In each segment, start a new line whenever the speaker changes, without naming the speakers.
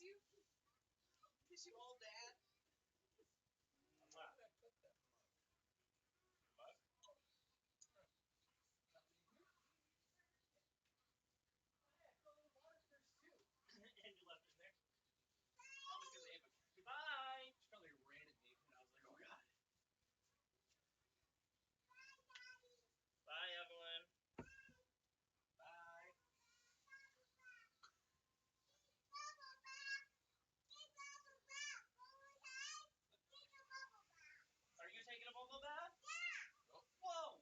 you. Kiss you all, Dad. And you left it there. Probably because Ava. Goodbye. She probably ran at me, and I was like, oh god. Bye, Evelyn. Bye. Are you taking a bubble bath? Yeah. Whoa.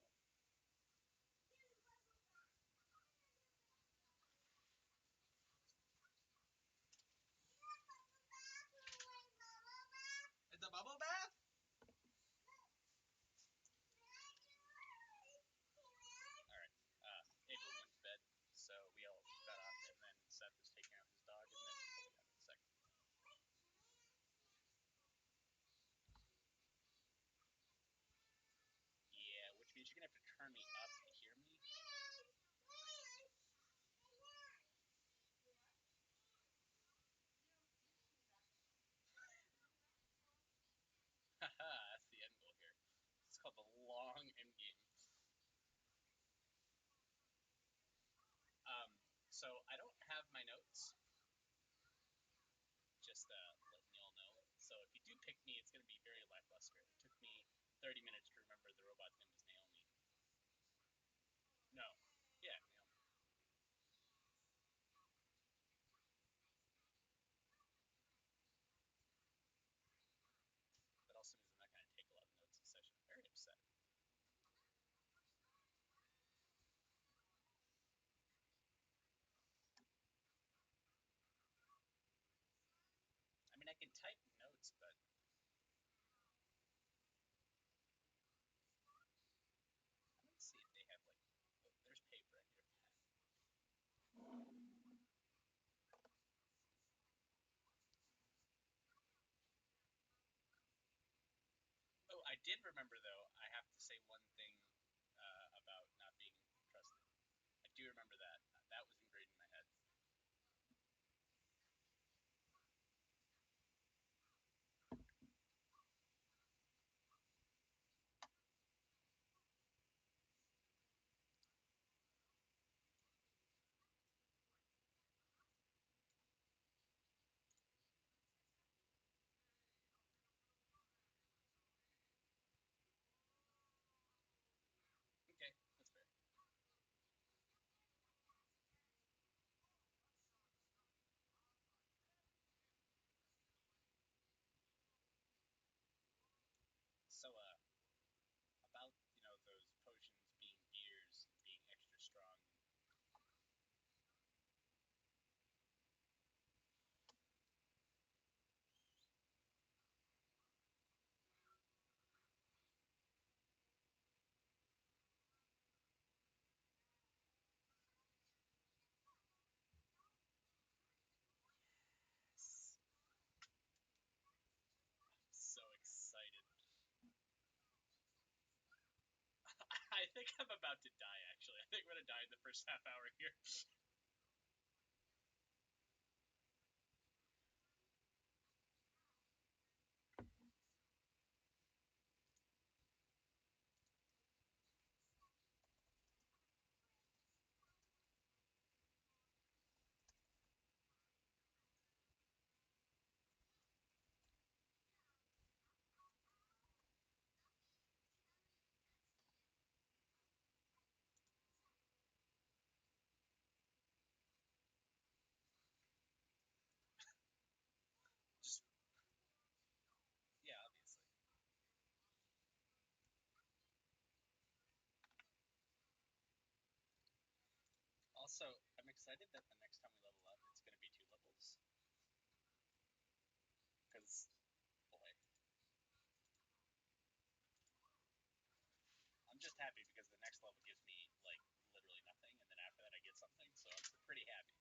It's a bubble bath? Alright. Ava went to bed, so we all got off, and then Seth was taking out his dog, and then we'll be on in a second. Yeah, which means you're gonna have to turn me up to hear me. Haha, that's the end goal here. It's called the long end game. So I don't have my notes. Just letting you all know. So if you do pick me, it's going to be very lackluster. It took me 30 minutes to remember the robot's name was Naomi. No. Yeah, Naomi. That also means I'm not going to take a lot of notes this session. I'm very upset. I mean, I can type notes, but let me see if they have, like, oh, there's paper. I need a pen. Oh, I did remember, though, I have to say one thing about not being trusted. I do remember that. That was ingrained in my head. Okay, that's fair. So, about, those potions being gears and being extra strong. Yes. I'm so excited. I think I'm about to die, actually. I think I'm going to die in the first half hour here. Just, yeah, obviously. Also, I'm excited that the next time we level up, it's going to be 2 levels. Because, boy. I'm just happy because the next level gives me, like, literally nothing, and then after that I get something, so I'm pretty happy.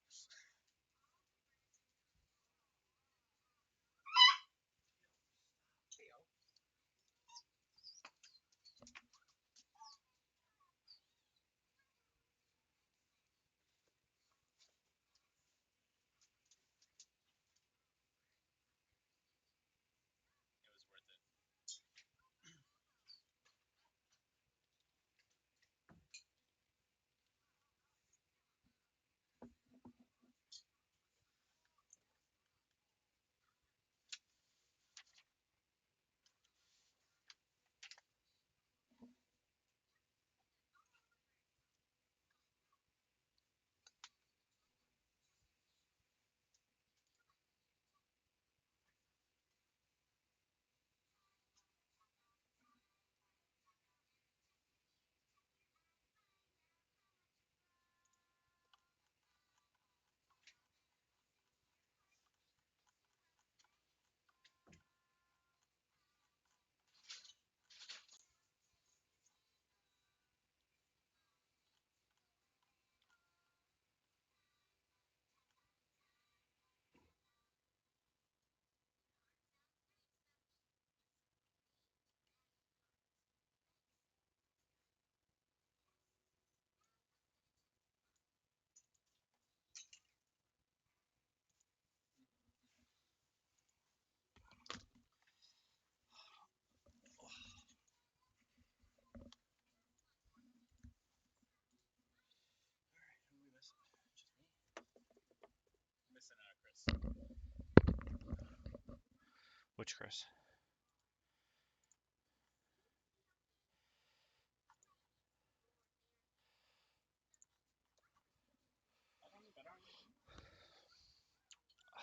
Which Chris?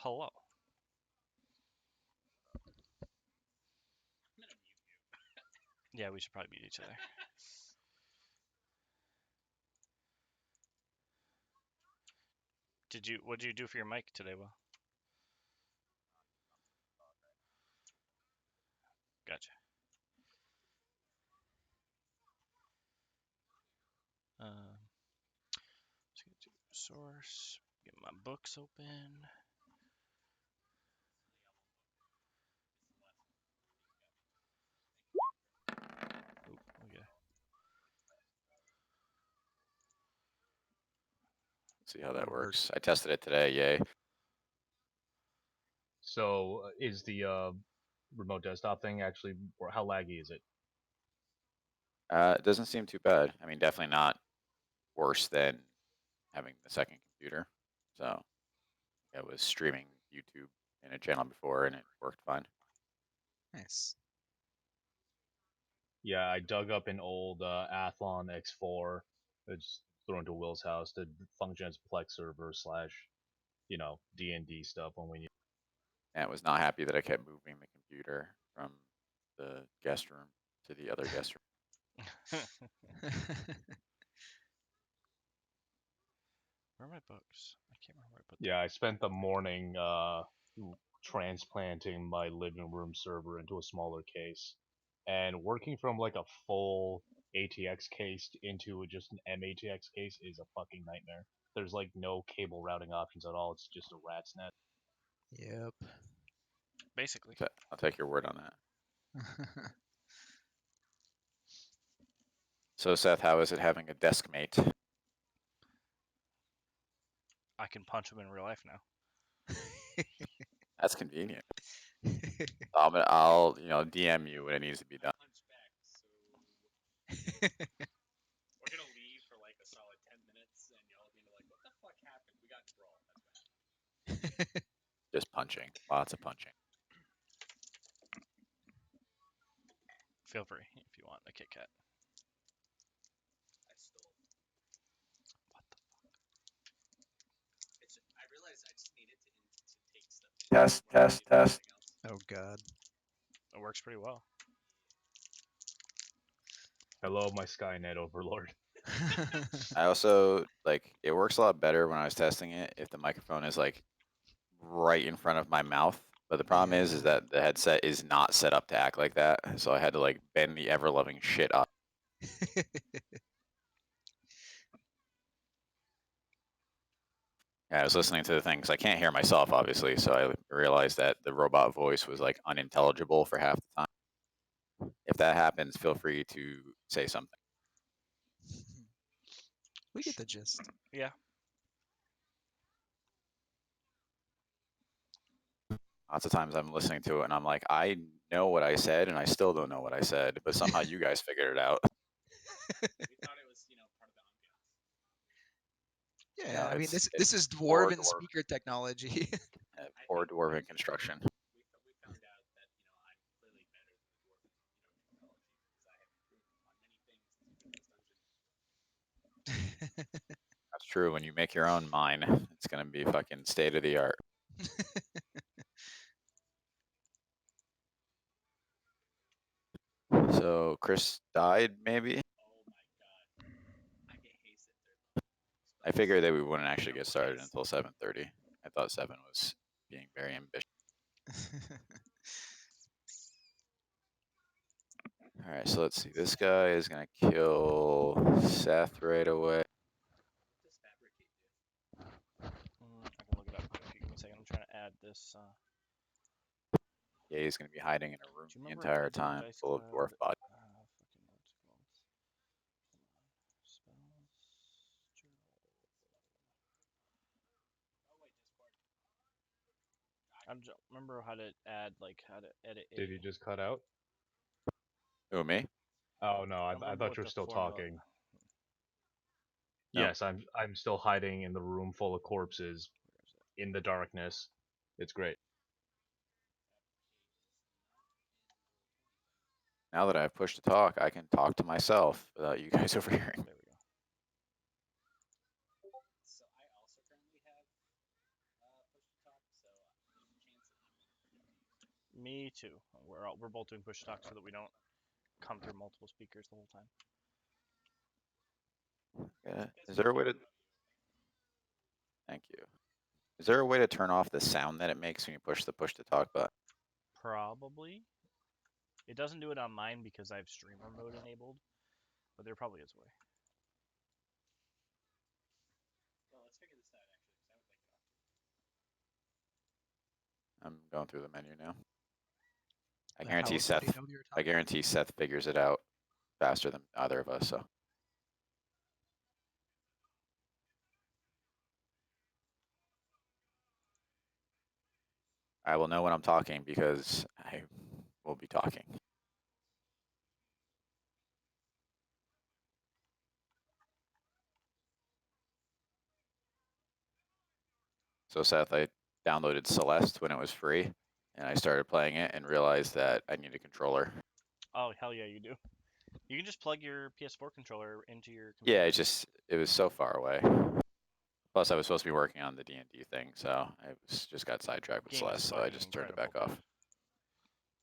Hello.
I'm gonna mute you.
Yeah, we should probably mute each other. What did you do for your mic today, Will? Gotcha. Let's get to source. Get my books open. Oop, okay.
See how that
It
works.
works.
I tested it today. Yay.
So is the remote desktop thing actually, or how laggy is it?
It doesn't seem too bad. I mean, definitely not worse than having the second computer. So I was streaming YouTube in a channel before, and it worked fine.
Nice.
Yeah, I dug up an old Athlon X4. It's thrown to Will's house to function as Plex server / D&D stuff when we need.
And it was not happy that I kept moving the computer from the guest room to the other guest room.
Where are my books? I can't remember where I put
Yeah, I spent the morning transplanting my living room server into a smaller case, and working from like a full ATX case into just an MATX case is a fucking nightmare. There's like no cable routing options at all. It's just a rat's nest.
Yep.
Basically.
I'll take your word on that. So, Seth, how is it having a desk mate?
I can punch him in real life now.
That's convenient. I'll DM you when it needs to be done.
Punch back. So we're gonna leave for like a solid 10 minutes, and y'all be like, "What the fuck happened? We got in a brawl." That's what happened.
Just punching, lots of punching.
Feel free if you want a Kit Kat.
I stole.
What the fuck?
I realized I just needed to take stuff.
Test, test, test.
Oh god.
It works pretty well.
Hello, my Skynet overlord.
I also it works a lot better when I was testing it if the microphone is like right in front of my mouth. But the problem is
Yeah.
that the headset is not set up to act like that. So I had to like bend the ever loving shit up. Yeah, I was listening to the thing because I can't hear myself, obviously. So I realized that the robot voice was like unintelligible for half the time. If that happens, feel free to say something.
We get the gist.
Yeah.
Lots of times I'm listening to it and I'm like, I know what I said and I still don't know what I said, but somehow you guys figured it out.
We thought it was, part of the ambiance.
Yeah,
No,
I mean
it's
this is
poor
dwarven speaker technology.
poor dwarven construction.
We found out that I'm clearly better than the dwarven technology because I have improved on many things since we've been in this dungeon.
That's true. When you make your own mine, it's gonna be fucking state of the art. So Chris died, maybe.
Oh my god, I get haste at third level.
I figured that we wouldn't actually get started until 7:30. I thought 7 was being very ambitious. All right, so let's see. This guy is gonna kill Seth right away.
What does fabricate do?
I can look it up. If you give me a second, I'm trying to add this.
Yeah, he's gonna be hiding in a room
Do you
the
remember
entire
what I did in
time,
Dice
full of dwarf
Cloud?
bodies.
Fucking what's it called? Spells journal.
Oh wait, Discord.
Remember how to add how to edit.
Did you just cut out?
Who, me?
Oh no, I
remember
thought
what
you were
the
still
formula-
talking.
No.
Yes, I'm still hiding in the room full of corpses
Where is it?
in the darkness. It's great.
Now that I've pushed to talk, I can talk to myself without you guys overhearing.
There we go.
So I also currently have push to talk, so there's a chance that you won't.
Me too. We're both doing push talk so that we don't come through multiple speakers the whole time.
Yeah. Is there a way to? Thank you. Is there a way to turn off the sound that it makes when you push the push to talk button?
Probably. It doesn't do it on mine because I have streamer mode enabled, but there probably is a way.
Well, let's figure this out actually, because I would like to talk to you.
I'm going through the menu now. I
How
guarantee
else would he
Seth.
know you're
I
talking?
guarantee Seth figures it out faster than either of us. So I will know when I'm talking because I will be talking. So Seth, I downloaded Celeste when it was free, and I started playing it and realized that I need a controller.
Oh, hell yeah, you do. You can just plug your PS4 controller into your computer.
Yeah, it was so far away. Plus, I was supposed to be working on the D&D thing, so I just got sidetracked with
Game
Celeste,
is
so I
fucking
just turned it
incredible,
back off.
dude.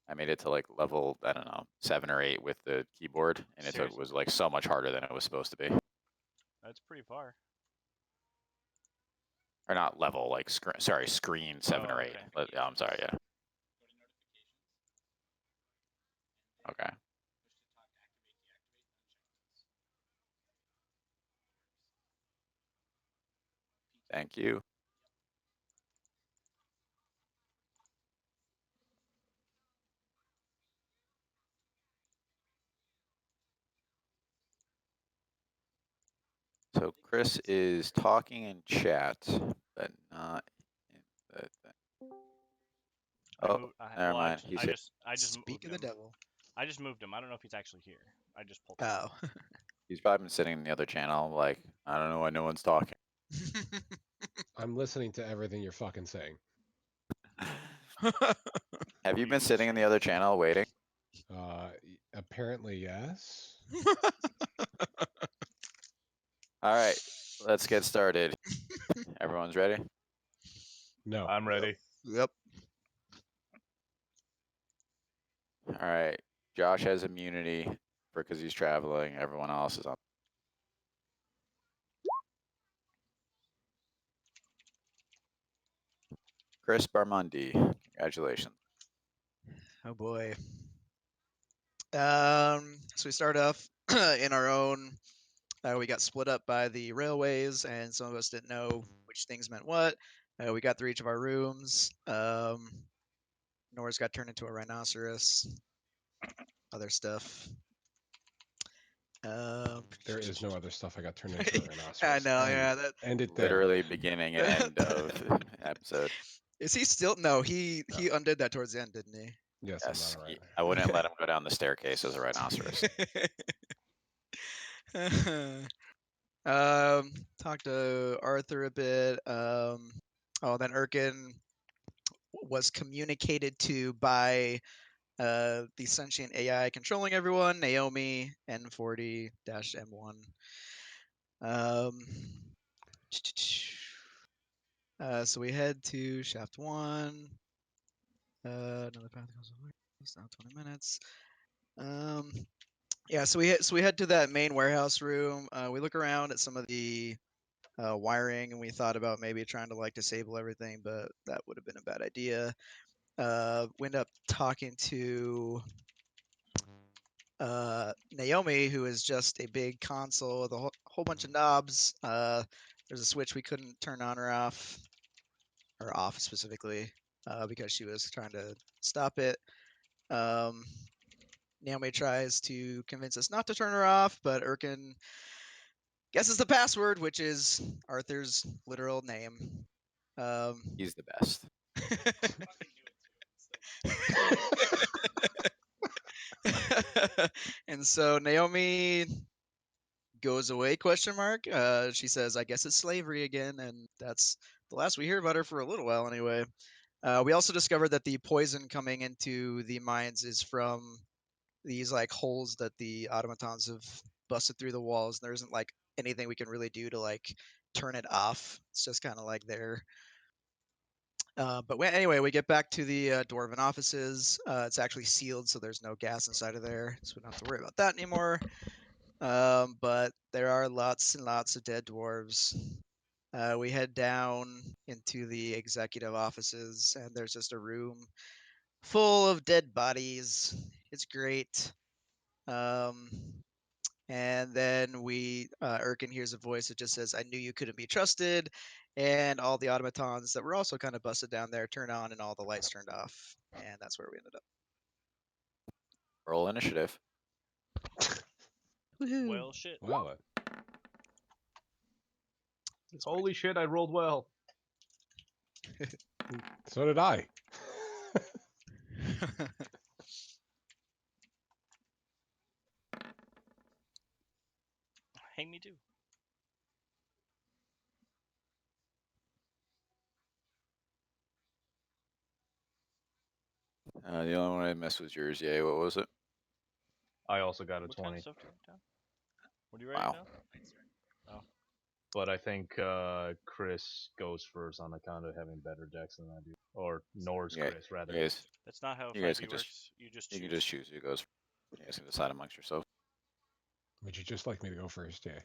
I made it to like level, I don't know, 7 or 8 with the keyboard, and it
Seriously?
was like so much harder than it was supposed to be.
That's pretty far.
Or not level, like screen 7 or 8.
Okay.
Yeah, I'm sorry, yeah.
Go to notifications.
Okay.
Push to talk, activate, deactivate, uncheck those.
Thank you. So Chris is talking in chat, but not in the thing. Oh, never mind. He's here.
I just
Speak
moved
of the
him.
devil.
I just moved him. I don't know if he's actually here. I just pulled him.
Oh.
He's probably been sitting in the other channel, like, I don't know why no one's talking.
I'm listening to everything you're fucking saying.
Have you
You
been sitting in the other channel waiting?
Apparently, yes.
All right, let's get started. Everyone's ready?
No.
I'm ready.
Yep.
All right. Josh has immunity because he's traveling. Everyone else is on. Chris Barmundi, congratulations.
Oh boy. So we start off in our own. We got split up by the railways, and some of us didn't know which things meant what. We got through each of our rooms. Nora's got turned into a rhinoceros. Other stuff.
There is no other stuff I got turned into a rhinoceros.
I know,
End.
yeah. That,
End it there.
Literally beginning and end of episode.
is he still? No, he undid that towards the end, didn't he?
Yes,
Yes,
I'm not a
I wouldn't let him go down the staircase as a rhinoceros.
Talk to Arthur a bit. Then Erkin was communicated to by the sentient AI controlling everyone, Naomi, N40-M1. So we head to Shaft 1. Another path goes away. It's now 20 minutes. Yeah, so we head to that main warehouse room. We look around at some of the wiring, and we thought about maybe trying to like disable everything, but that would have been a bad idea. We end up talking to Naomi, who is just a big console with a whole bunch of knobs. There's a switch we couldn't turn on or off specifically, because she was trying to stop it. Naomi tries to convince us not to turn her off, but Erkin guesses the password, which is Arthur's literal name.
He's the best.
And so Naomi goes away, question mark. She says, I guess it's slavery again, and that's the last we hear about her for a little while anyway. We also discovered that the poison coming into the mines is from these like holes that the automatons have busted through the walls. And there isn't like anything we can really do to like turn it off. It's just kind of like there. But anyway, we get back to the dwarven offices. It's actually sealed, so there's no gas inside of there, so we don't have to worry about that anymore. But there are lots and lots of dead dwarves. We head down into the executive offices, and there's just a room full of dead bodies. It's great. And then Erkin hears a voice that just says, "I knew you couldn't be trusted." And all the automatons that were also kind of busted down there turn on, and all the lights turned off. And that's where we ended up.
Roll initiative.
Woohoo.
Well, shit.
Wow.
Holy shit, I rolled well.
So did I.
Hang me too.
The only one I missed was yours. Yeah, what was it?
I also got a
What kind
20.
of stuff do you write down? What do you write
Wow.
down?
But I think Chris goes first on account of having better decks than I do. Or Nor's
Yeah,
Chris, rather.
You guys,
That's not how
you guys
5e
can
works.
just
You just
you
choose.
can just choose who goes. You guys can decide amongst yourselves.
Would you just like me to go first? Yeah,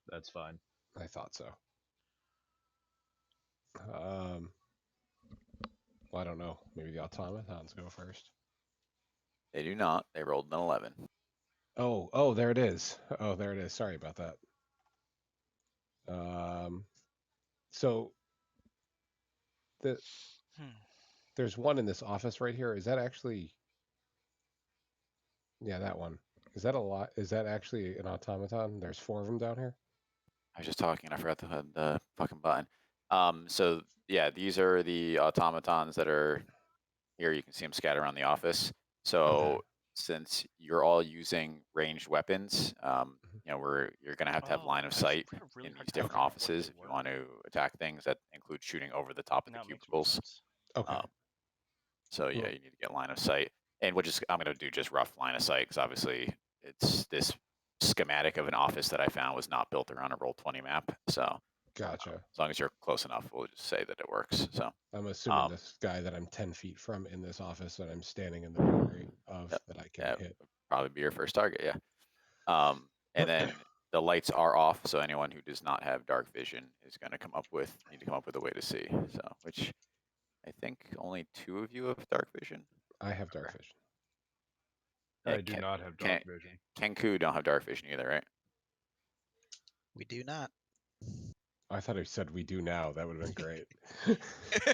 That's fine.
I thought so. Well, I don't know. Maybe the automatons go first.
They do not. They rolled an 11.
Oh, there it is. Oh, there it is. Sorry about that. So there's one in this office right here. Is that actually? Yeah, that one. Is that a lot? Is that actually an automaton? There's 4 of them down here.
I was just talking. I forgot to hit the fucking button. So yeah, these are the automatons that are here. You can see them scattered around the office. So
Okay.
since you're all using ranged weapons, you know, you're gonna have to have
Oh,
line of
I
sight
had a really
in
hard
these
time
different
figuring out what
offices
they
if you
were.
want to attack things. That includes shooting over the top of the
Now it makes more
cubicles.
sense.
Okay.
So yeah,
Well-
you need to get line of sight, and I'm gonna do just rough line of sight because obviously it's this schematic of an office that I found was not built around a Roll20 map. So
Gotcha.
as long as you're close enough, we'll just say that it works. So
I'm assuming this guy that I'm 10 feet from in this office that I'm standing in the doorway of
Yep,
that I can
that
hit.
would probably be your first target. Yeah. And then the lights are off, so anyone who does not have dark vision is going to need to come up with a way to see. So, which I think only 2 of you have dark vision.
I have dark vision.
Yeah,
I do not have dark vision.
Kenku don't have dark vision either, right?
We do not.
I thought I said we do now. That would have been great.
Did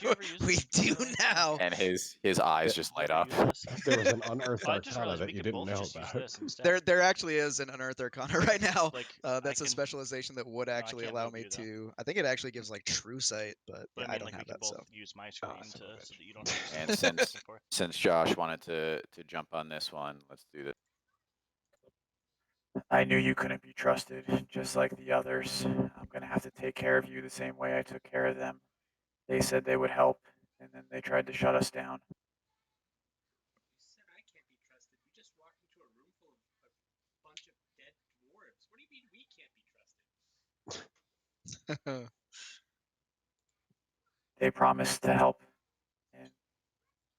you ever use
We
this,
do
by the way?
now.
And his eyes just
Did you
light
ever
up.
use this?
There was an unearthed
I just
arcana
realized
that
we
you
could
didn't
both
know
just use
about.
this instead.
There actually is an unearthed arcana right now.
Like
That's
I
a
can,
specialization that would
I
actually
can't
allow
move
me
you, though.
to. I think it actually gives like true sight, but
But
yeah,
I
I
mean,
don't
like we
have
could
that.
both
So
use my screen
son
to
of a
so
bitch.
that you don't have to
And
stop
since
looking for it.
since Josh wanted to jump on this one, let's do this. I knew you couldn't be trusted, just like the others. I'm gonna have to take care of you the same way I took care of them. They said they would help, and then they tried to shut us down.
You said I can't be trusted. You just walked into a room full of a bunch of dead dwarves. What do you mean we can't be trusted?
They promised to help, and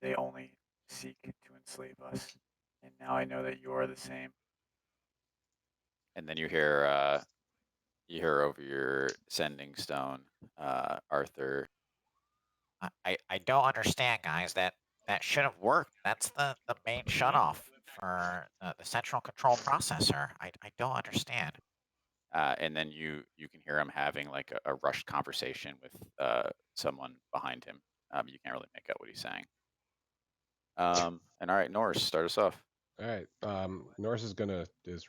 they only seek to enslave us. And now I know that you are the same. And then you hear over your sending stone, Arthur.
I don't understand, guys. That should have worked. That's the main shutoff for the central control processor. I don't understand.
And then you can hear him having like a rushed conversation with someone behind him. You can't really make out what he's saying. And all right, Norris, start us off.
All right. Norse is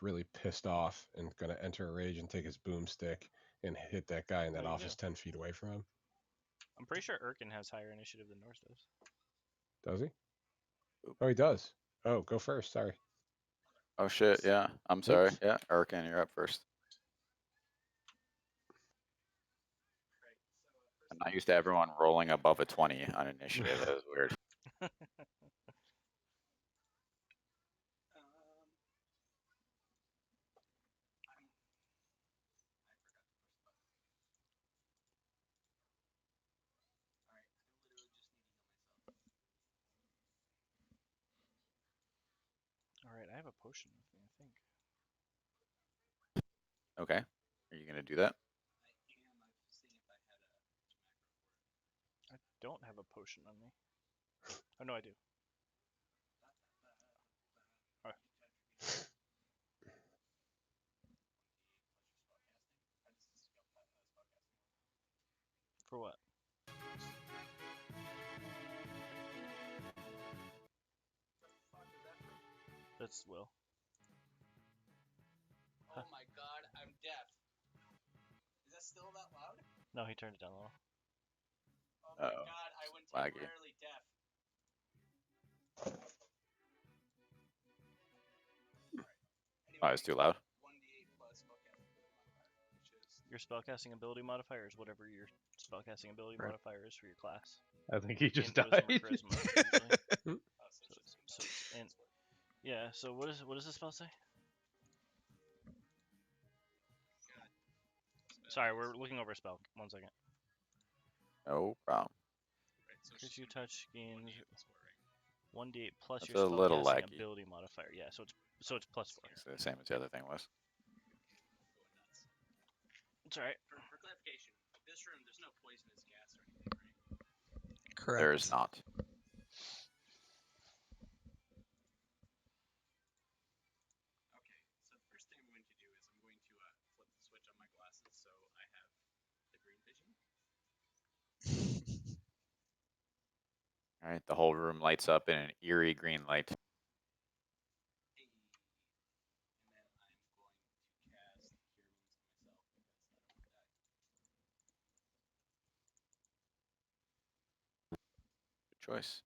really pissed off and gonna enter a rage and take his boomstick and hit that guy in that
What do you
office
do?
10 feet away from him.
I'm pretty sure Erkin has higher initiative than Norse does.
Does he? Oh, he does. Oh, go first. Sorry.
Oh shit, yeah. I'm sorry.
Oops.
Yeah, Arkan, you're up first. Not used to everyone rolling above a 20 on initiative. That was weird.
All right, I have a potion with me, I think.
Okay. Are you gonna do that?
I don't have a potion on me. Oh no, I do. For what? That's Will.
Oh my god, I'm deaf. Is that still that loud?
No, he turned it down a little.
Oh my
Uh-oh.
god, I went
Laggy.
temporarily deaf.
Oh, it's too loud.
1d8 plus spellcasting modifier, which is
Your spellcasting ability modifier is whatever your spellcasting ability
Right.
modifier is for your class.
I think he just
Int,
died.
wisdom, or charisma, usually.
so it's
int. Yeah. So what does the spell say? Sorry, we're looking over a spell. 1 second.
No problem.
right, so
Creature you touch gains 1d8 plus
That's
your
a little
spellcasting
laggy.
ability modifier. Yeah, so it's plus 4.
It's the same as the other thing was.
going nuts.
It's alright.
For clarification, this room there's no poisonous gas or anything, right?
Correct.
There's not.
Okay, so the first thing I'm going to do is I'm going to flip the switch on my glasses so I have the green vision.
All right, the whole room lights up in an eerie green light.
Hey. And then I'm going to cast Cure Wounds on myself because I don't want to die.
Good choice.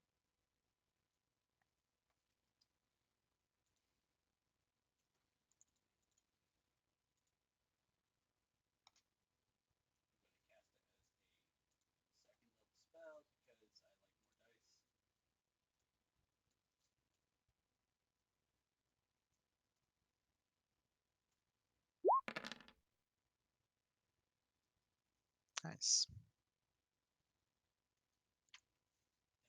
I'm going to cast it as a second level spell because I like more dice.
Nice.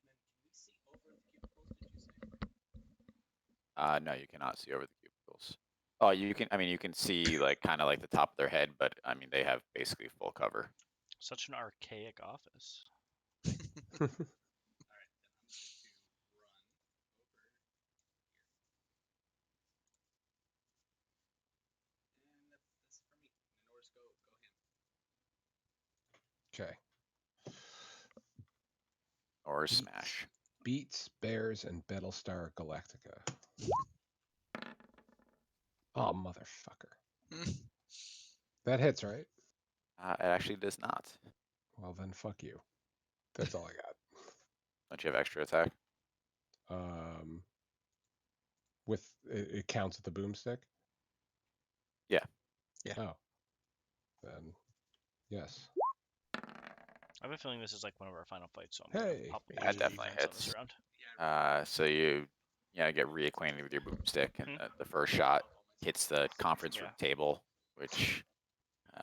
And then can we see over the cubicles, did you say?
No, you cannot see over the cubicles. Oh, you can. I mean, you can see like kind of like the top of their head, but I mean, they have basically full cover.
Such an archaic office.
Alright, then I'm going to run over here. And that's for me. Norris, go him.
Okay.
Or smash.
Beats, Bears, and Battlestar Galactica. Oh, motherfucker. That hits, right?
It actually does not.
Well, then fuck you. That's all I got.
Don't you have extra attack?
With it counts with the boomstick?
Yeah.
Yeah.
Oh. Then, yes.
I have a feeling this is like one of our final fights, so I'm
Hey.
gonna pop
Yeah,
major
definitely
defense on this
hits.
round.
So you get reacquainted with your boomstick, and the first shot hits the conference room table, which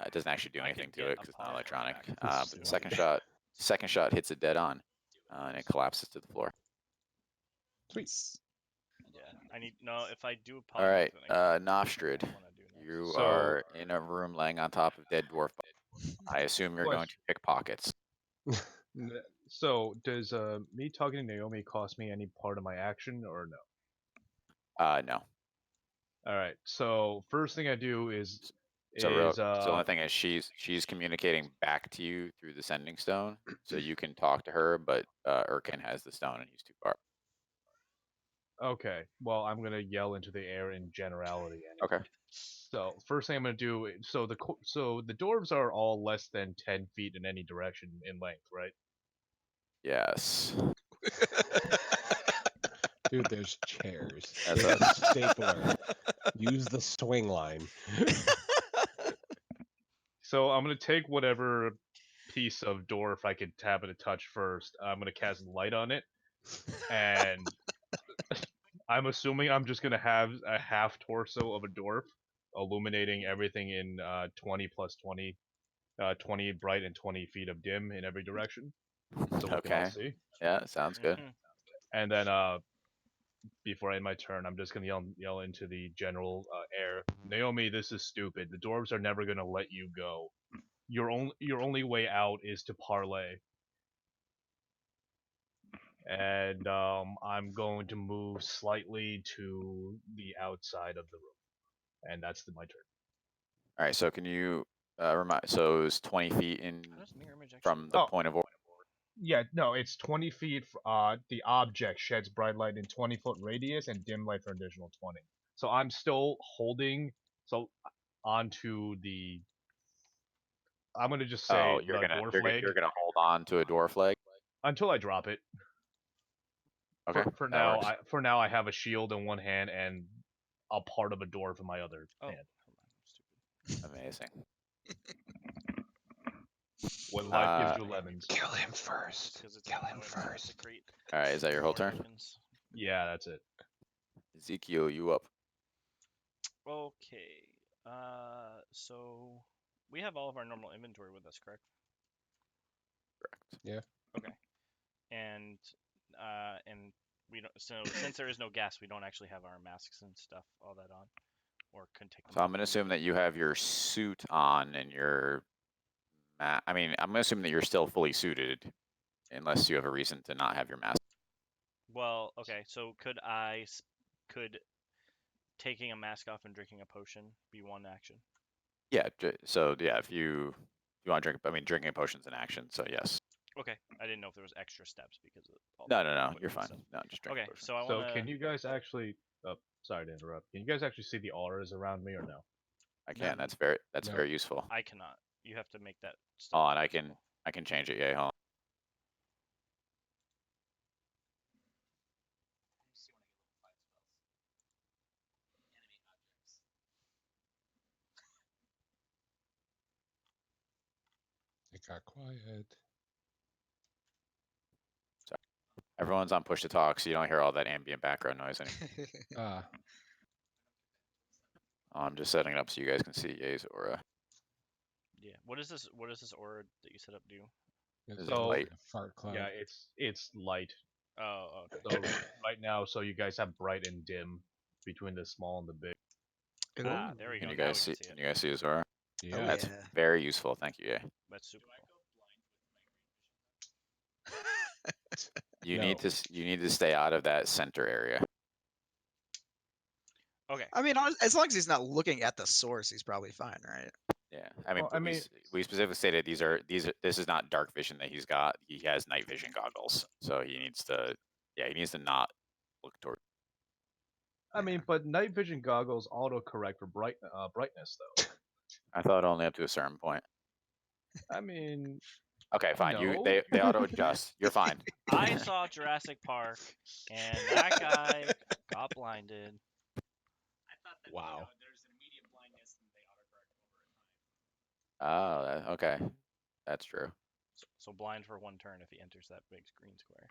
it doesn't actually do
I
anything
could
to
get
it because
a
it's not
par
electronic.
back.
But the second shot hits it dead on, and it collapses to the floor.
Sweet.
Yeah, I need if I do a
All
polymorph,
right,
then I
Nostrid,
don't wanna do next.
you
So-
are in a room laying on top of dead dwarf. I assume you're going to pick pockets.
So, does me talking to Naomi cost me any part of my action or no?
No.
Alright, so first thing I do is
So the only thing is she's communicating back to you through the sending stone, so you can talk to her, but Erkin has the stone and he's too far.
okay, well, I'm gonna yell into the air in generality anyway.
Okay.
So first thing I'm gonna do, so the dwarves are all less than 10 feet in any direction in length, right?
Yes.
Dude, there's chairs.
That's
There's a stapler. Use the swing line.
So I'm gonna take whatever piece of dwarf I could tap it a touch first. I'm gonna cast light on it, and I'm assuming I'm just gonna have a half torso of a dwarf illuminating everything in 20 plus 20, 20 bright and 20 feet of dim in every direction, so we can all
Okay.
see.
Yeah, sounds good.
Mhm.
And then before I end my turn, I'm just gonna yell into the general air. Naomi, this is stupid. The dwarves are never gonna let you go. Your only way out is to parlay. And I'm going to move slightly to the outside of the room, and that's my turn.
All right. So can you remind? So it was 20 feet in
How does mirror image actually
from
work?
the
Oh.
point of order.
Yeah, no, it's 20 feet. The object sheds bright light in 20-foot radius and dim light for an additional 20. So I'm still holding onto the. I'm gonna just say
Oh, you're
the
gonna
dwarf leg
you're gonna hold on to a dwarf leg.
until I drop it.
Okay,
For
that
now,
works.
I have a shield in one hand and a part of a dwarf in my other
Oh,
hand.
hold on, I'm stupid.
Amazing.
When life gives
Uh,
you lemons.
Kill him
Just
first.
'cause it's
Kill
how
him
I
first.
desecrate
all right, is that your whole
more
turn?
tokens.
Yeah, that's it.
Ezekiel, you up?
Okay. So we have all of our normal inventory with us, correct?
Correct.
Yeah.
Okay. And we don't. So since there is no gas, we don't actually have our masks and stuff all that on, or couldn't take them
So
off
I'm gonna
if we
assume
needed
that you have your suit on and your. I mean, I'm gonna assume that you're still fully suited, unless you have a reason to not have your mask.
Well, okay. So could taking a mask off and drinking a potion be one action?
Yeah. So yeah, if you want to drink, I mean, drinking a potion's an action. So yes.
Okay. I didn't know if there was extra steps because of all
No,
the
no, you're
equipment
fine.
stuff.
No, just drink a
Okay.
potion.
So I
So
want to.
can you guys actually? Sorry to interrupt. Can you guys actually see the auras around me or no?
I can.
No.
That's
No.
very useful.
I cannot. You have to make that stuff.
Hold on, I
visible.
can change it. Yeah, hold on.
It got quiet.
Everyone's on push to talk, so you don't hear all that ambient background noise anymore.
Ah,
I'm just setting it up so you guys can see Ye's aura.
Yeah. What is this? What does this aura that you set up do?
it's
Is
it
like
light?
a fart cloud.
Yeah, it's light.
Oh, okay.
So right now, so you guys have bright and dim between the small and the big.
Ah, there we go.
Can you
Now
guys
we
see?
can see
Can
it.
you guys see his aura?
Yeah.
Oh,
That's
yeah.
very useful. Thank you, Ye.
That's super cool.
You
No.
need to stay out of that center area.
Okay.
I mean, as long as he's not looking at the source, he's probably fine, right?
Yeah, I mean,
Well, I mean-
we specifically stated these are this is not dark vision that he's got. He has night vision goggles, so he needs to not look toward.
I mean, but night vision goggles autocorrect for brightness, though.
I thought only up to a certain point.
I mean,
Okay, fine.
No.
They auto adjust. You're fine.
I saw Jurassic Park, and that guy got blinded.
I thought that
Wow.
there's an immediate blindness and they autocorrect over time.
Oh, okay. That's true.
So blind for one turn if he enters that big green square.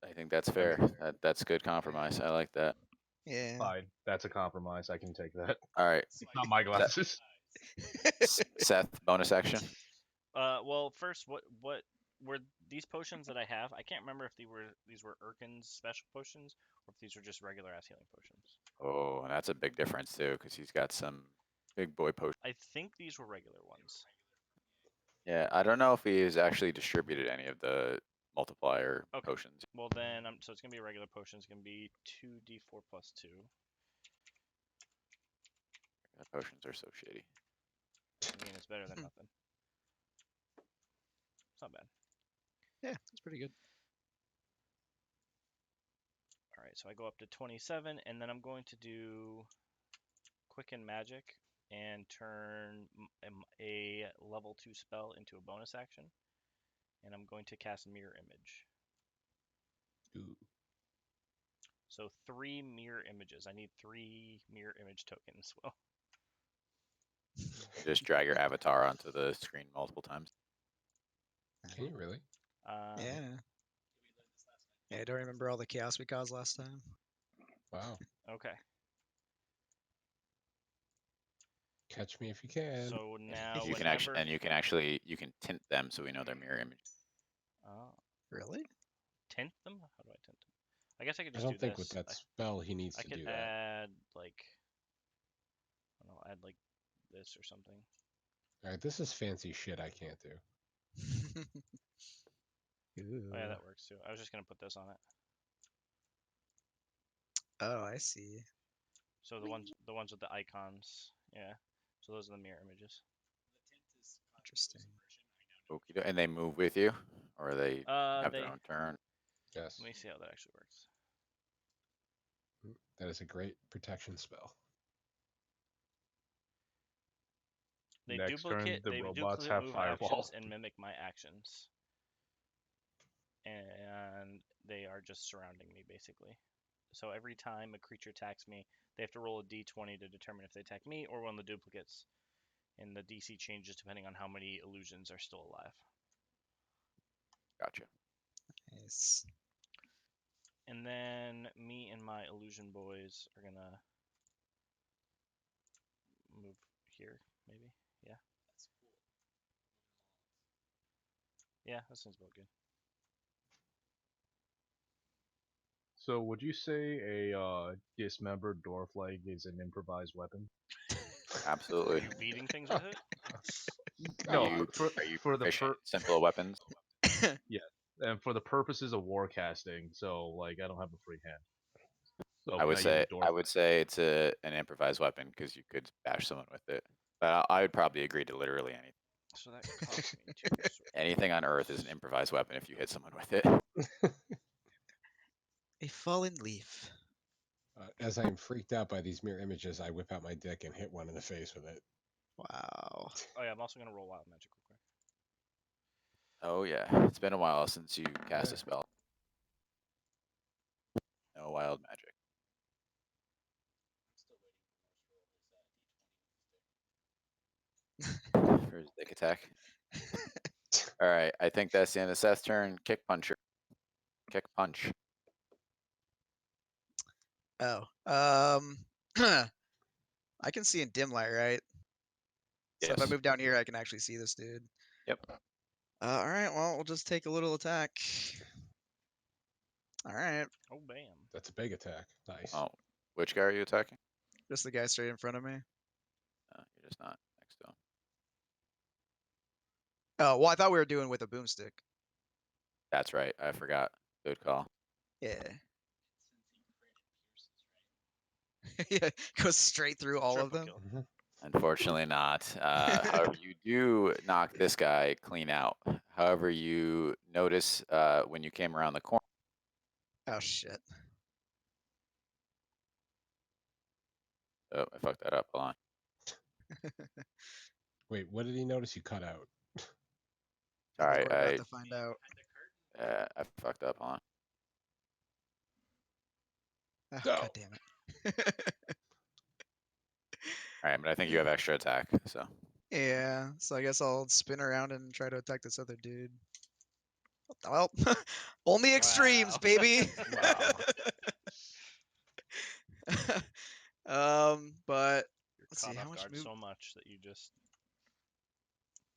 I think that's fair. That's good compromise. I like that.
Yeah.
fine. That's a compromise. I can take that.
All right,
Not my glasses.
Seth, bonus action.
Well, first, what were these potions that I have? I can't remember if these were Urkin's special potions or if these were just regular ass healing potions.
Oh, and that's a big difference too, because he's got some big boy potions.
I think these were regular ones.
Yeah, I don't know if he has actually distributed any of the multiplier
Okay.
potions.
Well then, so it's gonna be a regular potion. It's gonna be 2d4 plus 2.
Potions are so shitty.
I mean, it's better than nothing. It's not bad.
Yeah, that's pretty good.
All right, so I go up to 27, and then I'm going to do Quicken Magic and turn a level 2 spell into a bonus action. And I'm going to cast Mirror Image.
Ooh.
So 3 mirror images. I need 3 mirror image tokens. Well,
Just drag your avatar onto the screen multiple times.
Can you really?
Yeah. Yeah, I don't remember all the chaos we caused last time.
Wow.
Okay.
Catch me if you can.
So now
You can
whenever.
actually you can tint them so we know they're mirror image.
Oh,
Really?
tint them? How do I tint them? I guess I could
I
just
don't
do
think
this.
with that spell he needs
I
to
could
do that.
add like, I don't know, add like this or something.
All right, this is fancy shit I can't do.
Oh yeah, that works too. I was just gonna put this on it.
Oh, I see.
So the ones with the icons, yeah. So those are the mirror images.
Interesting.
Okey-doke. And they move with you, or they have
They.
their own turn.
Yes.
Let me see how that actually works.
That is a great protection spell.
They
Next turn,
duplicate.
the
They
robots
duplicate
have
move
fireball.
actions and mimic my actions. And they are just surrounding me basically. So every time a creature attacks me, they have to roll a d20 to determine if they attack me or one of the duplicates. And the DC changes depending on how many illusions are still alive.
Gotcha.
Nice.
And then me and my illusion boys are gonna move here, maybe. Yeah. Yeah, that sounds about good.
So, would you say a dismembered dwarf leg is an improvised weapon?
Are
Absolutely.
you beating things with it?
No,
Are you
for the
proficient in simple weapons?
and for the purposes of warcasting, so like I don't have a free hand. So
I would
can I use
say
a dwarf?
it's an improvised weapon because you could bash someone with it. But I would probably agree to literally anything.
So that cost me 2 swords.
Anything on Earth is an improvised weapon if you hit someone with it.
A fallen leaf.
As I am freaked out by these mirror images, I whip out my dick and hit one in the face with it.
Wow.
Oh yeah, I'm also gonna roll wild magic real quick.
Oh yeah, it's been a while since you cast a spell. No wild magic. For his dick attack. All right, I think that's the end of Seth's turn. Kick puncher. Kick punch.
Oh. I can see in dim light, right? So if I
Yes.
move down here, I can actually see this dude.
Yep.
All right. Well, we'll just take a little attack. All right.
Oh bam.
That's a big attack. Nice.
Oh, which guy are you attacking?
Just the guy straight in front of me.
You're just not next to him.
Oh, well, I thought we were doing with a boomstick.
That's right. I forgot. Good call.
Yeah. Yeah, goes straight through all of
Triple
them.
kill.
Mhm.
Unfortunately not. However, you do knock this guy clean out. However, you notice when you came around the corner.
Oh shit.
Oh, I fucked that up. Hold on.
Wait, what did he notice you cut out?
I
Sorry,
think we're about to find out.
I fucked up. Hold on.
Oh,
No.
God damn it.
All right, but I think you have extra attack. So
Yeah, so I guess I'll spin around and try to attack this other dude. Well, only extremes,
Wow.
baby.
Wow.
But
You're
let's see
caught
how
off
much
guard so much that you just.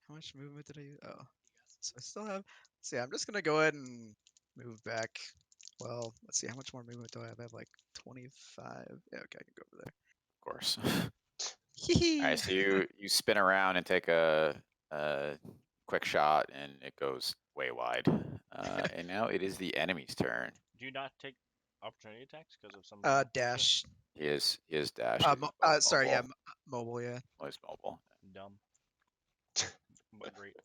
how much movement did I use? Oh, so I still have. See, I'm just gonna go ahead and move back. Well, let's see how much more movement do I have? I have like 25. Yeah, okay, I can go over
of course.
there.
All right, so you spin around and take a quick shot, and it goes way wide. And now it is the enemy's turn.
Do you not take opportunity attacks because of some?
Dash.
He is dash.
Sorry, yeah, mobile, yeah.
Oh, he's mobile.
Dumb. But great.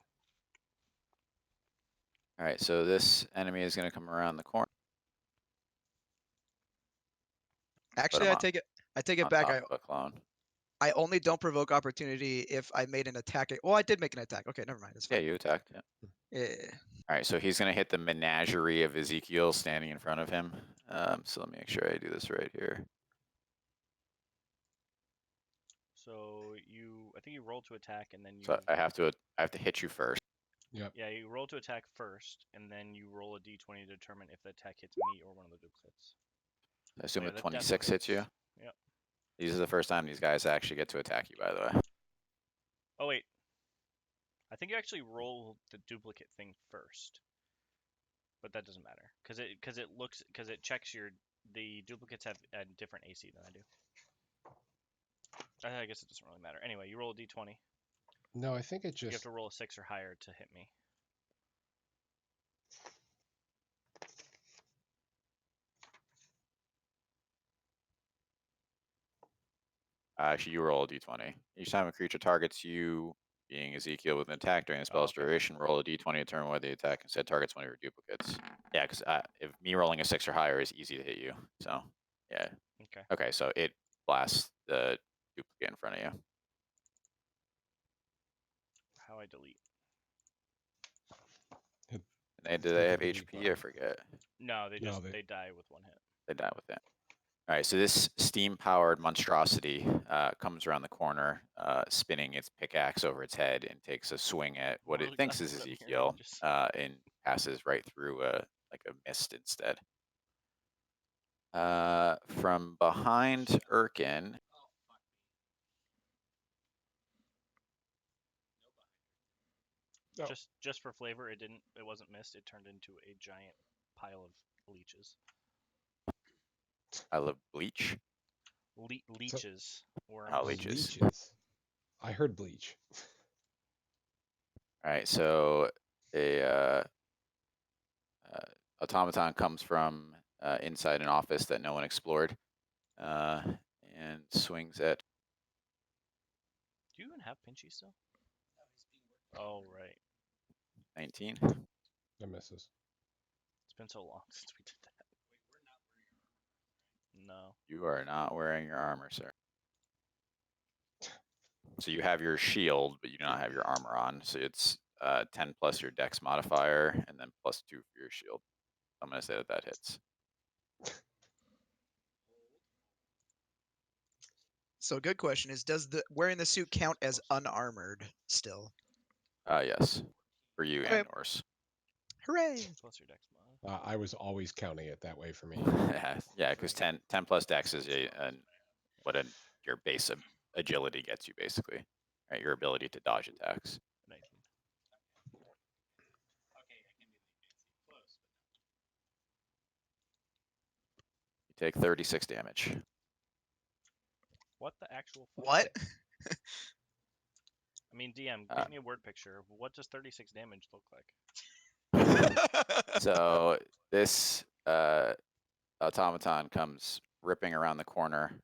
All right, so this enemy is going to come around the corner.
Actually,
him
I take it
on
back.
top of a clone.
I only don't provoke opportunity if I made an attack. Well, I did make an attack. Okay, never mind. It's
Yeah,
fine.
you attacked. Yeah.
Yeah.
All right, so he's going to hit the menagerie of Ezekiel standing in front of him. So let me make sure I do this right here.
So I think you roll to attack, and then you.
So I have to hit you first.
Yep.
Yeah, you roll to attack first, and then you roll a d20 to determine if the attack hits me or one of the duplicates.
I assume
Yeah,
a
that
26
definitely
hits you.
Yep.
These are the first time these guys actually get to attack you, by the way.
Oh wait, I think you actually roll the duplicate thing first, but that doesn't matter because it checks the duplicates have a different AC than I do. I guess it doesn't really matter. Anyway, you roll a d20.
No, I think it
You have
just.
to roll a 6 or higher to hit me.
Actually, you roll a d20. Each time a creature targets you, being Ezekiel, with an attack during the spell's
okay.
duration, roll a d20 to determine whether the attack instead targets one of your duplicates. Yeah, because if me rolling a 6 or higher is easy to hit you. So, yeah.
Okay.
Okay, so it blasts the duplicate in front of you.
How I delete?
Do they have HP? I forget.
No, they
No,
just
they-
they die with one hit.
They die with it. All right, so this steam-powered monstrosity comes around the corner, spinning its pickaxe over its head, and takes a swing at what it
Well,
thinks
guys,
is
I'm here,
Ezekiel,
just-
and passes right through like a mist instead. From behind Erkin,
Oh.
Just for flavor, it wasn't mist. It turned into a giant pile of leeches.
I love bleach.
Leeches. Worms.
Oh, leeches.
Leeches. I heard bleach.
All right, so a automaton comes from inside an office that no one explored, and swings at.
Do you even have Pinchy still? Oh right.
19.
That misses.
It's been so long since we did that. No.
You are not wearing your armor, sir. So you have your shield, but you do not have your armor on. So it's 10 plus your dex modifier, and then plus 2 for your shield. I'm going to say that that hits.
So good question is, does the wearing the suit count as unarmored still?
Yes. For you
Okay.
and Norse.
Hooray!
Plus your dex mod.
I was always counting it that way for me.
Yeah, because 10 plus dex is your base of agility gets you, basically. Right, your ability to dodge attacks.
19.
You take 36 damage.
What the actual fuck?
What?
I mean, DM, give me a word picture. What does 36 damage look like?
So this automaton comes ripping around the corner,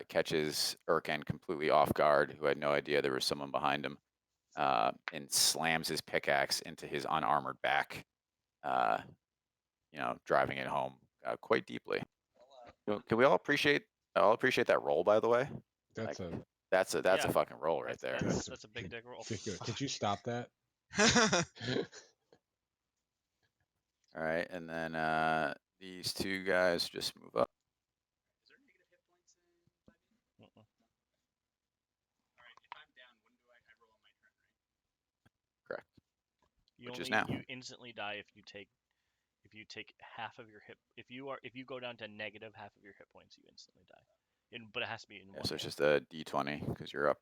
catches Erkin completely off guard, who had no idea there was someone behind him, and slams his pickaxe into his unarmored back, driving it home quite deeply. Can we all appreciate that roll, by the way?
That's
Like,
a
That's a
Yeah.
fucking roll right there.
That's a big dick roll.
ridiculous. Could you stop that?
All right, and then these two guys just move up.
Is there negative hit points in 5e?
Mm-mm.
Alright, if I'm down, when do I roll on my turn, right?
Correct.
You
Which is
only
now.
you instantly die if you take half of your hit. If you go down to negative half of your hit points, you instantly die. But it has to be in
Yeah,
one.
so it's
hit.
just a d20 because you're up.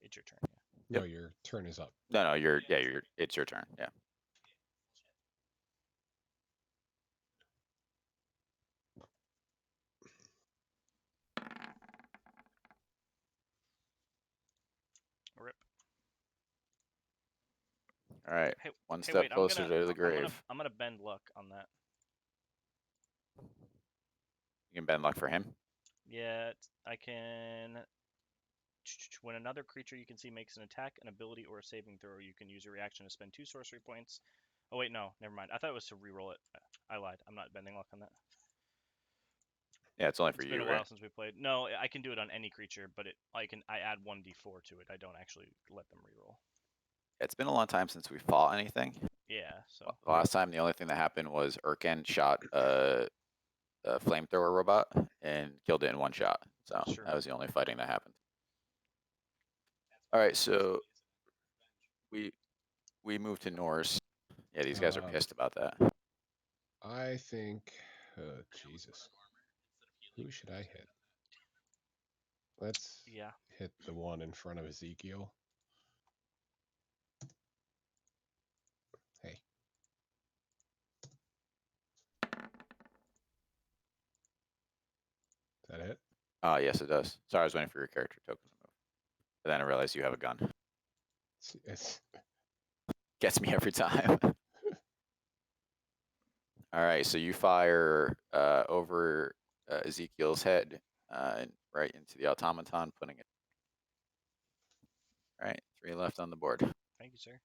It's your turn.
Yep.
No, your turn is up.
No, it's your turn. Yeah.
Rip.
All right.
Hey,
One
hey,
step
wait,
closer to the grave.
I'm gonna bend luck on that.
You can bend luck for him.
Yeah, I can. When another creature you can see makes an attack, an ability, or a saving throw, you can use a reaction to spend 2 sorcery points. Oh wait, no, never mind. I thought it was to reroll it. I lied. I'm not bending luck on that.
Yeah, it's only for
It's
you,
been a while
right?
since we played. No, I can do it on any creature, but I add 1d4 to it. I don't actually let them reroll.
It's been a long time since we fought anything.
Yeah, so
The last time, the only thing that happened was Erkin shot a flamethrower robot and killed it in one shot. So
Sure.
that was the only fighting that happened. All right, so we moved to Norse. Yeah, these guys are pissed about that.
I think. Jesus. Who should I hit? Let's hit the one in front of Ezekiel. Hey. Is that it?
Yes, it does. Sorry, I was waiting for your character token to move. But then I realized you have a gun.
It's
Gets me every time. All right, so you fire over Ezekiel's head, right into the automaton, putting it. All right, 3 left on the board.
Thank you, sir.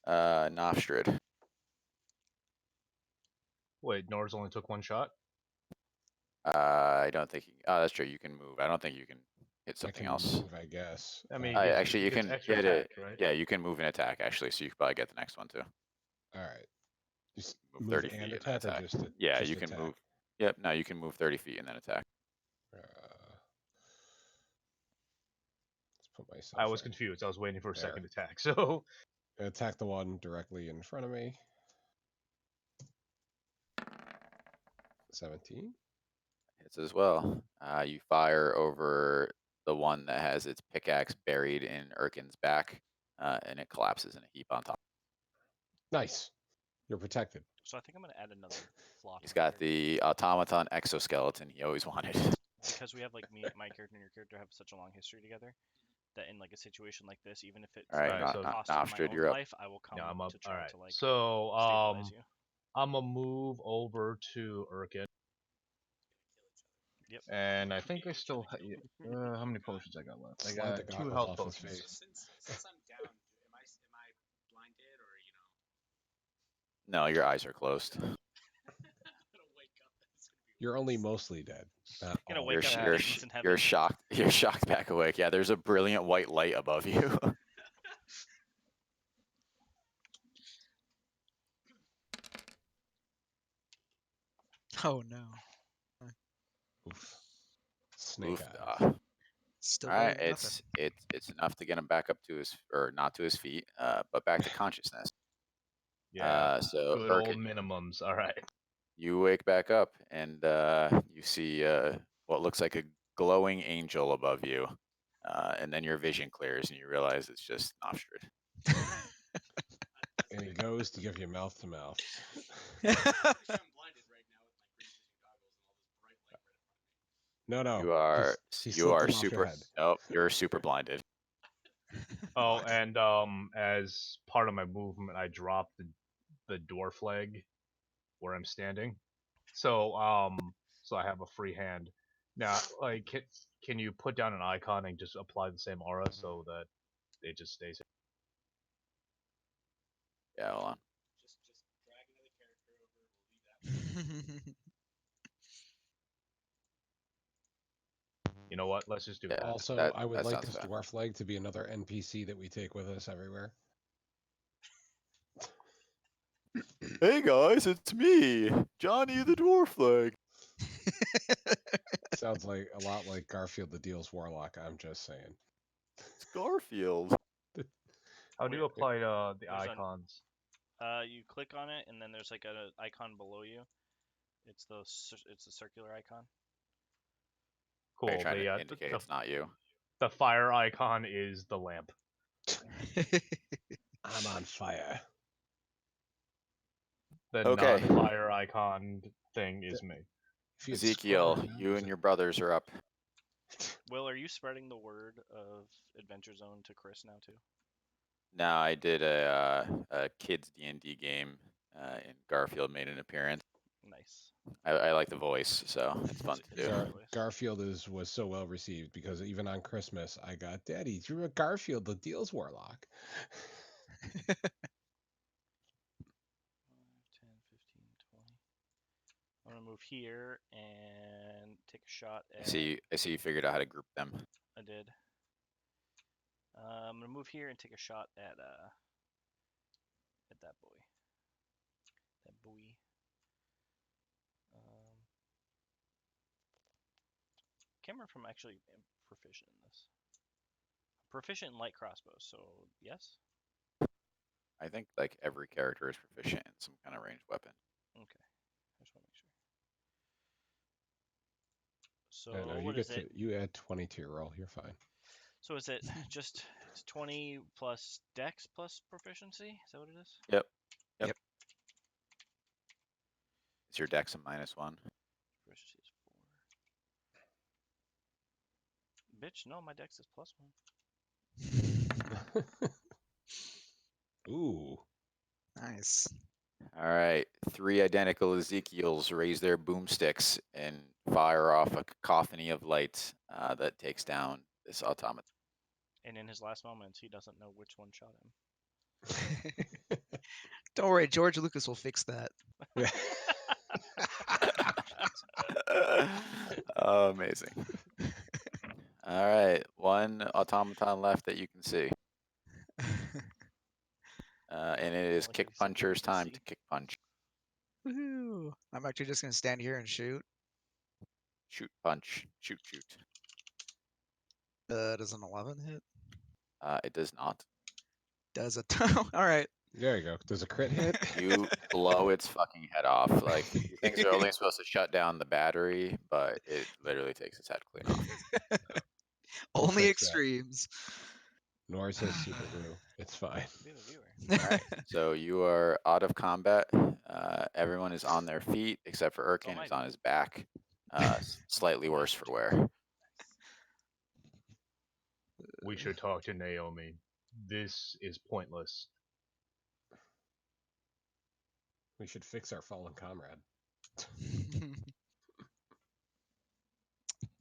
Nofstrid.
Wait, Nor's only took 1 shot?
I don't think. Oh, that's true. You can move. I don't think you can hit something else.
Move, I guess.
I mean,
Actually, you
gets
can
extra
hit
attack,
it.
right?
Yeah, you can move and attack actually, so you can probably get the next one too.
All right. Just
Move
move
30
and
feet and then
attack, or
attack.
just
Yeah,
just
you can
attack?
move. Yep. No, you can move 30 feet and then attack.
Let's put myself.
I was
in.
confused. I was waiting for a
There.
second attack. So
Attack the one directly in front of me. 17.
Hits as well. You fire over the one that has its pickaxe buried in Erkin's back, and it collapses in a heap on top.
Nice. You're protected.
So I think I'm going to add another flaw.
He's got the automaton exoskeleton he always wanted.
Because we have like my character and your character have such a long history together, that in like a situation like this, even if it's
All right,
Alright, so
cost my
Nofstrid,
own
you're up.
life, I will come
yeah, I'm up.
to try
All right.
to like
So
stabilize you.
I'm gonna move over to Urkin.
Yep.
And I think I still how many potions I got left? I
Slide the
got 2
goggles
health
off his
potions.
face.
Since I'm down, am I blinded or
No, your eyes are closed.
I'm gonna wake up?
You're only mostly dead. Not
Gonna
all
wake
dead.
up
You're,
and Aiden's in heaven.
you're shocked. You're shocked back awake. Yeah, there's a brilliant white light above you.
Oh no.
Oof. Snake
Oof,
eyes.
Still
All
better
right,
than nothing.
it's enough to get him back up to his, or not to his feet, but back to consciousness.
Yeah.
So
Good old
Urkin,
minimums. All right.
you wake back up and you see what looks like a glowing angel above you, and then your vision clears and you realize it's just Nostrid.
And he goes to give you mouth to mouth.
I'm blinded right now with my green vision goggles and all this bright light right in front of me.
No.
You are
He
you
slipped
are
them off your
super.
head.
Nope, you're super blinded.
Oh, and as part of my movement, I dropped the dwarf leg where I'm standing. So so I have a free hand. Now, like, can you put down an icon and just apply the same aura so that it just stays?
Yeah, hold on.
Just drag another character over. We'll leave that.
You know what? Let's just do
Yeah.
that.
Also, I would
that
like
sounds
this
fair.
dwarf leg to be another NPC that we take with us everywhere.
Hey guys, it's me, Johnny the Dwarf Leg.
Sounds like a lot like Garfield the Deals Warlock. I'm just saying.
It's Garfield.
How do you
Where-
apply the
There's an-
icons?
You click on it, and then there's like an icon below you. It's the circular icon.
Cool.
Are you trying
The,
to indicate it's not you?
the fire icon is the lamp.
I'm on fire.
The
Okay.
non-fire icon thing is me.
If you'd
Ezekiel,
scroll down
you
to-
and your brothers are up.
Will, are you spreading the word of Adventure Zone to Chris now too?
Now I did a kids D&D game, and Garfield made an appearance.
Nice.
I like the voice, so it's fun to do.
Garfield was so well received because even on Christmas I got, Daddy, you're a Garfield the Deals Warlock.
5, 10, 15, 20. I'm gonna move here and take a shot
I
at.
see you figured out how to group them.
I did. I'm gonna move here and take a shot at that boy. That boy. Can't remember if I'm actually proficient in this. Proficient in light crossbows, so yes.
I think like every character is proficient in some kind of ranged weapon.
Okay, I just want to make sure. So
No, you
what
get
is it?
you add 20 to your roll. You're fine.
So is it just it's 20 plus Dex plus proficiency? Is that what it is?
Yep.
Yep.
It's your dex a -1.
Proficiency is 4. Bitch, no, my Dex is +1.
Ooh.
Nice.
All right, 3 identical Ezekiels raise their boomsticks and fire off a cacophony of light that takes down this automaton.
And in his last moments, he doesn't know which one shot him.
Don't worry, George Lucas will fix that.
Oh, amazing. All right, 1 automaton left that you can see. And it is
Only
Kick
37 you
Puncher's
can
time
see.
to kick punch.
Woohoo! I'm actually just gonna stand here and shoot.
Shoot, punch, shoot, shoot.
Does an 11 hit?
It does not.
Does a all right.
There you go. Does a crit hit?
You blow its fucking head off. Like, these things are only supposed to shut down the battery, but it literally takes its head clean off.
We'll
Only
fix that.
extremes.
Norris has Subaru. It's fine.
Be the viewer.
All right, so you are out of combat. Everyone is on their feet except for Erkin, who's
mighty.
on his back. Slightly worse for wear.
We should talk to Naomi. This is pointless.
We should fix our fallen comrade.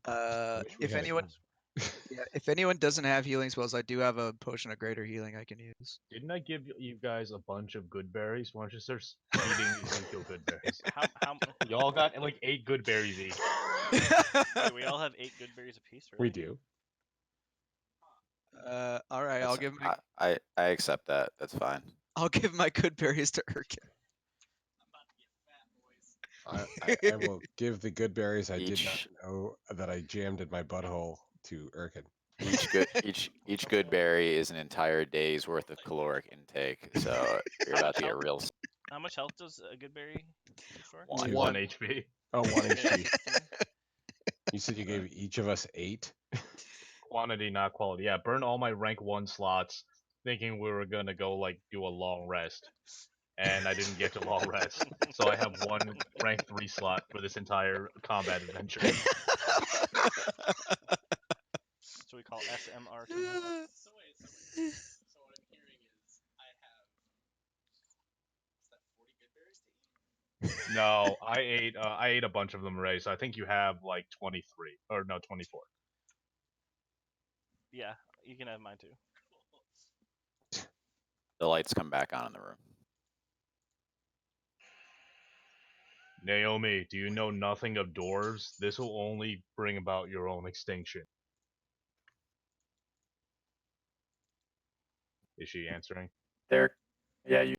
I wish we
if
had a
anyone,
gun.
yeah, if anyone doesn't have healing spells, I do have a potion of greater healing I can use.
Didn't I give you guys a bunch of good berries? Why don't you start eating Ezekiel good berries?
How
Y'all got like 8 good berries each.
wait, we all have 8 good berries apiece, really?
We do.
All right, I'll give my
I accept that. That's fine.
I'll give my good berries to Erkin.
I will give the good berries I did not
Each
know that I jammed in my butthole to Erkin.
each good berry is an entire day's worth of caloric intake. So you're about to get real.
How much health does a good berry restore?
1.
1 HP.
Oh, 1
Okay,
HP.
16.
You said you gave each of us 8?
Quantity, not quality. Yeah, burn all my rank 1 slots, thinking we were gonna go like do a long rest. And I didn't get to long rest. So I have 1 rank 3 slot for this entire combat adventure.
So we call SMR.
So wait. So what I'm hearing is I have what's that 40 good berries to eat?
No, I ate a bunch of them already, so I think you have like 23 or no 24.
Yeah, you can have mine too.
The lights come back on in the room.
Naomi, do you know nothing of dwarves? This will only bring about your own extinction. Is she answering?
There, yeah, you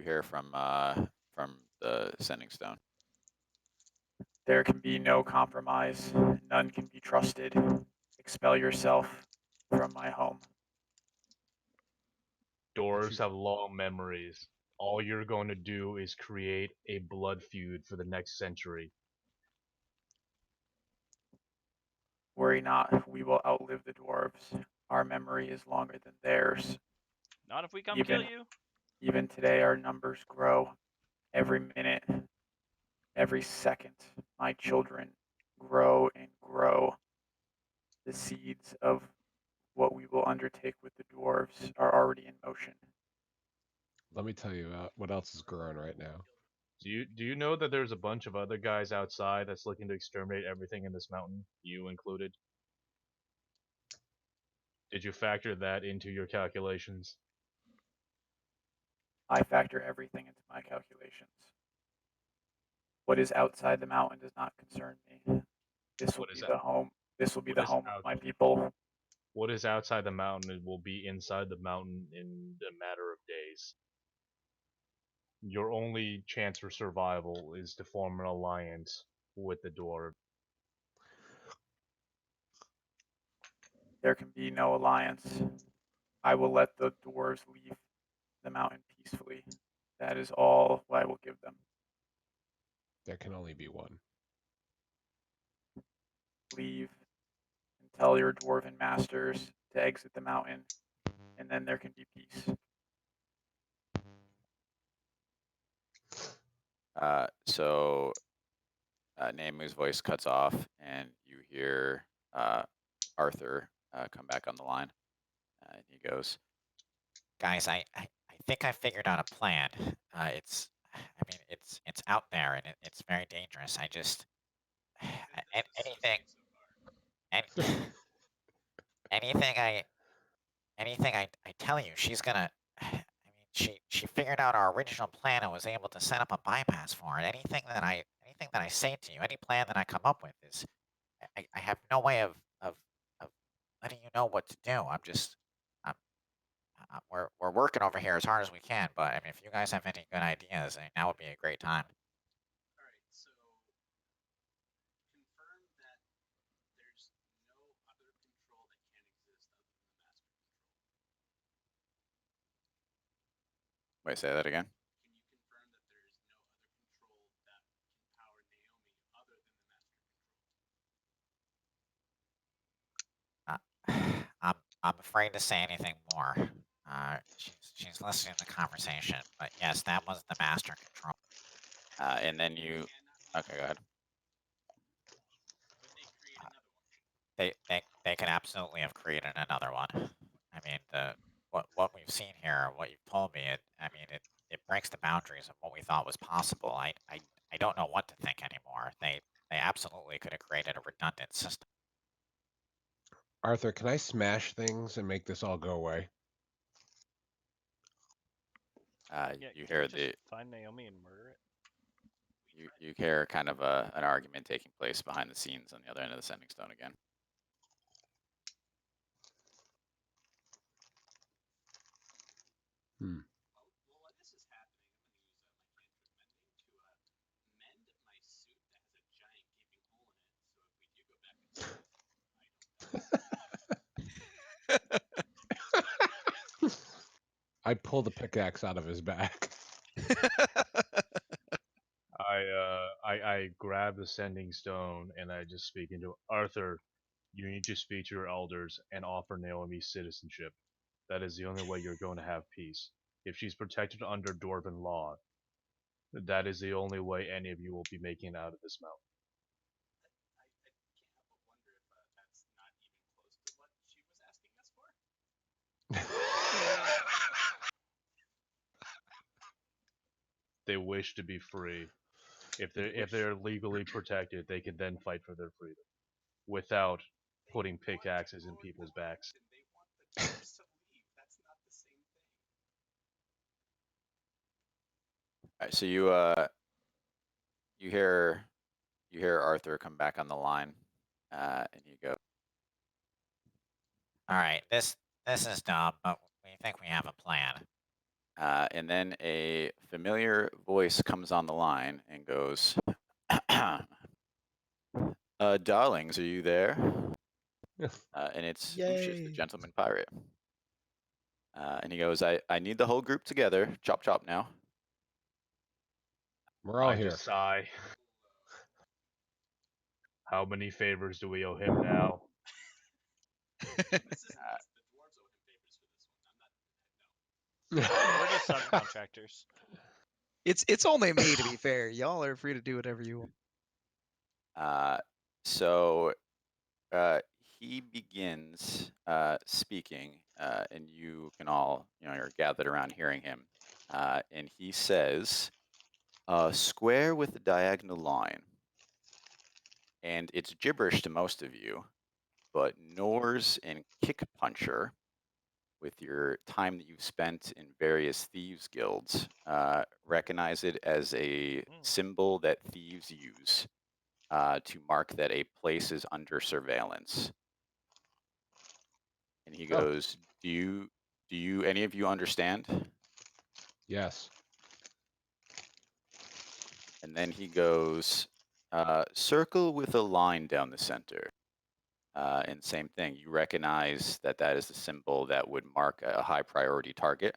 hear from the sending stone. There can be no compromise. None can be trusted. Expel yourself from my home.
Dwarves have long memories. All you're going to do is create a blood feud for the next century.
Worry not, we will outlive the dwarves. Our memory is longer than theirs.
Not if we come kill you.
Even today, our numbers grow. Every minute, every second, my children grow and grow. The seeds of what we will undertake with the dwarves are already in motion.
Let me tell you what else is growing right now.
Do you know that there's a bunch of other guys outside that's looking to exterminate everything in this mountain, you included? Did you factor that into your calculations?
I factor everything into my calculations. What is outside the mountain does not concern me. This will
What is
be
that?
the home. This will be
What
the
is
home of
out-
my people.
What is outside the mountain it will be inside the mountain in a matter of days. Your only chance for survival is to form an alliance with the dwarf.
There can be no alliance. I will let the dwarves leave the mountain peacefully. That is all I will give them.
There can only be one.
Leave and tell your dwarven masters to exit the mountain, and then there can be peace. So Namu's voice cuts off, and you hear Arthur come back on the line. And he goes,
Guys, I think I figured out a plan. It's out there and it's very dangerous. I just anything anything I tell you, she's gonna. I mean, she figured out our original plan and was able to set up a bypass for it. Anything that I say to you, any plan that I come up with is, I have no way of letting you know what to do. We're working over here as hard as we can, but I mean, if you guys have any good ideas, I mean, that would be a great time.
All right, so confirm that there's no other control that can exist other than the master control.
wait, say that again.
Can you confirm that there is no other control that can power Naomi other than the master control?
I'm afraid to say anything more. She's listening to the conversation, but yes, that was the master control.
And then you. Okay, go ahead.
Could they create another one?
They could absolutely have created another one. I mean, what we've seen here, what you've told me, it breaks the boundaries of what we thought was possible. I don't know what to think anymore. They absolutely could have created a redundant system.
Arthur, can I smash things and make this all go away?
You hear the
find Naomi and murder it.
you hear kind of an argument taking place behind the scenes on the other end of the sending stone again.
Hmm.
Well, while this is happening, I'm going to use my cantrip mending to mend my suit that has a giant gaping hole in it. So if we do go back and forth,
I pull the pickaxe out of his back.
I grab the sending stone and I just speak into Arthur. You need to speak to your elders and offer Naomi citizenship. That is the only way you're going to have peace. If she's protected under Dwarven law, that is the only way any of you will be making it out of this mountain.
I can't help but wonder if that's not even close to what she was asking us for.
They wish to be free. If they're legally protected, they can then fight for their freedom without putting pickaxes in people's backs.
And they want the dwarves to leave. That's not the same thing.
All right, so you hear Arthur come back on the line, and you go,
All right, this is dumb, but we think we have a plan.
and then a familiar voice comes on the line and goes, "Darlings, are you there?" And it's Lucius, the
Yay.
gentleman pirate. And he goes, I need the whole group together. Chop chop now.
We're all
I
here.
just sigh. How many favors do we owe him now?
This isn't us. The dwarves owe him favors for this one. I'm not. No.
We're just subcontractors.
It's only me, to be fair. Y'all are free to do whatever you want.
So he begins speaking, and you can all, you're gathered around hearing him. And he says, square with a diagonal line. And it's gibberish to most of you, but Norse and Kick Puncher, with your time that you've spent in various thieves guilds, recognize it as a symbol that thieves use to mark that a place is under surveillance. And he goes, do you any of you understand?
Yes.
And then he goes, circle with a line down the center. And same thing, you recognize that that is the symbol that would mark a high priority target.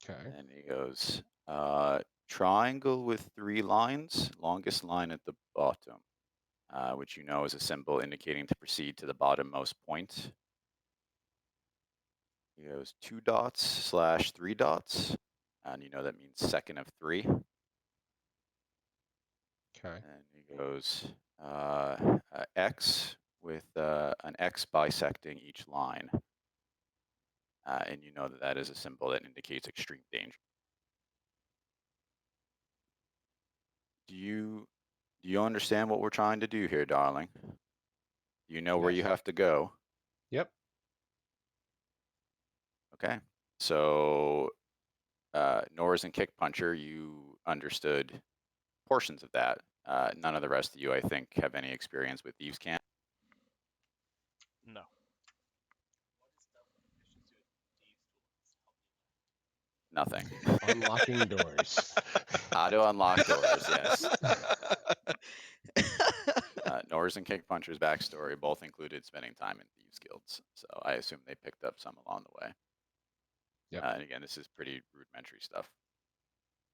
Okay.
And he goes, triangle with 3 lines, longest line at the bottom, which you know is a symbol indicating to proceed to the bottommost point. He goes 2 dots / 3 dots, and you know that means second of 3.
Okay.
And he goes X with an X bisecting each line. And you know that that is a symbol that indicates extreme danger. Do you understand what we're trying to do here, darling? Do you know where you
Yes.
have to go?
Yep.
Okay. So Norris and Kick Puncher, you understood portions of that. None of the rest of you, I think, have any experience with thieves' camp.
No.
Nothing.
Unlocking doors.
How to unlock doors, yes. Norris and Kick Puncher's backstory both included spending time in thieves' guilds, so I assume they picked up some along the way.
Yep.
And again, this is pretty rudimentary stuff.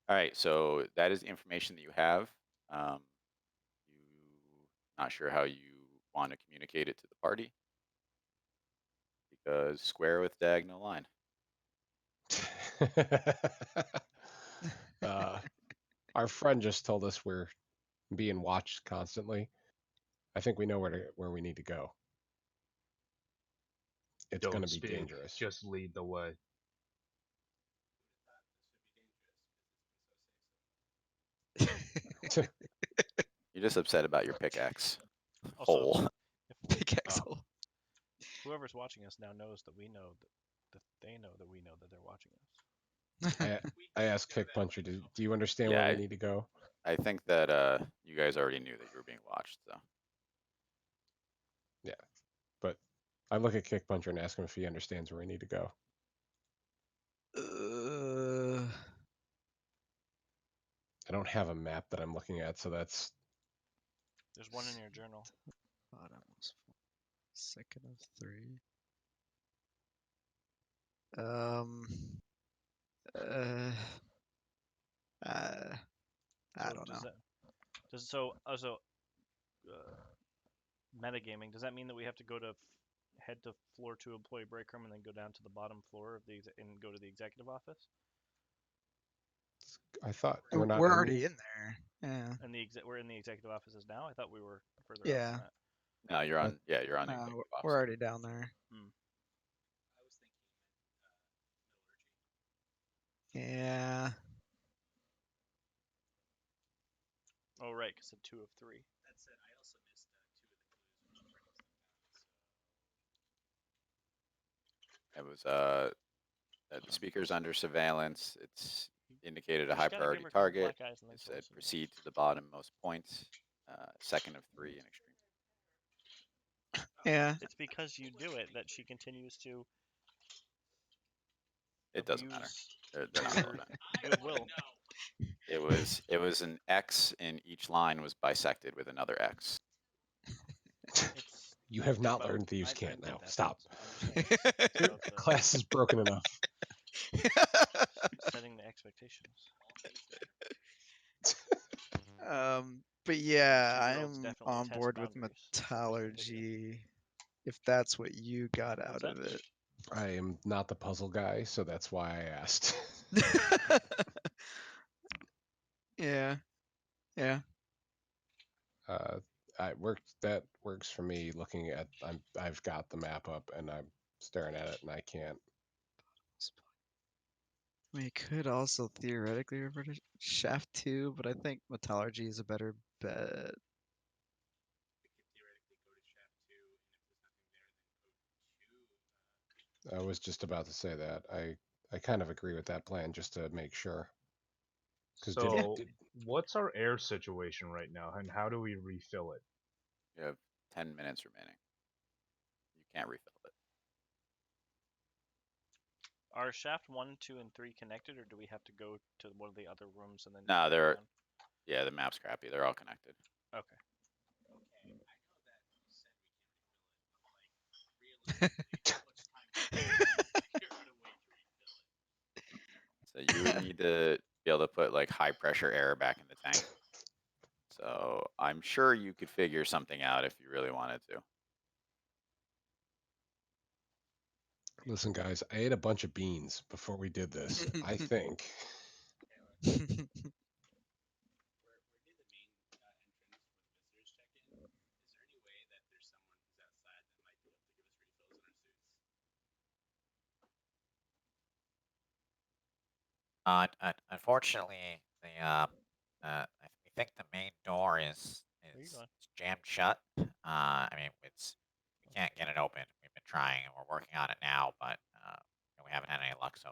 All right, so that is the information that you have. Not sure how you want to communicate it to the party, because square with diagonal line.
Our friend just told us we're being watched constantly. I think we know where we need to go. It's going
Don't
to be
speak.
dangerous.
Just lead the way.
You're just upset about your pickaxe
Also,
hole.
if
Pickaxe
um,
hole.
whoever's watching us now knows that we know that they know that we know that they're watching us.
I asked Kick Puncher, do you understand
Yeah,
where we need to go?
I think that you guys already knew that you were being watched, so.
Yeah, but I look at Kick Puncher and ask him if he understands where we need to go. I don't have a map that I'm looking at, so that's.
There's one in your journal.
Bottomless second of 3. I don't know.
Metagaming, does that mean that we have to go to head to floor 2 employee break room and then go down to the bottom floor of and go to the executive office?
I thought we're not.
We're already in there. Yeah.
And we're in the executive offices now. I thought we were further out
Yeah.
than that.
No, you're on. Yeah, you're on the
No,
executive
we're
office.
already down there. Yeah.
Oh right, because it's 2 of 3.
That said, I also missed 2 of the clues when writing stuff down.
It was the speaker's under surveillance. It's indicated a
You
high
just gotta give
priority
her a couple
target.
black eyes and then
It
kill
said
us.
proceed to the bottommost point, second of 3 in extreme.
Yeah.
It's because you do it that she continues to.
It doesn't matter.
abuse
They're not
your
relevant.
goodwill.
It was an X in each line was bisected with another X.
It's
You have not
about-
learned thieves
I
can't
get
now.
that,
Stop.
but I'm just saying it's about the
Class is broken enough.
setting the expectations.
But yeah, I
2-year-olds
am
definitely
on
test
board with
boundaries.
metallurgy. If that's what you got
What's
out
that?
of it.
I am not the puzzle guy, so that's why I asked.
Yeah. Yeah.
That works for me. Looking at, I've got the map up and I'm staring at it and I can't.
We could also theoretically revert to shaft 2, but I think metallurgy is a better bet.
We could theoretically go to shaft 2, and if there's nothing there, then go to.
I was just about to say that. I kind of agree with that plan just to make sure.
So, what's our air situation right now, and how do we refill it?
You have 10 minutes remaining. You can't refill it.
Are shaft 1, 2, and 3 connected, or do we have to go to one of the other rooms and then?
No,
go
they're.
down?
Yeah, the map's crappy. They're all connected.
Okay.
Okay, I know that you said we can refill it, but like realistically, how much time do we have to figure out a way to refill it?
So need to be able to put like high pressure air back in the tank. So I'm sure you could figure something out if you really wanted to.
Listen, guys, I ate a bunch of beans before we did this. I think.
We're near the main entrance for the visitors check-in. Is there any way that there's someone who's outside that might be able to give us refills in our suits?
Unfortunately, we think the main door is
Where you going?
jammed shut. I mean, we can't get it open. We've been trying and we're working on it now, but we haven't had any luck so.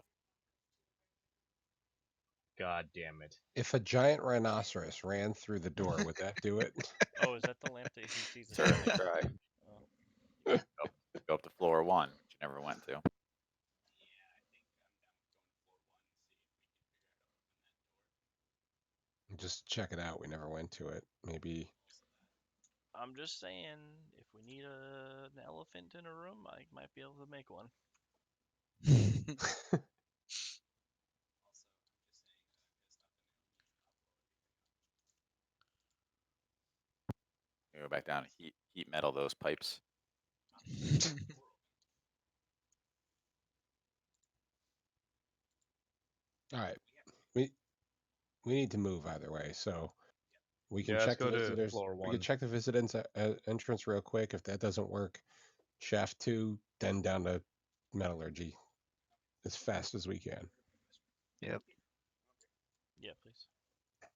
God damn it.
If a giant rhinoceros ran through the door, would that do it?
Oh, is that the lamp that he sees?
Certainly try.
Oh.
Go up to floor 1, which you never went to.
Yeah, I think I'm down with going to floor 1 and see if we can figure out how to open that door.
Just check it out. We never went to it. Maybe.
I'm just saying, if we need an elephant in a room, I might be able to make one.
You go back down and heat metal those pipes.
All right. We need to move either way, so we can
Yeah, let's
check the
go to
visitors.
floor
We
1.
can check the visitors entrance real quick. If that doesn't work, shaft 2, then down to metallurgy as fast as we can.
Yep.
Yeah, please.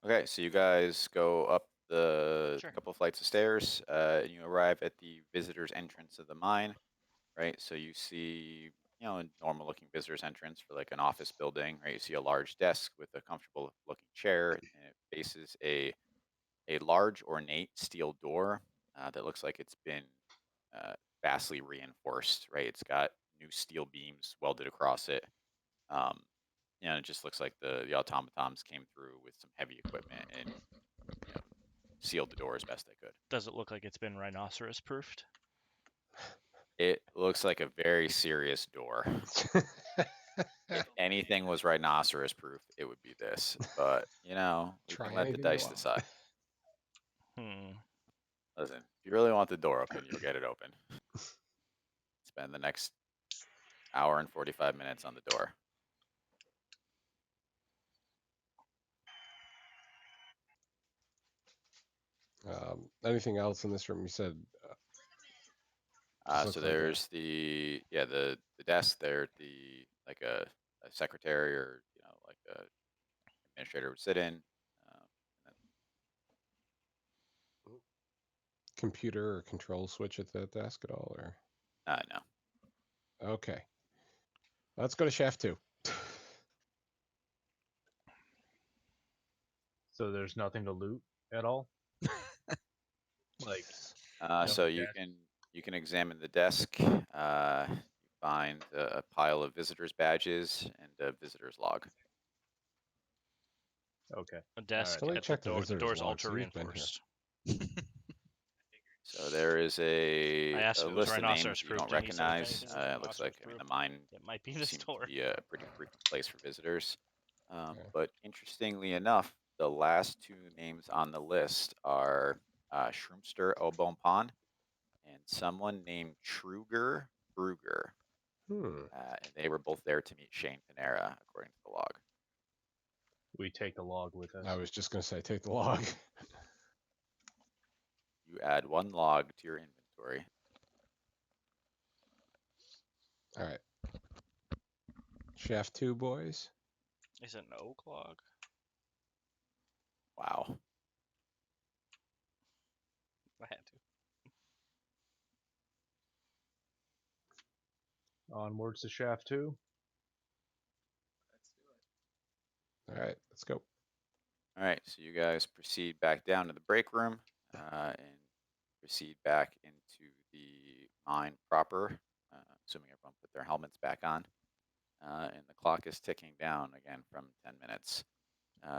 Okay, so you guys go up the
Sure.
couple flights of stairs, and you arrive at the visitor's entrance of the mine, right? So you see, a normal looking visitor's entrance for like an office building, right? You see a large desk with a comfortable looking chair, and it faces a large ornate steel door that looks like it's been vastly reinforced, right? It's got new steel beams welded across it. It just looks like the automatons came through with some heavy equipment and sealed the door as best they could.
Does it look like it's been rhinoceros proofed?
It looks like a very serious door. If anything was rhinoceros proof, it would be this. But we
Try
can let the
anything you
dice
want.
decide.
Hmm.
Listen, if you really want the door open, you'll get it open. Spend the next hour and 45 minutes on the door.
Anything else in this room? You said.
So there's the desk there, like a secretary or like a administrator would sit in.
Computer or control switch at that desk at all, or?
No.
Okay. Let's go to shaft 2.
So there's nothing to loot at all? Like,
So
desk?
you can examine the desk. You find a pile of visitors' badges and a visitor's log.
Okay.
A desk
Let me
at
check
the
the
door. The
visitors
door's
log, so
ultra
you've been here.
reinforced.
So there is
I asked
a
if it was
list of names
rhinoceros
that you don't
proofed, and he said if
recognize.
anything was
It looks like
rhinoceros
the
proofed,
mine
it might be this
seems
door.
to be a pretty frequent place for visitors.
Okay.
But interestingly enough, the last 2 names on the list are Shroomster Obonpon and someone named Truger Bruger. And they were both there to meet Shane Panera, according to the log.
We take the log with us.
I was just gonna say, take the log.
You add 1 log to your inventory.
All right. Shaft 2, boys.
Is it an oak log?
Wow.
I had to.
Onwards to shaft 2.
Let's do it.
All right, let's go.
All right, so you guys proceed back down to the break room and proceed back into the mine proper, assuming everyone put their helmets back on. And the clock is ticking down again from 10 minutes.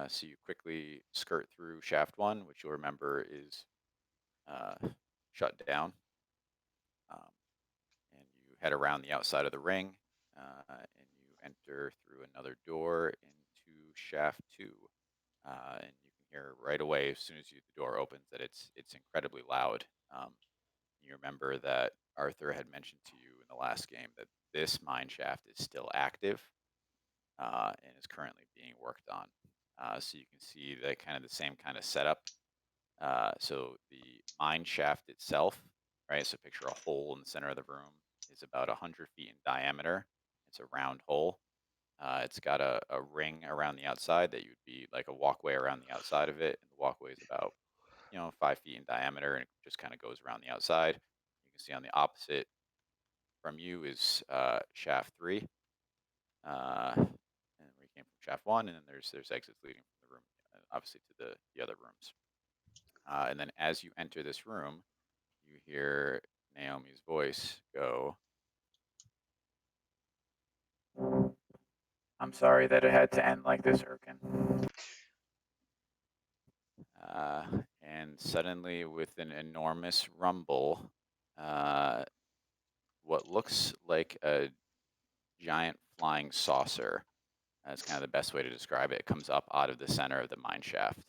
So you quickly skirt through shaft 1, which you'll remember is shut down. And you head around the outside of the ring, and you enter through another door into shaft 2. And you can hear right away as soon as the door opens that it's incredibly loud. You remember that Arthur had mentioned to you in the last game that this mine shaft is still active and is currently being worked on. So you can see the same kind of setup. So the mine shaft itself, right? So picture a hole in the center of the room, is about 100 feet in diameter. It's a round hole. It's got a ring around the outside that you'd be like a walkway around the outside of it. And the walkway is about 5 feet in diameter, and it just kind of goes around the outside. You can see on the opposite from you is shaft 3. And we came from shaft 1, and then there's exits leading from the room, obviously to the other rooms. And then as you enter this room, you hear Naomi's voice go, "I'm sorry that it had to end like this, Erkin." And suddenly, with an enormous rumble, what looks like a giant flying saucer, that's kind of the best way to describe it, comes up out of the center of the mine shaft.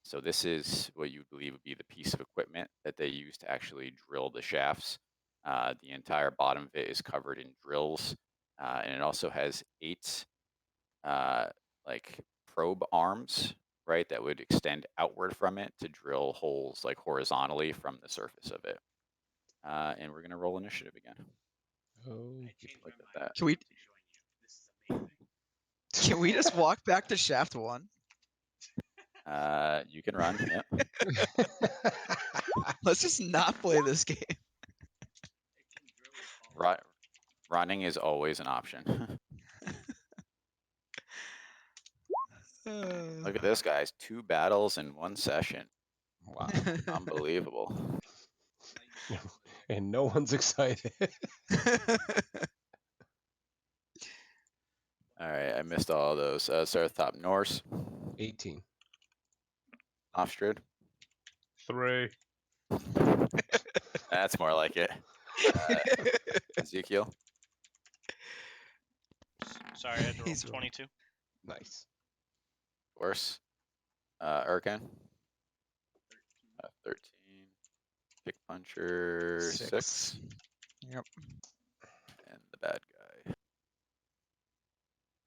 So this is what you believe would be the piece of equipment that they use to actually drill the shafts. The entire bottom of it is covered in drills, and it also has 8 like probe arms, right, that would extend outward from it to drill holes like horizontally from the surface of it. And we're gonna roll initiative again.
Oh,
I changed
Look
my
at
mind
that.
Can we
to join you. This is amazing.
can we just walk back to shaft 1?
You can run. Yep.
Let's just not play this game.
It can drill and fall.
Running is always an option. Look at this, guys. 2 battles in 1 session.
wow.
Unbelievable.
And no one's excited.
All right, I missed all of those. Start at the top. Norse,
18.
Offstrid.
3.
That's more like it. Ezekiel.
Sorry, I had to roll
He's rolling.
22.
Nice.
Gorse. Erkan. 13. Kick puncher. 6.
Yep.
And the bad guy.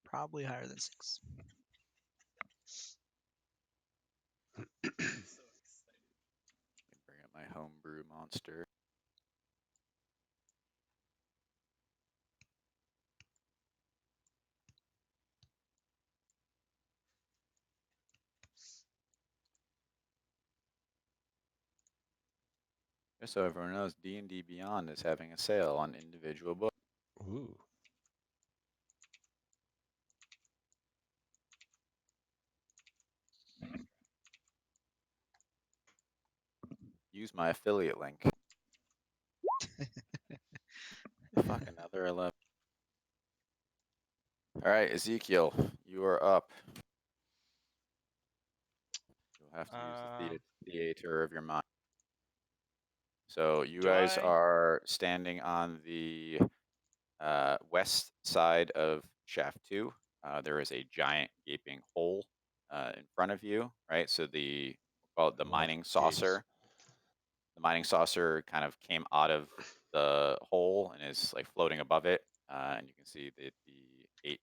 Probably higher than 6.
So excited.
Bring up my homebrew monster. Just so everyone knows, D&D Beyond is having a sale on individual books.
Ooh.
Use my affiliate link. Fuck, another 11. All right, Ezekiel, you are up. You'll have to use the theater of your mind. So you guys are standing on the west side of shaft 2. There is a giant gaping hole in front of you, right? So we'll call it the mining saucer. The mining saucer kind of came out of the hole and is like floating above it. And you can see that the 8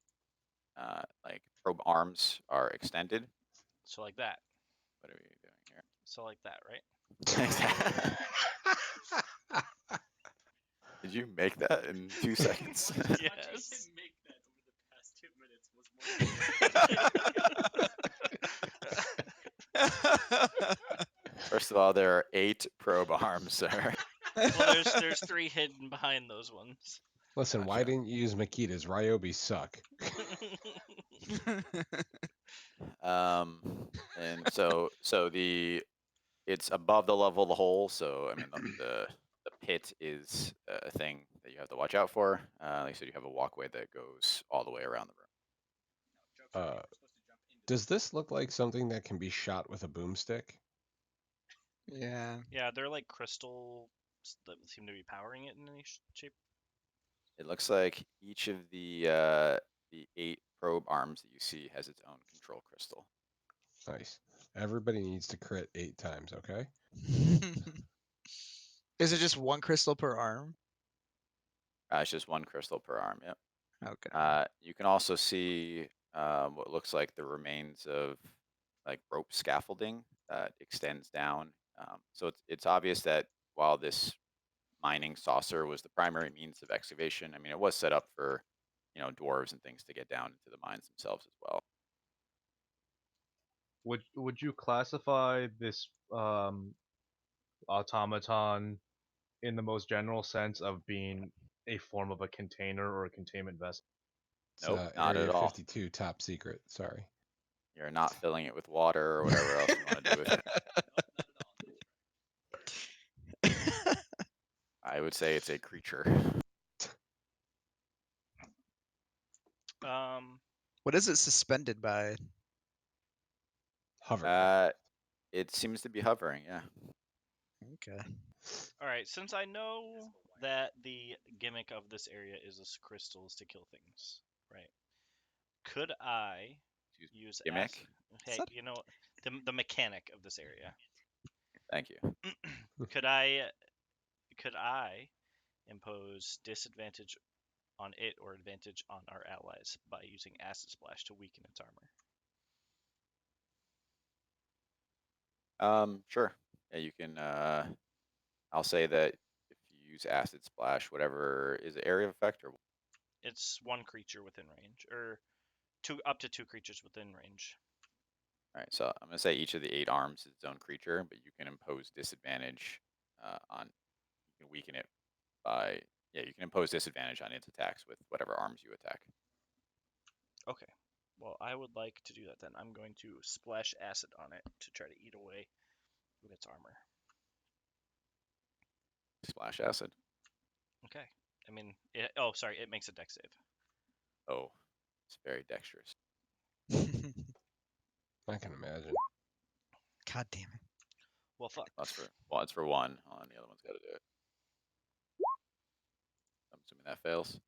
like probe arms are extended.
So like that.
What are we doing here?
So like that, right?
Did you make that in 2 seconds?
Yes.
Watching him make that over the past 2 minutes was more.
First of all, there are 8 probe arms there.
Well, there's 3 hidden behind those ones.
Listen, why
Gotcha.
didn't you use Makita's? Ryobi suck.
And so it's above the level of the hole. So I mean the pit is a thing that you have to watch out for. Like I said, you have a walkway that goes all the way around the room.
Does this look like something that can be shot with a boomstick?
Yeah.
Yeah, they're like crystals that seem to be powering it in any shape.
It looks like each of the 8 probe arms that you see has its own control crystal.
Nice. Everybody needs to crit 8 times, okay?
Is it just one crystal per arm?
It's just one crystal per arm. Yep.
Okay.
You can also see what looks like the remains of like rope scaffolding that extends down. So it's obvious that while this mining saucer was the primary means of excavation, I mean, it was set up for, dwarves and things to get down into the mines themselves as well.
Would you classify this automaton in the most general sense of being a form of a container or a containment vessel?
It's
Nope, not
Area
at all.
52 top secret. Sorry.
You're not filling it with water or whatever else you want to do with it. I would say it's a creature.
What is it suspended by?
Hover.
It seems to be hovering. Yeah.
Okay.
All right, since I know that the gimmick of this area is crystals to kill things, right? Could I use
Gimmick?
Hey, you know the mechanic of this area?
Thank you.
Could I impose disadvantage on it or advantage on our allies by using acid splash to weaken its armor?
Sure. Yeah, you can. I'll say that if you use acid splash, whatever is the area of effect, or
It's one creature within range, or up to two creatures within range.
all right. So I'm gonna say each of the 8 arms is its own creature, but you can impose disadvantage on. You can weaken it by. Yeah, you can impose disadvantage on its attacks with whatever arms you attack.
Okay. Well, I would like to do that then. I'm going to splash acid on it to try to eat away with its armor.
Splash acid.
Okay. I mean, it makes a dex save.
Oh, it's very dexterous.
I can imagine.
God damn it.
Well, fuck.
It's for 1. On the other one's got to do it. I'm assuming that fails.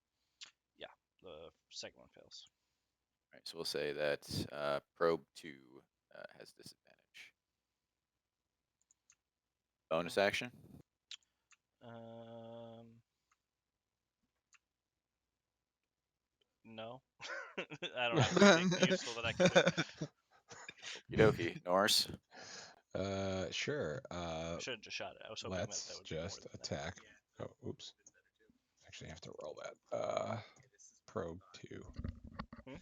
Yeah, the second one fails.
All right, so we'll say that probe 2 has disadvantage. Bonus action.
No. I don't have anything useful that I can do.
Okie dokie. Norse.
Sure.
I should have just shot it. I was hoping that
Let's
would be more
just
than that.
attack. Oh, oops. Actually, I have to roll that. Probe 2. 27.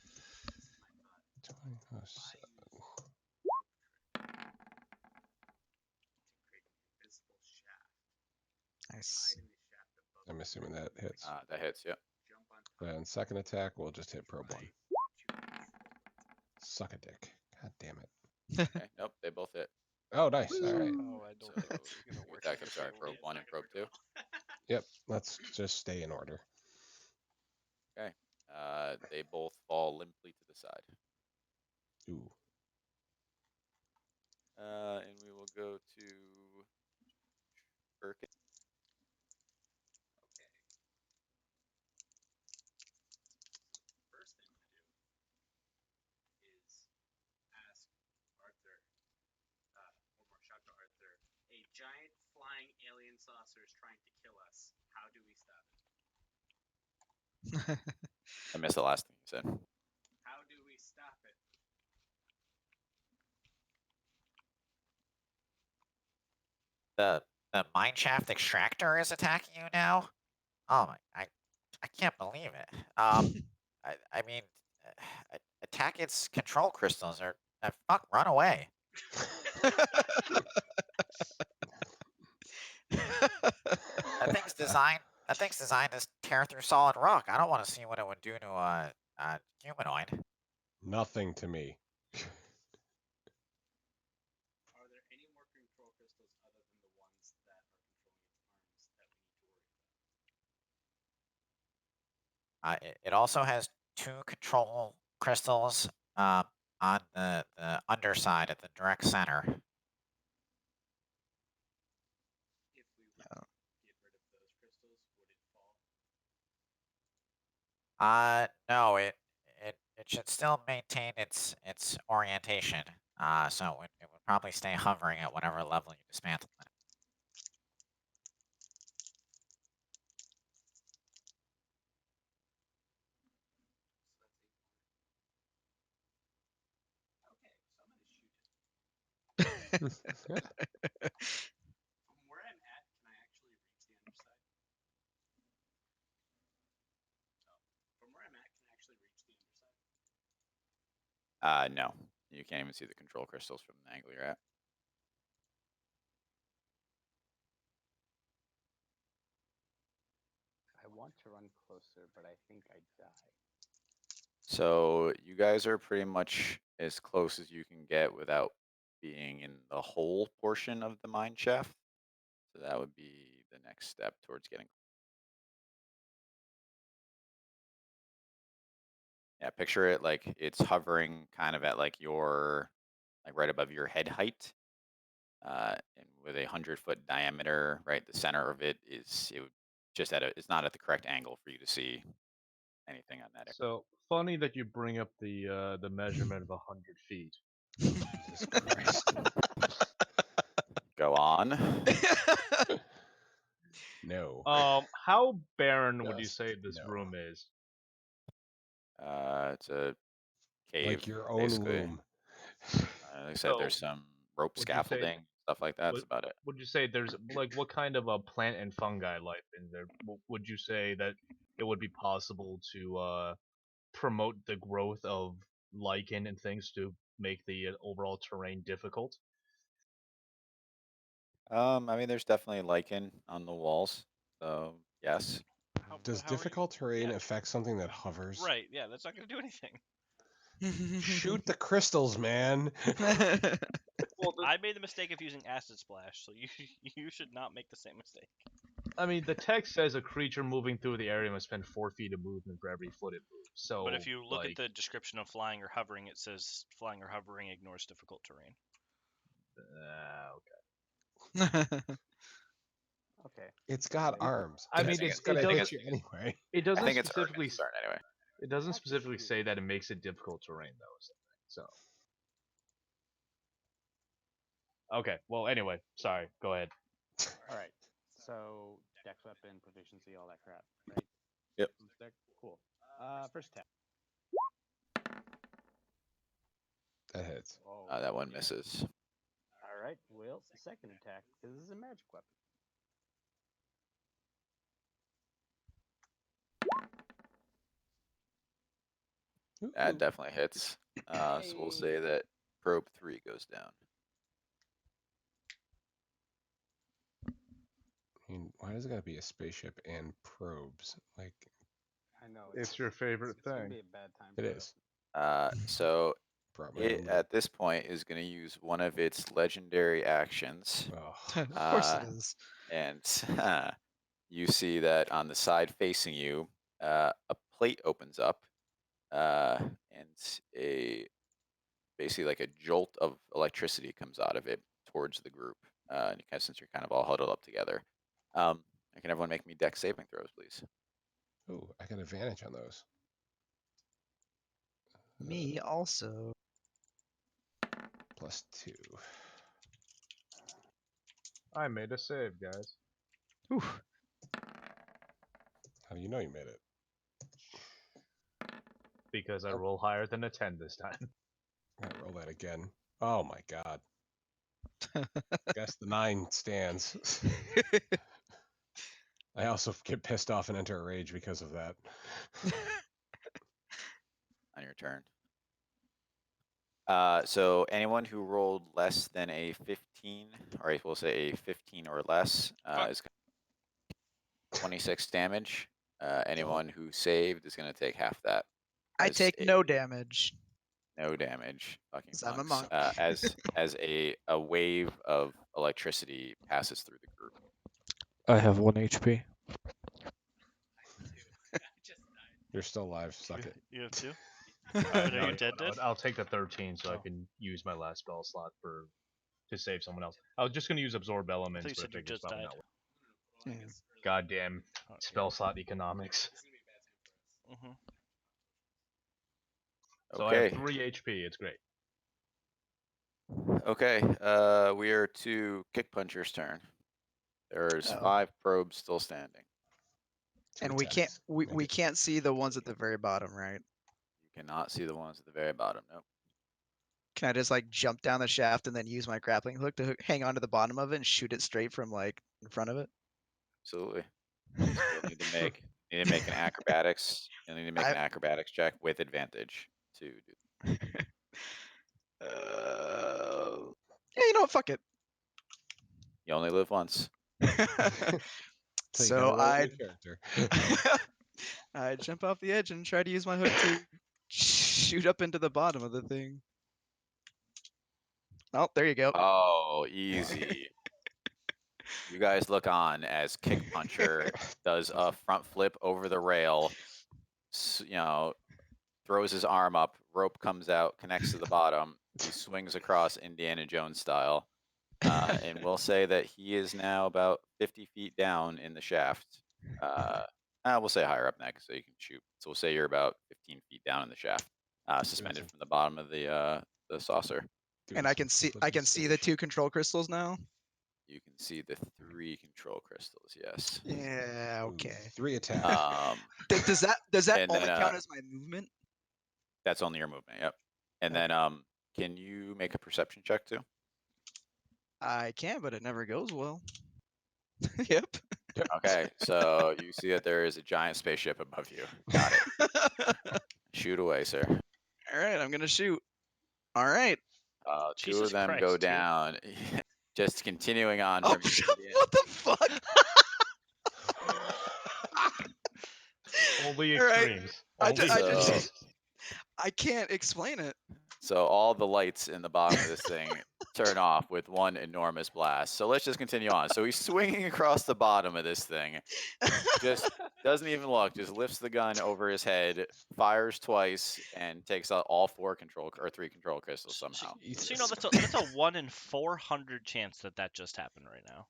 Nice.
I'm assuming that hits.
That hits, yep.
And second attack, we'll just hit probe 1. Suck a dick. God damn it.
Okay, nope, they both hit.
Oh, nice. All right.
Oh, I don't think that's gonna work.
Attack, I'm sorry, probe 1 and probe 2.
Yep. Let's just stay in order.
Okay. They both fall limply to the side.
Ooh.
And we will go to Birkin.
First thing to do is ask Arthur, one more shout to Arthur. A giant flying alien saucer is trying to kill us. How do we stop it?
I missed the last thing you said.
How do we stop it?
The mine shaft extractor is attacking you now? Oh my, I can't believe it. I mean, attack its control crystals or fuck, run away. That thing's designed. That thing's designed to tear through solid rock. I don't want to see what it would do to a humanoid.
Nothing to me.
Are there any more control crystals other than the ones that are controlling its arms that we need to worry about?
It also has 2 control crystals on the underside at the direct center.
If we would get rid of those crystals, would it fall?
No, it should still maintain its orientation. So it would probably stay hovering at whatever level you dismantle it.
Okay, so I'm gonna shoot it. From where I'm at, can I actually reach the underside? Oh, from where I'm at, can I actually reach the underside?
No, you can't even see the control crystals from the angle you're at.
I want to run closer, but I think I die.
So you guys are pretty much as close as you can get without being in the whole portion of the mine shaft. So that would be the next step towards getting. Yeah, picture it like it's hovering kind of at like your, like right above your head height. And with a 100-foot diameter, right, the center of it would just it's not at the correct angle for you to see anything on that area.
So funny that you bring up the measurement of 100 feet.
Jesus Christ.
Go on.
No.
How barren would you
Just
say this
no.
room is?
It's a cave,
Like your own
basically.
womb.
Like I said, there's some rope
would you say-
scaffolding, stuff like that. That's about it.
Would you say there's like what kind of a plant and fungi life in there? Would you say that it would be possible to promote the growth of lichen and things to make the overall terrain difficult?
I mean, there's definitely lichen on the walls, so yes.
Does
How are you-
difficult terrain
yeah.
affect something that hovers?
Right, yeah, that's not going to do anything.
Shoot the crystals, man.
Well,
I made the mistake of using acid splash, so you should not make the same mistake.
I mean, the text says a creature moving through the area must spend 4 feet of movement for every foot it moves. So,
But if you look
like,
at the description of flying or hovering, it says flying or hovering ignores difficult terrain.
okay.
Okay.
It's got arms.
I mean,
It's
it
gonna
doesn't-
hit you anyway.
It
I
doesn't
think it's
specifically.
Ergin's turn anyway.
It doesn't specifically say that it makes it difficult terrain, though. Is the thing. So. Okay. Well, anyway, sorry. Go ahead.
All right. So dex weapon, proficiency, all that crap, right?
Yep.
Deck, cool. First attack.
That hits.
Whoa.
That one
yeah.
misses.
All right. Well, second attack, because this is a magic weapon.
That
Ooh.
definitely hits. So we'll say that probe 3 goes down.
I mean, why does it gotta be a spaceship and probes? Like,
I know.
It's your favorite
It's gonna
thing.
be a bad time.
it
for
is.
So
Brought my
it
own.
at this point is going to use one of its legendary actions,
Oh,
Of course it is.
and you see that on the side facing you, a plate opens up, and basically like a jolt of electricity comes out of it towards the group. And since you're kind of all huddled up together, can everyone make me dex saving throws, please?
ooh, I got advantage on those.
Me also.
+2.
I made a save, guys.
Whew.
How do you know you made it?
Because I
Oh.
roll higher than a 10 this time.
I gotta roll that again. Oh my god. Guess the 9 stands. I also get pissed off and enter a rage because of that.
On your turn. So anyone who rolled less than a 15, or we'll say a 15 or less, is 26 damage. Anyone who saved is going to take half that.
I
as
take
a-
no damage.
No damage. Fucking
'Cause I'm a
punks.
monk.
As a wave of electricity passes through the group.
I have 1 HP.
You're still alive. Suck it.
You have 2?
No,
Are you dead?
I'll take the 13 so I
Oh.
can use my last spell slot to save someone else. I was just gonna use absorb
I
elements,
thought you
but I
said you
figured it's
just
probably
died.
not worth
Yeah.
it. Goddamn
Okay.
spell slot economics.
Mhm.
So I
Okay.
have 3 HP. It's great.
Okay. We are to Kick Puncher's turn. There's
Oh.
5 probes still standing.
And we can't we can't see the ones at the very bottom, right?
You cannot see the ones at the very bottom. Nope.
Can I just like jump down the shaft and then use my grappling hook to hang onto the bottom of it and shoot it straight from like in front of it?
Absolutely. You still need to make an acrobatics. You need to make an acrobatics check with advantage to do.
Yeah, you know what? Fuck it.
You only live once.
So I jump off the edge and try to use my hook to shoot up into the bottom of the thing. Oh, there you go.
Oh, easy. You guys look on as Kick Puncher does a front flip over the rail. You know, throws his arm up, rope comes out, connects to the bottom. He swings across Indiana Jones style. And we'll say that he is now about 50 feet down in the shaft. We'll say higher up next so you can shoot. So we'll say you're about 15 feet down in the shaft, suspended from the bottom of the saucer.
And I can see the 2 control crystals now.
You can see the 3 control crystals. Yes.
Yeah. Okay.
3 attacks.
Does that
and
only
then,
count as my movement?
That's only your movement. Yep. And then can you make a perception check too?
I can, but it never goes well. Yep.
Okay, so you see that there is a giant spaceship above you. Got it. Shoot away, sir.
All right, I'm gonna shoot. All right.
2
Jesus
of them
Christ,
go
dude.
down. Just continuing on
Oh,
from
what the fuck?
Only
All right.
extremes.
I can't explain it.
So all the lights in the bottom of this thing turn off with one enormous blast. So let's just continue on. So he's swinging across the bottom of this thing. Just doesn't even look. Just lifts the gun over his head, fires twice, and takes out all 3 control crystals somehow.
So you know that's a 1 in 400 chance that just happened right now.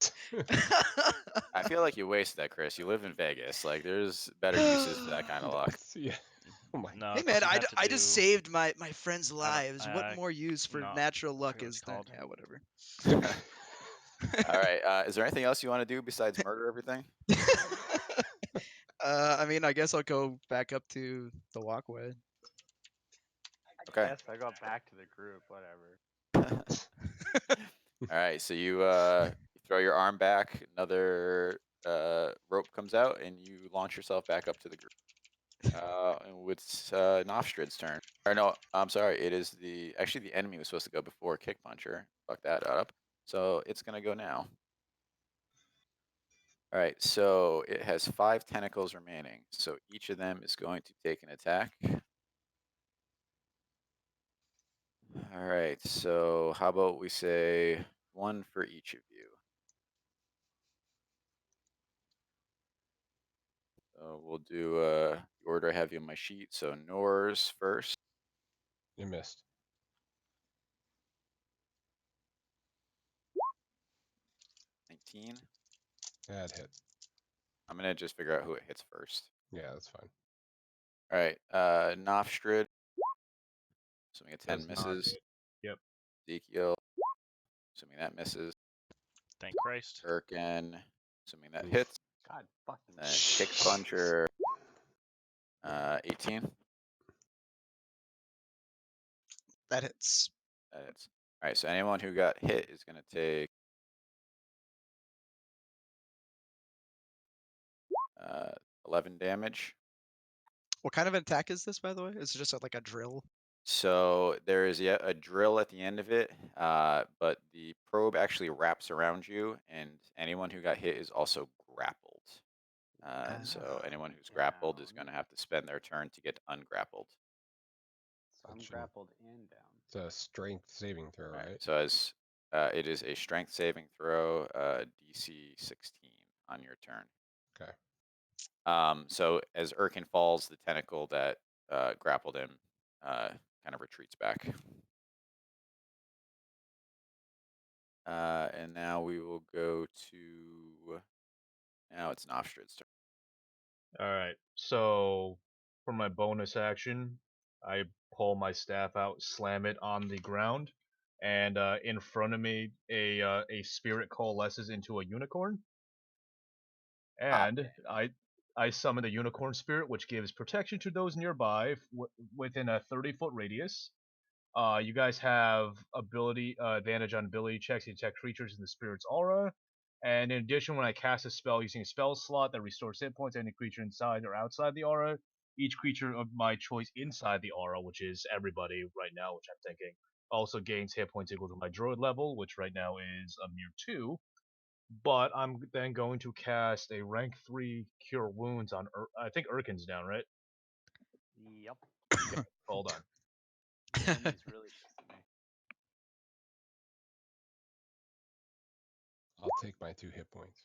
I feel like you wasted that, Chris. You live in Vegas. Like there's better uses for that kind of luck.
Yeah. Oh my.
No,
Hey
'cause
man,
you
I,
have
d-
to
I just
do-
saved my friends' lives.
I-
What more use for
no,
natural
I
luck
forget what
is
it's
that?
called.
Yeah, whatever.
All right. Is there anything else you want to do besides murder everything?
I mean, I guess I'll go back up to the walkway.
Okay.
Yes, I go back to the group. Whatever.
All right. So you throw your arm back. Another rope comes out, and you launch yourself back up to the group. And it's Nofstrid's turn. Or no, I'm sorry. It is the enemy was supposed to go before Kick Puncher. Fuck that up. So it's gonna go now. All right. So it has 5 tentacles remaining. So each of them is going to take an attack. All right. So how about we say 1 for each of you? So we'll do the order I have you on my sheet. So Nor's first.
You missed.
19.
That hit.
I'm gonna just figure out who it hits first.
Yeah, that's fine.
All right. Nofstrid. Assuming a 10
Does not
misses.
hit. Yep.
Ezekiel. Assuming that misses.
Thank Christ.
Erkin. Assuming that
Oof.
hits.
God fucking.
And then Kick Puncher. 18.
That hits.
That hits. All right. So anyone who got hit is gonna take 11 damage.
What kind of an attack is this, by the way? Is it just like a drill?
So there is yet a drill at the end of it, but the probe actually wraps around you, and anyone who got hit is also grappled. So anyone who's grappled is going to have to spend their turn to get ungrappled.
So I'm
Gotcha.
grappled and down.
It's a strength saving throw, right?
So as it is a strength saving throw, DC 16 on your turn.
Okay.
So as Erkin falls, the tentacle that grappled him kind of retreats back. And now we will go to. Now it's Nofstrid's turn.
All right. So for my bonus action, I pull my staff out, slam it on the ground, and in front of me, a spirit coalesces into a unicorn, and I summon the unicorn spirit, which gives protection to those nearby within a 30-foot radius. You guys have advantage on ability checks to detect creatures in the spirit's aura. And in addition, when I cast a spell using a spell slot that restores hit points to any creature inside or outside the aura, each creature of my choice inside the aura, which is everybody right now, which I'm thinking, also gains hit points equal to my druid level, which right now is a mere 2. But I'm then going to cast a rank 3 Cure Wounds on, I think Urkin's down, right?
Yep.
Hold on.
Nobody's really pissed at me.
I'll take my 2 hit points.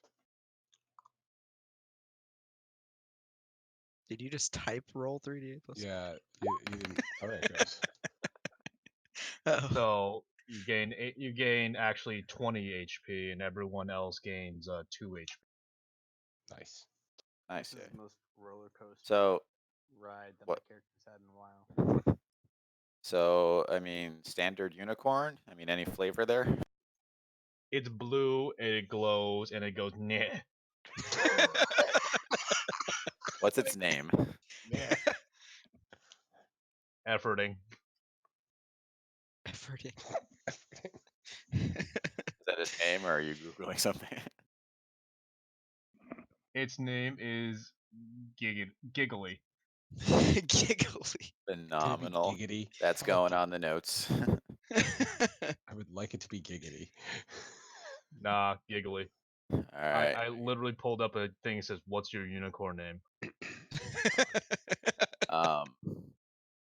Did you just type roll 3d8 plus?
Yeah, you didn't. Oh, there it goes.
Oh.
So you gain actually 20 HP, and everyone else gains 2 HP.
Nice.
Nice.
This is the most roller coaster
So,
ride that
what-
my character's had in a while.
so I mean, standard unicorn. I mean, any flavor there?
It's blue, it glows, and it goes nah.
What's its name?
Yeah. Efforting.
Efforting.
Is that its name, or are you googling something?
Its name is Giggly.
Giggly.
Phenomenal.
Giggity.
That's
Oh,
going on the notes.
I would like it to be giggity.
Nah, Giggly.
All right.
I literally pulled up a thing that says, "What's your unicorn name?"
All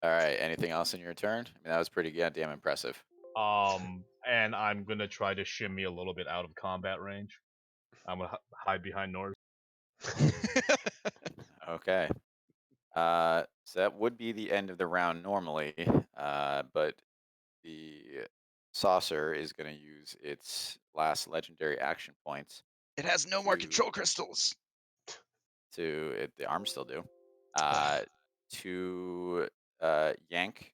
right. Anything else in your turn? I mean, that was pretty goddamn impressive.
And I'm gonna try to shimmy a little bit out of combat range. I'm gonna hide behind Norse.
Okay. So that would be the end of the round normally, but the saucer is going to use its last legendary action points
It has no more
to-
control crystals.
the arms still do, to yank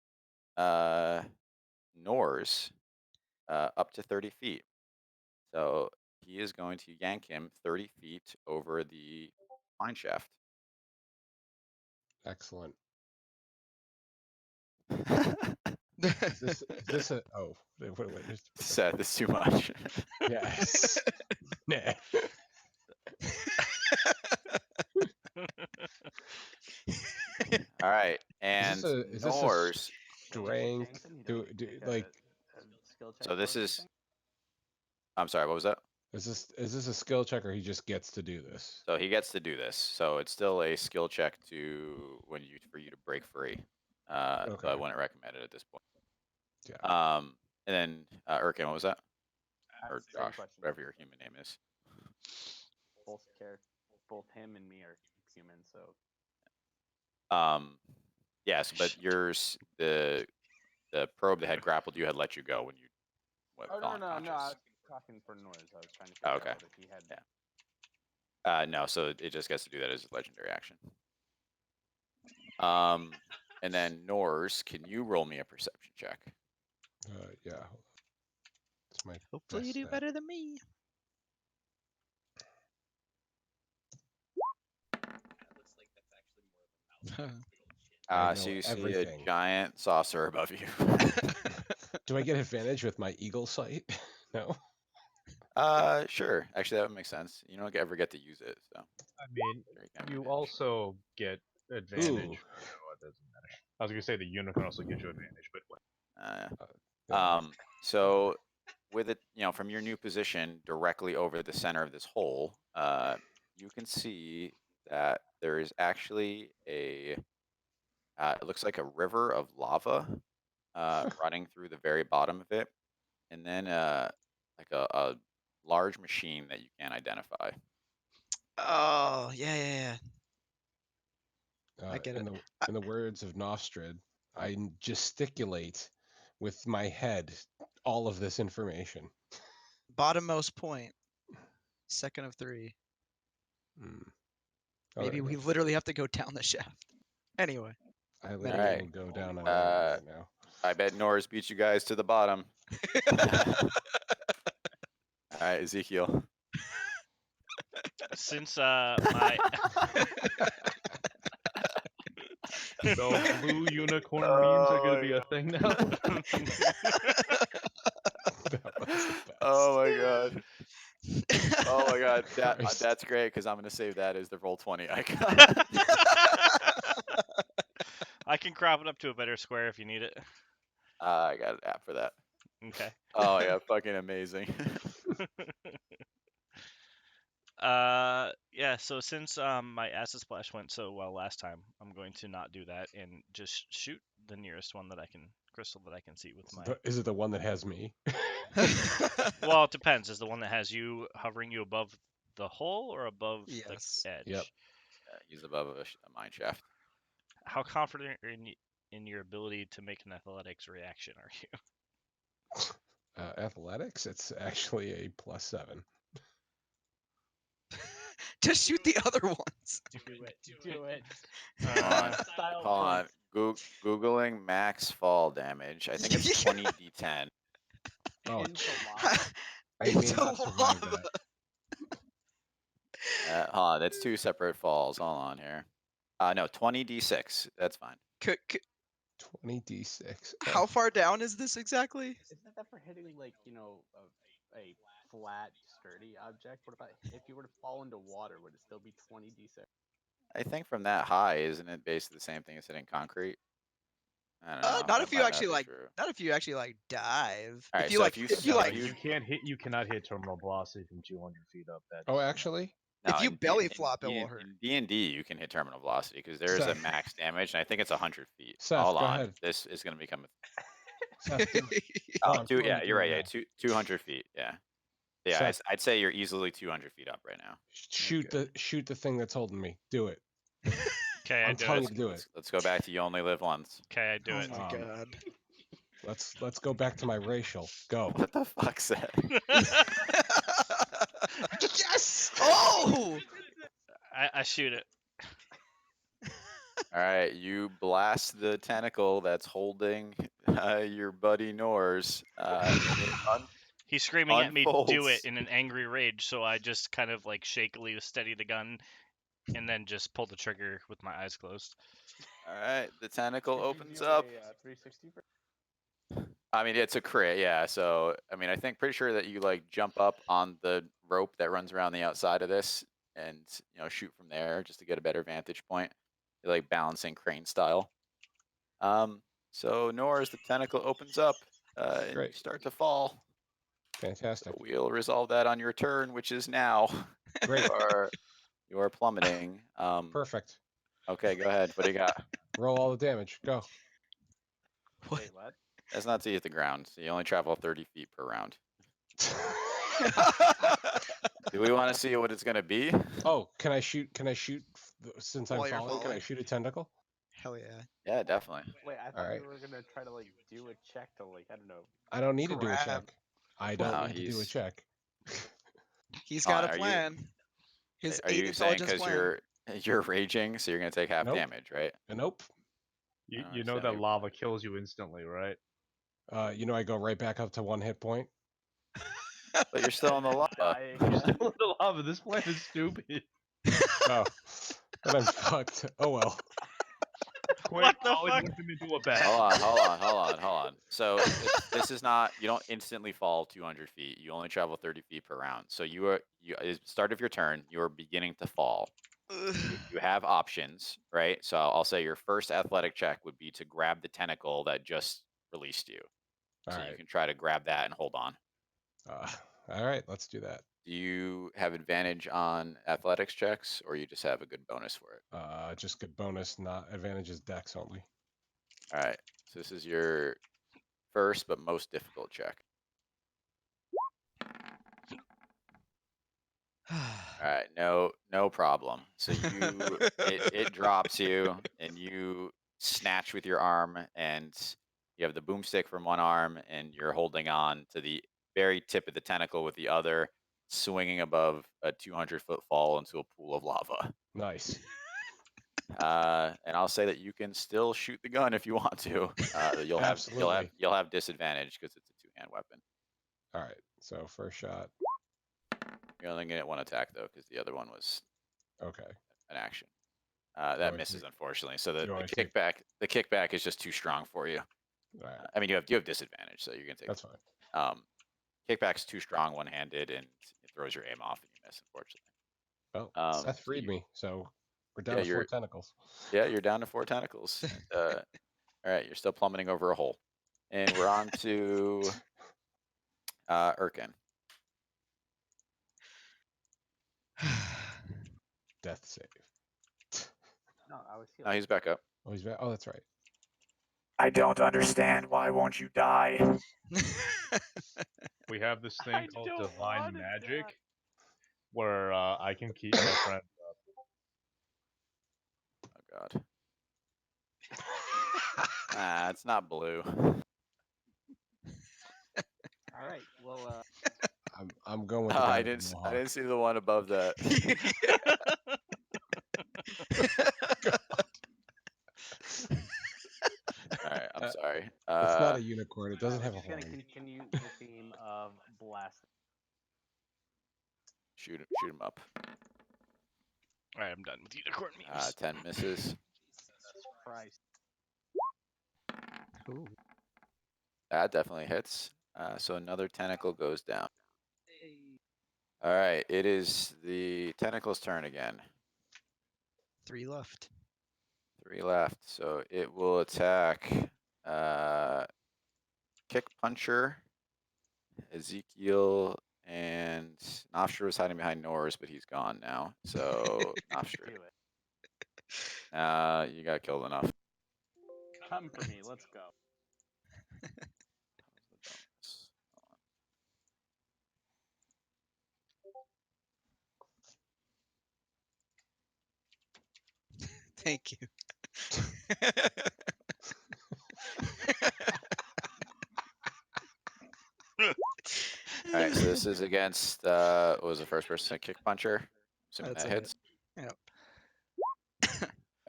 Norse up to 30 feet. So he is going to yank him 30 feet over the mine shaft.
Excellent.
Seth,
Is this a? Oh, wait.
this is too much.
Yes. Nah.
All right, and
is this a
Norse.
strength? Do like?
Skill check
So this
or
is.
something?
I'm sorry. What was that?
Is this a skill check, or he just gets to do this?
So he gets to do this. So it's still a skill check for you to break free.
Okay.
But I wouldn't recommend it at this point.
Yeah.
And then Urkin, what was that? Or
Same
Josh,
question.
whatever your human name is.
Both him and me are human, so
Yes, but yours, the probe that had grappled you had let you go when you fell
no,
unconscious.
I was talking for Norris. I was trying to figure
Okay.
out if he had.
Yeah. No, so it just gets to do that as a legendary action. And then Norse, can you roll me a perception check?
Yeah. It's my.
Hopefully you
best
do
stat.
better than me.
That looks like that's actually more of a mouth.
I
So
know
you see
everything.
a giant saucer above you.
Do I get advantage with my eagle sight? No.
Sure. Actually, that would make sense. You don't ever get to use it, so.
I mean,
there can have
you
advantage.
also get advantage.
Ooh.
No, it doesn't matter. I was gonna say the unicorn also gives you advantage, but
Yeah.
So with it, from your new position directly over the center of this hole, you can see that there is actually it looks like a river of lava running through the very bottom of it, and then like a large machine that you can't identify.
Oh, yeah. I get
in
it.
the words of Nostrid, I gesticulate with my head all of this information.
Bottommost point. Second of 3.
Hmm. Oh,
Maybe
there
we
goes.
literally have to go down the shaft. Anyway.
I literally
Alright.
will go down on
Uh,
anyone right now.
I bet Norris beat you guys to the bottom. All right, Ezekiel.
Since my
No, blue unicorn memes are gonna be a thing now.
That was the best.
Oh my god. Oh my god.
Christ.
That's great because I'm gonna save that as the Roll20 icon.
I can crop it up to a better square if you need it.
I got an app for that.
Okay.
Oh yeah, fucking amazing.
Yeah, so since my acid splash went so well last time, I'm going to not do that and just shoot the nearest one that I can crystal that I can see with my
Is it the one that has me?
Well, it depends. Is the one that has you hovering you above the hole or above
Yes.
the edge?
Yep.
He's above a mine shaft.
How confident in your ability to make an athletics reaction are you?
Athletics, it's actually a +7.
Just shoot the other ones.
Do it.
Hold on. Googling max fall damage. I think it's 20d10.
Oh,
Into lava?
I may
Into
not survive
lava.
that.
Hold on, that's 2 separate falls. Hold on here. No, 20d6. That's fine.
20d6.
How far down is this exactly?
Isn't that for hitting, like, you know, a flat, sturdy object? What about if you were to fall into water? Would it still be 20d6?
I think from that high, isn't it basically the same thing as hitting concrete? I don't know.
Not
that
if you
might not
actually
be
like.
true.
Not if you actually like dive.
Alright,
if you
so
like.
if you
No,
like.
you can't hit terminal velocity from 200 feet up. That.
Oh, actually?
If you
in
belly flop, it will hurt.
In D&D, you can hit terminal velocity because there is a
Seth.
max damage, and I think it's 100 feet.
Seth,
Hold
go
on,
ahead.
this is going to become
Seth, do it.
oh,
I'm
two,
trying
yeah,
to
you're
do
right.
it
Yeah,
now.
200 feet. Yeah, yeah.
Seth.
I'd say you're easily 200 feet up right now.
Shoot the thing that's holding me. Do it.
Okay, I
I'm
do
telling
it.
you to do it.
Let's go back to you only live once.
Okay, I do
Oh
it.
my god.
Let's go back to my racial. Go.
What the fuck's that?
Yes! Oh!
I shoot it.
All right, you blast the tentacle that's holding your buddy Nor's.
He's screaming at me, "Do
unfolds.
it!" in an angry rage. So I just kind of like shakily steady the gun, and then just pull the trigger with my eyes closed.
All right, the tentacle
Did you
opens
do
up.
a 360 for
I mean, it's a crit, yeah. So, I mean, I think pretty sure that you like jump up on the rope that runs around the outside of this, and shoot from there just to get a better vantage point. You're like balancing crane style. So Nor, as the tentacle opens up, and you
Great.
start to fall.
Fantastic.
So we'll resolve that on your turn, which is now.
Great.
You are plummeting.
Perfect.
Okay, go ahead. What do you got?
Roll all the damage. Go.
Wait, what?
That's not to hit the ground. So you only travel 30 feet per round. Do we want to see what it's gonna be?
Oh, can I shoot? Since I'm
While you're
falling, can I
falling?
shoot a tentacle?
Hell yeah.
Yeah, definitely.
Wait, I thought
Alright.
you were gonna try to like do a check to like I don't know.
I don't need to do a
Grab.
check. I don't
Wow,
need to do a check.
He's got
Are
a
you-
plan. His
Are you saying
intelligence
because
plan.
you're raging, so you're gonna take half
Nope.
damage, right?
Nope.
You,
I
you know
understand
that
your
lava kills you instantly, right?
I go right back up to 1 hit point.
But you're still in the lava.
Dying.
Still in the lava. This plan is stupid.
Oh, then I'm fucked. Oh well.
What the
Ollie
fuck?
moved him into a bag.
Hold on. So this is not. You don't instantly fall 200 feet. You only travel 30 feet per round. So you at the start of your turn, you are beginning to fall. You have options, right? So I'll say your first athletic check would be to grab the tentacle that just released you.
All
So you
right.
can try to grab that and hold on.
All right. Let's do that.
Do you have advantage on athletics checks, or you just have a good bonus for it?
Just good bonus, not advantages. Dex only.
All right. So this is your first but most difficult check. All right, no problem. So it drops you, and you snatch with your arm, and you have the boomstick from one arm, and you're holding on to the very tip of the tentacle with the other, swinging above a 200-foot fall into a pool of lava.
Nice.
And I'll say that you can still shoot the gun if you want to.
Absolutely.
You'll have disadvantage because it's a two-hand weapon.
All right. So first shot.
You're only gonna get one attack though, because the other one was
Okay.
an action.
Do
That
I
misses
take-
unfortunately. So
do
the
I take-
kickback is just too strong for you.
All right.
I mean, you have disadvantage, so you're gonna take.
That's fine.
Kickback's too strong one-handed, and it throws your aim off, and you miss. Unfortunately.
Well, Seth
so
freed
you-
me, so we're down to 4 tentacles.
Yeah, you're down to 4 tentacles. And, all right, you're still plummeting over a hole, and we're on to Erkin.
Death save.
No, I was
No,
healing.
he's back up.
Oh, he's back. Oh, that's right.
I don't understand. Why won't you die?
We have this
I
thing called
don't
divine
wanna
magic,
die.
where I can keep my friend.
Oh God. It's not blue.
All right. Well,
I'm going with the guy
I
with the
didn't
mohawk.
see the one above that. All right, I'm sorry.
It's not a unicorn. It doesn't
I
have
was
a
just gonna
horn.
continue the theme of blast.
Shoot him up.
All right, I'm done with unicorn memes.
10 misses.
Jesus Christ.
Ooh.
That definitely hits. So another tentacle goes down. All right, it is the tentacle's turn again.
3 left.
3 left. So it will attack Kick Puncher, Ezekiel, and Nofstra was hiding behind Norse, but he's gone now. So Nofstra,
Do it.
you got killed enough.
Come for me. Let's go.
Thank you.
All right, so this is against what was the first person? Kick Puncher. Assuming
That's
that
a hit.
hits.
Yep.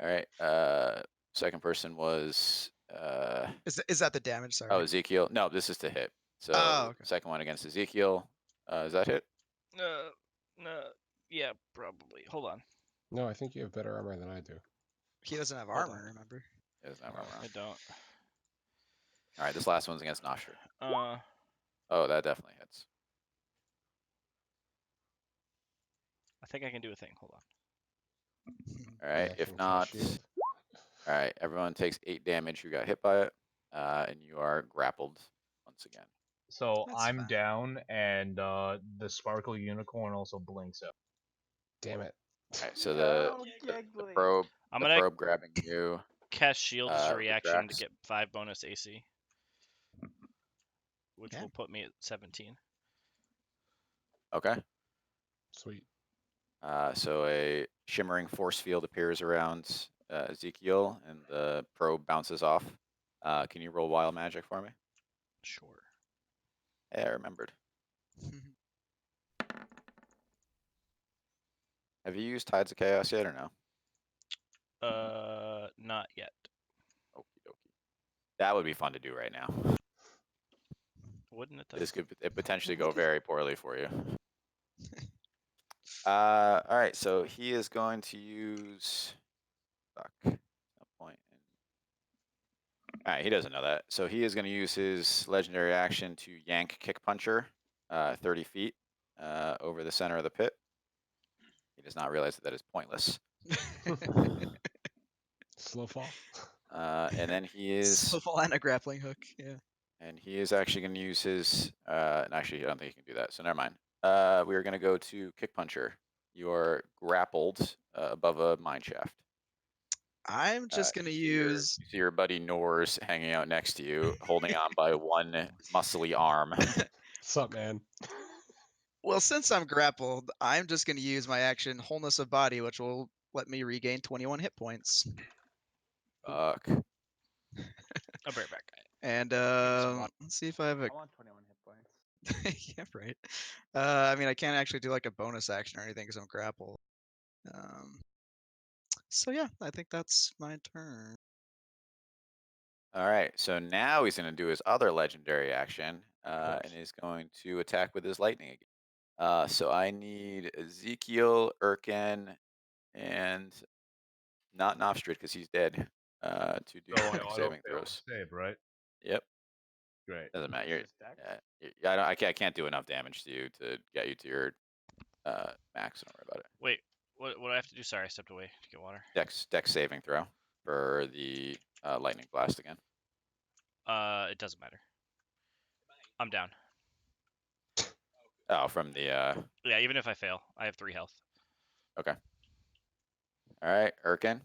All right. Second person was
Is that the damage? Sorry.
oh, Ezekiel. No, this is to hit. So
Oh, okay.
second one against Ezekiel. Is that hit?
No, yeah, probably. Hold on.
No, I think you have better armor than I do.
He doesn't have
Hold
armor,
on.
remember?
He doesn't have armor on.
I don't.
All right, this last one's against Nostra.
Uh,
Oh, that definitely hits.
I think I can do a thing. Hold on.
All right, if
Reaction
not,
cast shield.
all right, everyone takes 8 damage who got hit by it, and you are grappled once again.
So
That's
I'm
fine.
down, and the sparkle unicorn also blinks out.
Damn it.
All right, so
No,
the
Giggly.
probe,
I'm
the
gonna
probe grabbing you.
cast shield as a reaction to
retracts.
get 5 bonus AC, which
Yeah.
will put me at 17.
Okay.
Sweet.
So a shimmering force field appears around Ezekiel, and the probe bounces off. Can you roll wild magic for me?
Sure.
Yeah, I remembered. Have you used Tides of Chaos yet or no?
Not yet.
Okie dokie. That would be fun to do right now.
Wouldn't it though?
This could potentially go very poorly for you. All right, so he is going to use. Fuck. No point. All right, he doesn't know that. So he is going to use his legendary action to yank Kick Puncher 30 feet over the center of the pit. He does not realize that is pointless.
Slow fall.
And then he is.
Slow fall and a grappling hook. Yeah.
And he is actually going to use his. And actually, I don't think he can do that. So never mind. We are going to go to Kick Puncher. You are grappled above a mine shaft.
I'm just gonna use.
You see your buddy Norse hanging out next to you, holding on by one muscly arm.
What's up, man?
Well, since I'm grappled, I'm just gonna use my action Wholeness of Body, which will let me regain 21 hit points.
Fuck.
I'll be right back.
And
water.
let's see if I have a.
I want 21 hit points.
Yeah, right. I mean, I can't actually do like a bonus action or anything because I'm grappled. So yeah, I think that's my turn.
All right, so now he's going to do his other legendary action,
course.
and is going to attack with his lightning again. So I need Ezekiel, Urken, and not Nofstrid because he's dead. To do
So I
dex saving
auto-fail
throws.
save, right?
Yep,
Great.
doesn't matter.
What's
You're,
his dex?
I can't do enough damage to you to get you to your max. Don't worry about it.
Wait, what do I have to do? Sorry, I stepped away to get water.
Dex saving throw for the lightning blast again.
It doesn't matter. I'm down.
Oh, from the
Yeah, even if I fail, I have 3 health.
okay. All right, Urken.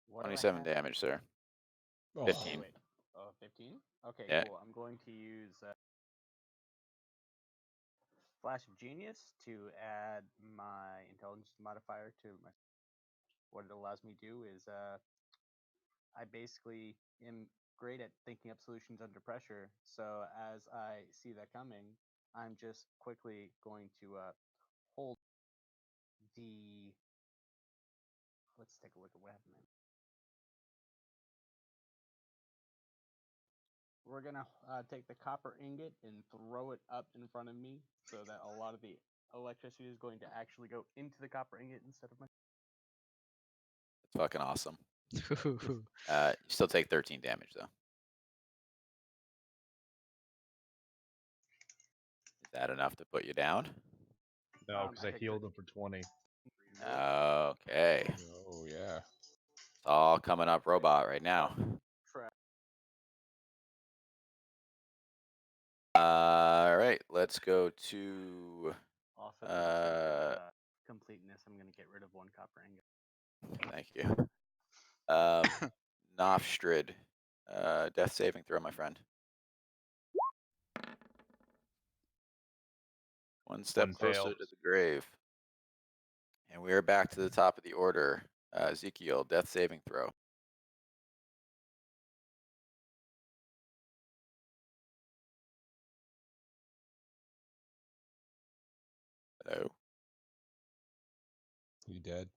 What do I
27
have?
damage, sir.
Oh,
15.
Wait. 15? Okay,
Yeah.
cool. I'm going to use Flash of Genius to add my intelligence modifier to my. What it allows me to do is I basically am great at thinking up solutions under pressure. So as I see that coming, I'm just quickly going to hold the. Let's take a look at what happened then. We're gonna take the copper ingot and throw it up in front of me so that a lot of the electricity is going to actually go into the copper ingot instead of my.
It's fucking awesome. You still take 13 damage though. Is that enough to put you down?
No, because I
take
healed him for 20.
Okay.
oh yeah.
It's all coming up robot right now. All right, let's go to.
Also, for the sake of completeness, I'm gonna get rid of 1 copper ingot.
Thank you. Nofstrid, death saving throw, my friend. One step
One
closer
fail.
to the grave. And we are back to the top of the order. Ezekiel, death saving throw. Hello.
You dead?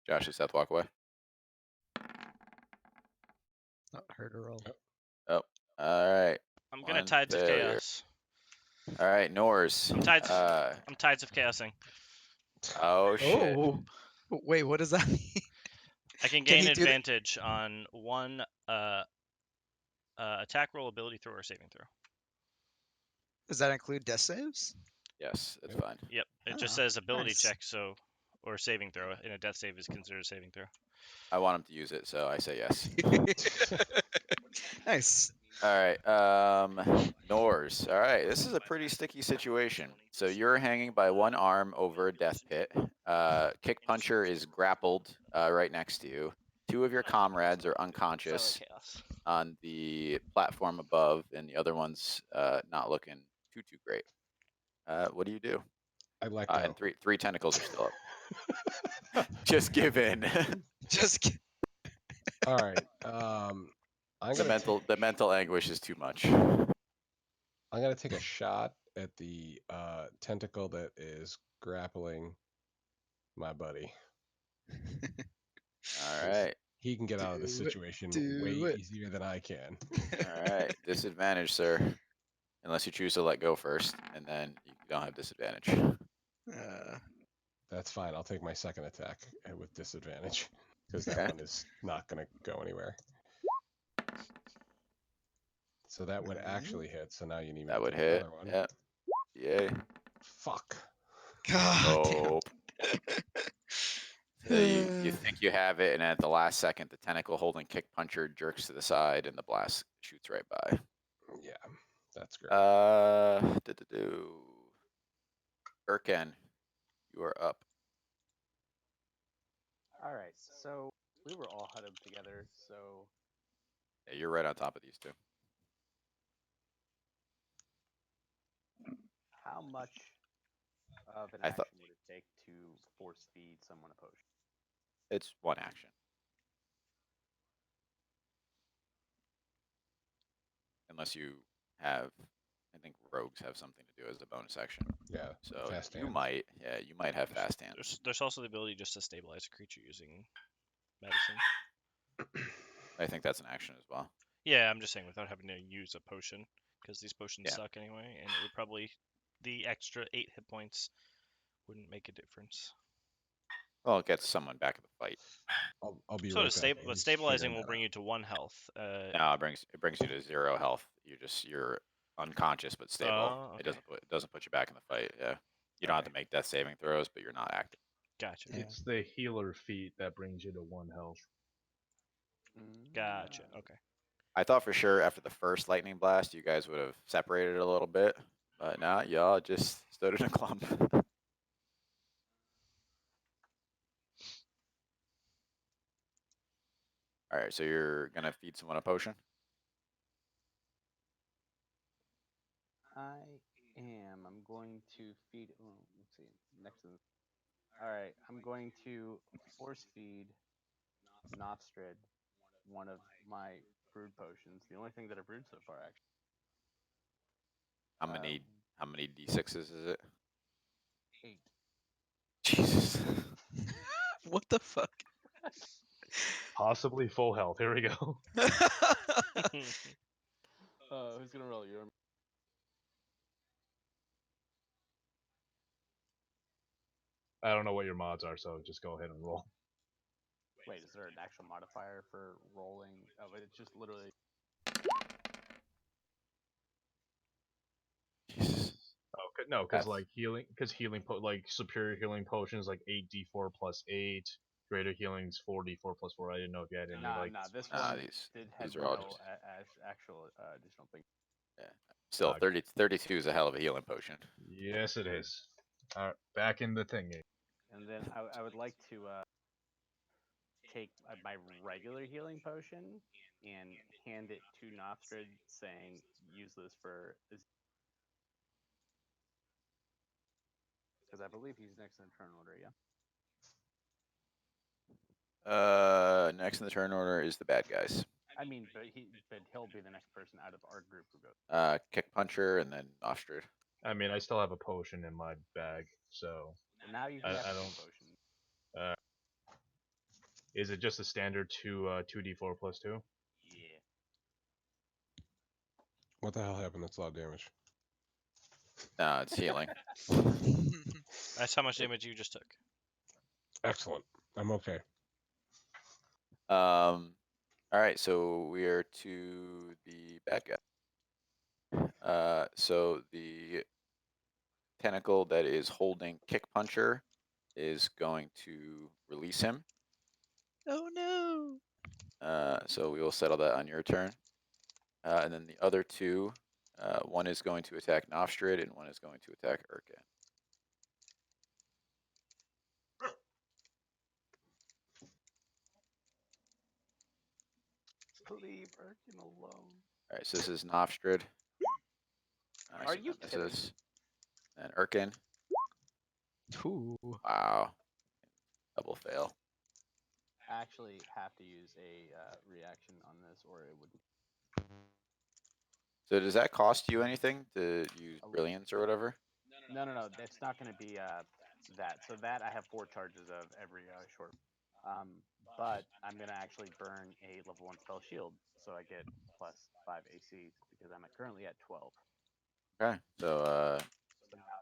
Josh and Seth walk away.
Not hurt or roll.
Oh, all right.
I'm gonna
One
Tides of
failure.
Chaos.
All right, Norse.
I'm Tides of Chaosing.
Oh shit.
Oh, wait, what does that mean?
I can
Can
gain
he do that?
advantage on 1 attack roll, ability throw, or saving throw.
Does that include death saves?
Yes, that's
Yep.
fine.
Yep, it just
Oh,
says ability
nice.
check, so or saving throw, and a death save is considered a saving throw.
I want him to use it, so I say yes.
Nice.
All right, Norse. All right, this is a pretty sticky situation. So you're hanging by 1 arm over a death pit. Kick Puncher is grappled right next to you. 2 of your comrades are unconscious
Chaos.
on the platform above, and the other one's not looking too great. What do you do?
I let go.
And three tentacles are still up. Just give in.
Just
All right. I'm
the mental anguish is too much.
I'm gonna take a shot at the tentacle that is grappling my buddy.
All right.
He can get out of the
Do it,
situation
do
way
it.
easier than I can.
All right. Disadvantage, sir. Unless you choose to let go first, and then you don't have disadvantage.
That's fine. I'll take my second attack with disadvantage because that
Okay.
one is not gonna go anywhere. So that would actually hit. So now you need me
That
to
would
do
hit.
another one.
Yep. Yay.
Fuck.
God damn.
Nope. So you think you have it, and at the last second, the tentacle holding Kick Puncher jerks to the side, and the blast shoots right by.
Yeah, that's great.
Urken, you are up.
All right, so we were all huddled together. So
Yeah, you're right on top of these 2.
how much of an
I
action
thought-
would it take to force feed someone a potion?
It's 1 action. Unless you have I think rogues have something to do as a bonus action.
Yeah.
So
Fast
you
hands.
might, yeah, you might have fast hands.
There's also the ability just to stabilize a creature using medicine.
I think that's an action as well.
Yeah, I'm just saying without having to use a potion, because these potions
Yeah.
suck anyway, and it would probably the extra 8 hit points wouldn't make a difference.
Well, it gets someone back in the fight.
I'll be
So
right
does
back.
but
He's
stabilizing
figuring
will
that
bring
out.
you to 1 health.
No, it brings you to 0 health. You're unconscious but stable.
Oh,
It
okay.
doesn't put you back in the fight. Yeah. You don't have to make death saving throws, but you're not active.
Gotcha.
Yeah.
It's the healer feat that brings you to 1 health.
Gotcha. Okay.
I thought for sure after the first lightning blast, you guys would have separated a little bit, but now y'all just stood in a clump. All right, so you're gonna feed someone a potion.
I am. I'm going to feed. Oh, let's see. Next to. All right. I'm going to force feed Nostrid one of my brewed potions. The only thing that I've brewed so far, actually.
How many d6s is it?
8.
Jesus.
What the fuck?
Possibly full health. Here we go.
Who's gonna roll? You.
I don't know what your mods are, so just go ahead and roll.
Wait, is there an actual modifier for rolling? Oh, but it's just literally.
Jesus.
Oh, no, because
That's-
like like superior healing potions like 8d4 plus 8, greater healing's 4d4 plus 4. I didn't know if you had any
Nah,
like.
This
Nah,
one
these
had
are all
no
just
actual additional thing.
yeah. Still, 32 is a hell of a healing potion.
Yes, it is. All right, back in the thingy.
And then I would like to take my regular healing potion and hand it to Nostrid, saying, "Use this for." Because I believe he's next in the turn order. Yeah.
Next in the turn order is the bad guys.
I mean, but he'll be the next person out of our group who goes.
Kick puncher and then Ostrid.
I mean, I still have a potion in my bag, so.
Well, now you
I
have
don't.
potion.
Is it just a standard 2d4 plus 2?
Yeah.
What the hell happened? That's a lot of damage.
No, it's healing.
That's how much damage you just took.
Excellent. I'm okay.
All right, so we are to the bad guy. So the tentacle that is holding Kick Puncher is going to release him.
Oh no.
So we will settle that on your turn. And then the other two, one is going to attack Nostrid and one is going to attack Urkin.
Leave Erkin alone.
All right, so this is Nostrid.
Are you kidding?
Misses. And Urkin.
Ooh.
Wow. Double fail.
I actually have to use a reaction on this, or it would.
So does that cost you anything to use Brilliance or whatever?
No. It's not going to be that. So that I have 4 charges of every short. But I'm going to actually burn a level 1 spell shield, so I get plus 5 AC because I'm currently at 12.
Okay, so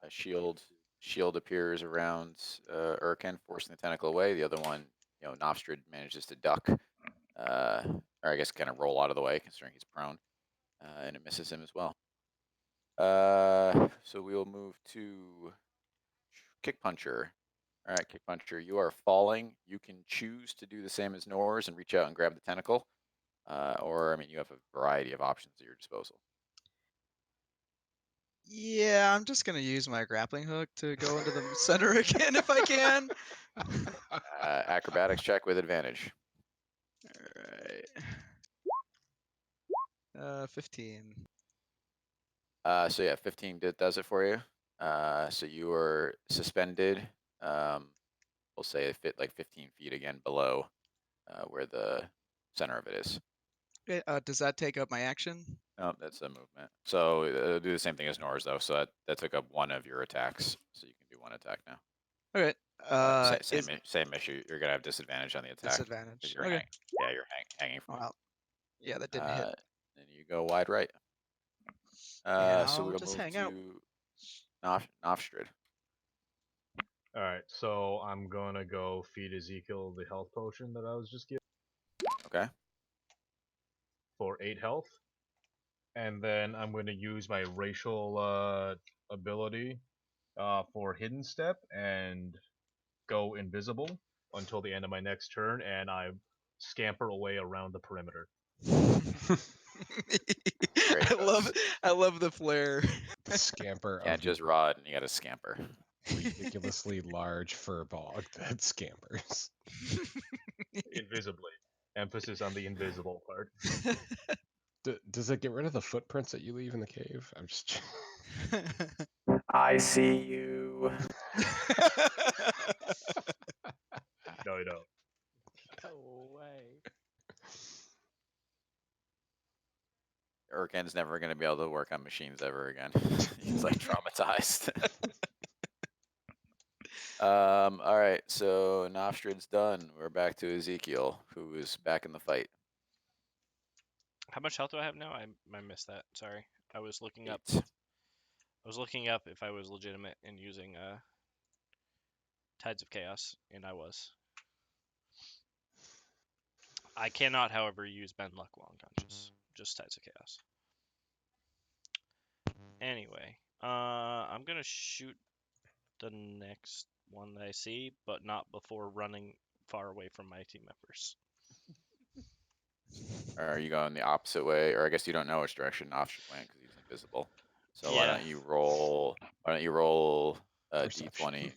a shield appears around Urkin, forcing the tentacle away. The other one, Nostrid manages to duck, or I guess kind of roll out of the way, considering he's prone, and it misses him as well. So we will move to Kick Puncher. All right, Kick Puncher, you are falling. You can choose to do the same as Nors and reach out and grab the tentacle, or I mean, you have a variety of options at your disposal.
Yeah, I'm just gonna use my grappling hook to go into the center again if I can.
Acrobatics check with advantage.
Alright. 15.
So yeah, 15 does it for you. So you are suspended. We'll say fit like 15 feet again below where the center of it is.
Okay, does that take up my action?
No, that's a movement. So do the same thing as Nor's though. So that took up one of your attacks. So you can do one attack now.
Okay. Is
Same issue. You're gonna have disadvantage on the attack because
disadvantage.
you're
Okay.
you're hanging from.
Wow. Yeah, that didn't hit.
Then you go wide right.
And
So
I'll
we'll
just
move
hang out.
to Nofstrid.
All right, so I'm gonna go feed Ezekiel the health potion that I was just given
Okay.
for 8 health, and then I'm gonna use my racial ability for hidden step and go invisible until the end of my next turn, and I scamper away around the perimeter.
Great.
I love the flair.
The scamper
Can't
of
just rod, and you got to scamper.
ridiculously large fur bog that scampers.
Invisibly. Emphasis on the invisible part.
Does it get rid of the footprints that you leave in the cave? I'm just.
I see you.
No, you don't.
Go away.
Urken's never going to be able to work on machines ever again. He's like traumatized. All right, so Nofstrid's done. We're back to Ezekiel, who is back in the fight.
How much health do I have now? I missed that. Sorry. I was looking up.
8.
I was looking up if I was legitimate in using Tides of Chaos, and I was. I cannot, however, use Ben Luck while unconscious. Just Tides of Chaos. Anyway, I'm gonna shoot the next one that I see, but not before running far away from my team members.
Or are you going the opposite way? Or I guess you don't know which direction Nofstrid went because he's invisible. So why
Yeah.
don't you roll? Why don't you roll
Perception.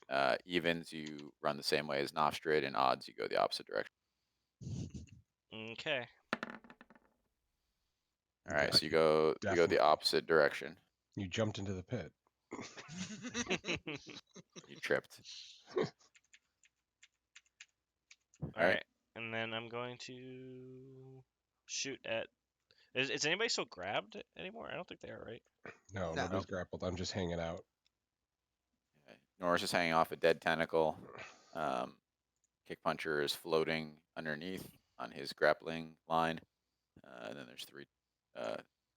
d20? Evens you run the same way as Nofstrid, and odds you go the opposite direction.
Okay.
All right, so
Yeah,
you go
definitely.
the opposite direction.
You jumped into the pit.
You tripped.
All right, and then I'm going to shoot at. Is anybody still grabbed anymore? I don't think they are, right?
No,
No.
nobody's grappled. I'm just hanging out.
Norris is hanging off a dead tentacle. Kick Puncher is floating underneath on his grappling line. And then there's 3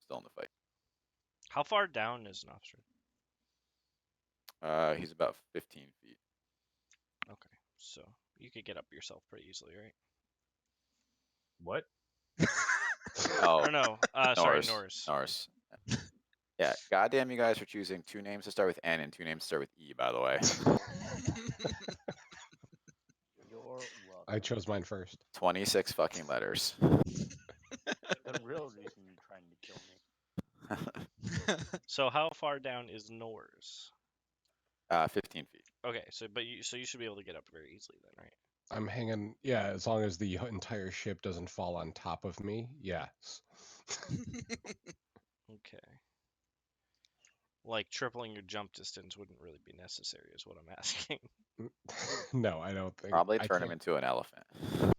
still in the fight.
How far down is Nofstrid?
He's about 15 feet.
Okay, so you could get up yourself pretty easily, right?
What?
Oh,
Or no, sorry, Norris.
Norris. Yeah, goddamn you guys for choosing 2 names to start with N and 2 names to start with E, by the way.
You're welcome.
I chose mine first.
26 fucking letters.
The real reason you're trying to kill me.
So how far down is Norris?
15 feet.
Okay, so you should be able to get up very easily then, right?
I'm hanging. Yeah, as long as the entire ship doesn't fall on top of me. Yes.
Okay. Like tripling your jump distance wouldn't really be necessary, is what I'm asking.
No, I don't think.
Probably
I
turn him
can't-
into an elephant.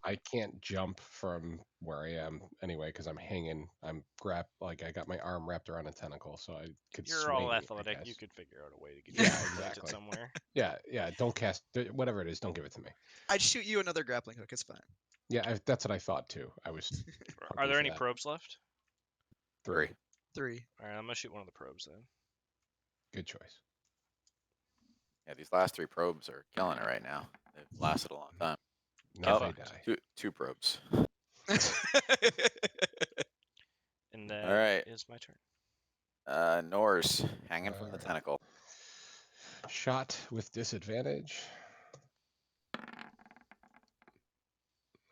I can't jump from where I am anyway because I'm hanging. I'm like I got my arm wrapped around a tentacle, so I could
You're
swing.
all
I
athletic. You
guess.
could figure out a way to get
Yeah,
planted
exactly.
somewhere.
Yeah. Don't cast whatever it is. Don't give it to me.
I'd shoot you another grappling hook. It's fine.
Yeah, that's what I thought too. I was.
Are there any
that.
probes left?
3.
3.
All right, I'm gonna shoot one of the probes then.
Good choice.
Yeah, these last 3 probes are killing it right now. They've lasted a long time.
Now
Oh,
they die.
2 probes.
And that
All right.
is my turn.
Norse hanging from the
Alright.
tentacle.
Shot with disadvantage.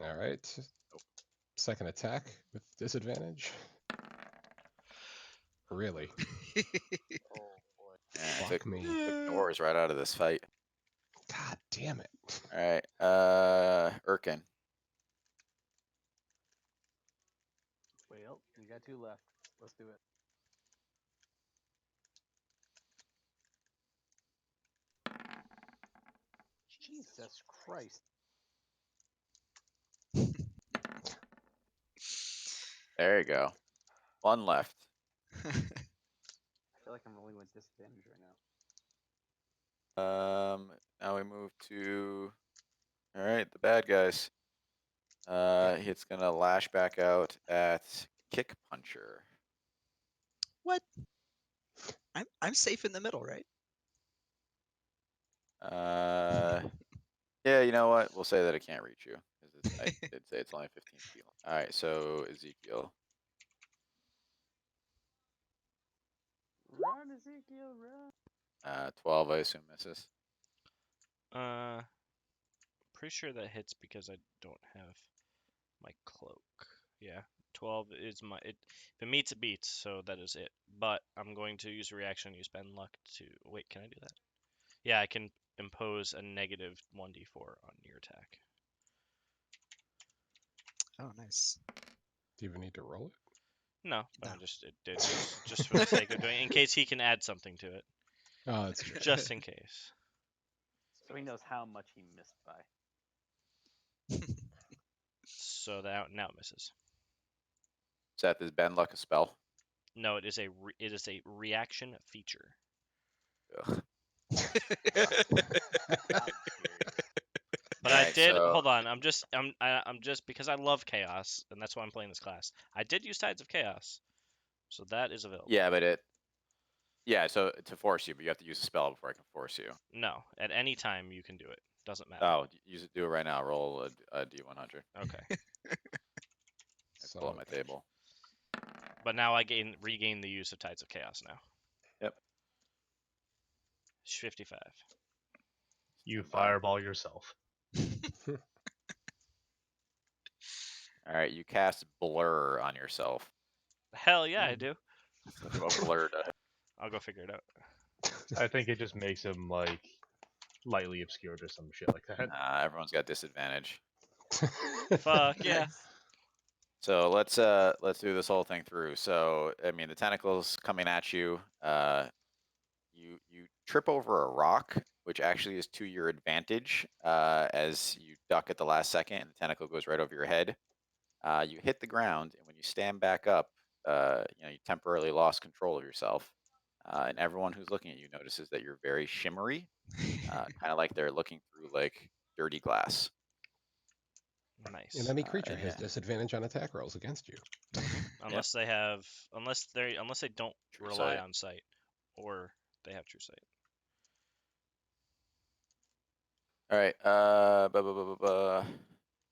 All right. Second attack with disadvantage. Really?
Oh boy.
Yeah,
Fuck me.
took Norse right out of this fight.
God damn it.
All right, Erkin.
Well, we got 2 left. Let's do it. Jesus Christ.
There you go. One left.
I feel like I'm rolling with disadvantage right now.
Now we move to. All right, the bad guys. It's gonna lash back out at Kick Puncher.
What? I'm safe in the middle, right?
Yeah, you know what? We'll say that it can't reach you. 'Cause I did say it's only 15 feet. All right, so Ezekiel.
Run, Ezekiel, run.
12, I assume misses.
Pretty sure that hits because I don't have my cloak. Yeah, 12 is my it. If it meets, it beats. So that is it. But I'm going to use a reaction. Use bend luck to wait. Can I do that? Yeah, I can impose a negative 1d4 on your attack.
Oh, nice.
Do you even need to roll it?
No, but
No.
I just it did just for the sake of doing it, in case he can add something to it,
Oh, that's true.
just in case.
So he knows how much he missed by.
So that now it misses.
Seth, is bend luck a spell?
No, it is a reaction feature.
Ugh.
I'm serious.
But
Alright,
I did.
so-
Hold on. I'm just because I love chaos, and that's why I'm playing this class. I did use Tides of Chaos, so that is available.
Yeah, but yeah, so to force you, but you have to use a spell before I can force you.
No, at any time you can do it. Doesn't matter.
Oh, do it right now. Roll a d100.
Okay.
I pull up my table.
But now I regain the use of Tides of Chaos now.
Yep.
55.
You
Stand by.
fireball yourself.
All right, you cast blur on yourself.
Hell yeah, I do.
What blur does?
I'll go figure it out.
I think it just makes him like lightly obscured or some shit like that.
Everyone's got disadvantage.
Fuck yeah.
So let's do this whole thing through. So I mean, the tentacles coming at you. You trip over a rock, which actually is to your advantage, as you duck at the last second, and the tentacle goes right over your head. You hit the ground, and when you stand back up, you temporarily lost control of yourself. And everyone who's looking at you notices that you're very shimmery, kind of like they're looking through like dirty glass.
Nice.
And any creature has
yeah.
disadvantage on attack rolls against you.
Unless they don't
True
rely
sight.
on sight, or they have true sight.
All right.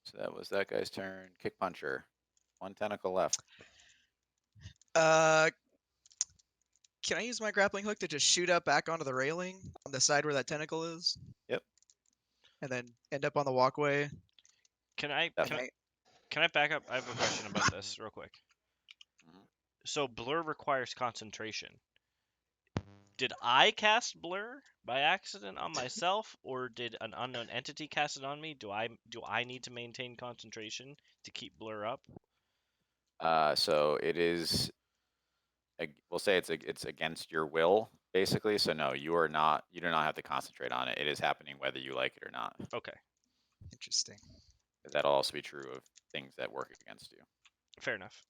So that was that guy's turn. Kick puncher. One tentacle left.
Can I use my grappling hook to just shoot up back onto the railing on the side where that tentacle is?
Yep.
And then end up on the walkway?
Can I
Definitely.
back up? I have a question about this real quick.
Mhm.
So blur requires concentration. Did I cast blur by accident on myself, or did an unknown entity cast it on me? Do I need to maintain concentration to keep blur up?
So it is. We'll say it's against your will, basically. So no, you do not have to concentrate on it. It is happening whether you like it or not.
Okay,
Interesting.
That'll also be true of things that work against you.
fair enough.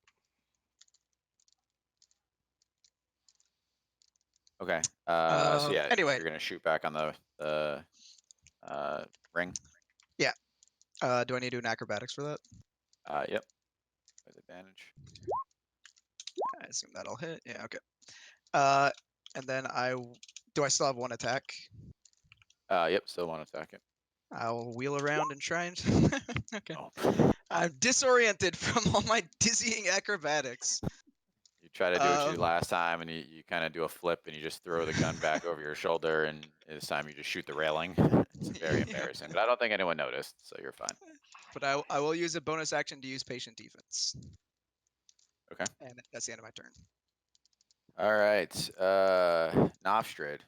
Okay. So yeah.
Anyway.
You're gonna shoot back on the ring.
Yeah. Do I need to do an acrobatics for that?
Yep. With advantage.
I assume that'll hit. Yeah. Okay. And then do I still have one attack?
Yep. Still want to attack it.
I'll wheel around and try and. Okay.
Oh.
I'm disoriented from all my dizzying acrobatics.
You try to do what you did last time, and you kind of do a flip, and you just throw the gun back over your shoulder, and this time you just shoot the railing. It's very embarrassing, but I don't think anyone noticed, so you're fine.
But I will use a bonus action to use patient defense.
Okay.
And that's the end of my turn.
All right, Nofstrid,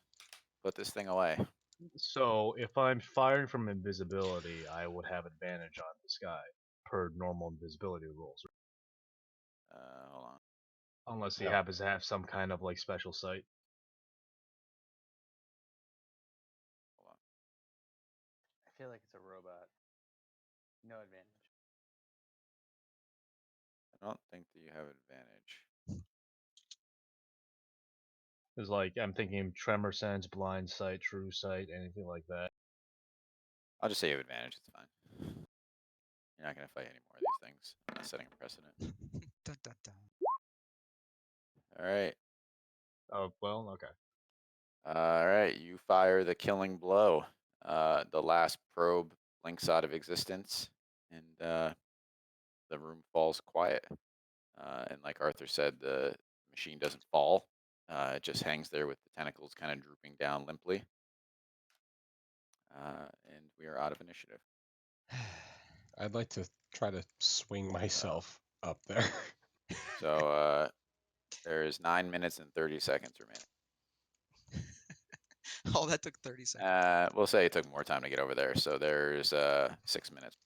put this thing away.
So if I'm firing from invisibility, I would have advantage on this guy per normal invisibility rules,
Hold on.
unless he
Yeah.
happens to have some kind of like special sight.
Hold on.
I feel like it's a robot. No advantage.
I don't think that you have advantage.
There's like I'm thinking tremor sense, blind sight, true sight, anything like that.
I'll just say you have advantage. It's fine. You're not gonna fight any more of these things. I'm not setting a precedent.
Dun, dun, dun.
All right.
Oh well, okay.
All right. You fire the killing blow. The last probe blinks out of existence, and the room falls quiet. And like Arthur said, the machine doesn't fall. It just hangs there with the tentacles kind of drooping down limply. And we are out of initiative.
I'd like to try to swing myself up there.
So there's 9 minutes and 30 seconds remaining.
Oh, that took 30 seconds.
We'll say it took more time to get over there. So there's 6 minutes.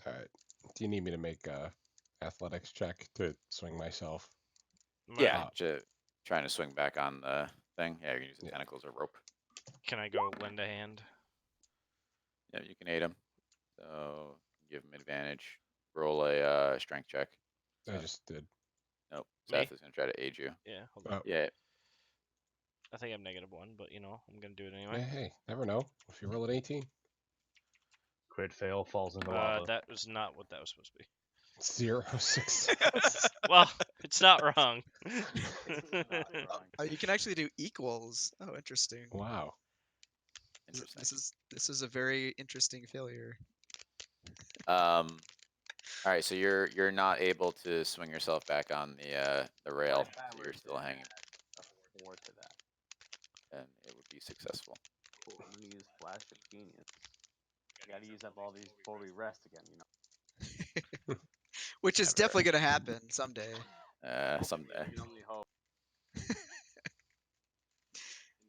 All right. Do you need me to make a athletics check to swing myself?
Yeah, trying to swing back on the thing. Yeah, you can use the
Yeah.
tentacles or rope.
Can I go lend a hand?
Yeah, you can aid him. So give him advantage. Roll a strength check.
I
Seth.
just did.
Nope.
Me?
Seth is gonna try to aid you.
Yeah, hold on.
Oh,
Yeah.
I think I'm -1, but you know, I'm gonna do it
yeah,
anyway.
hey, never know. If you roll an 18,
Crit fail, falls into lava.
That was not what that was supposed to be.
0 success.
Well, it's not wrong.
Oh, you can actually do equals. Oh, interesting.
Wow.
Interesting.
This is a very interesting failure.
All right, so you're not able to swing yourself back on the rail. So you're still hanging,
A 4 to that.
and it would be successful.
Cool. I'm gonna use Flash of Genius. I gotta use up all these before we rest again, you know.
Which is
Never.
definitely gonna happen someday.
Someday.
You can only hope.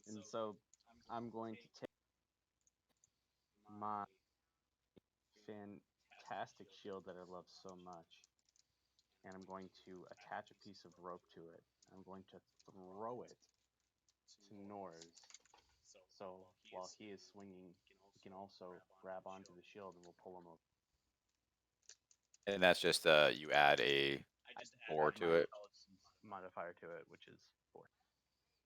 And so I'm going to take my fantastic shield that I love so much, and I'm going to attach a piece of rope to it. I'm going to throw it to Norz. So while he is swinging, he can also grab onto the shield and we'll pull him over.
And that's just you add a 4 to it.
Modifier to it, which is 4.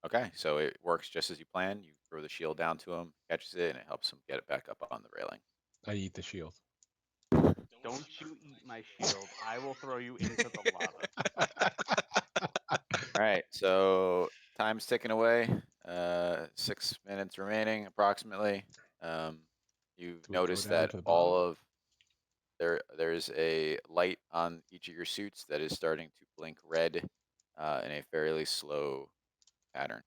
Okay, so it works just as you planned. You throw the shield down to him, catches it, and it helps him get it back up on the railing.
I eat the shield.
Don't you eat my shield. I will throw you into the lava.
All right, so time's ticking away. 6 minutes remaining, approximately. You've
Do we go
noticed
down
that
to the
all
bottom?
of there's a light on each of your suits that is starting to blink red in a fairly slow pattern.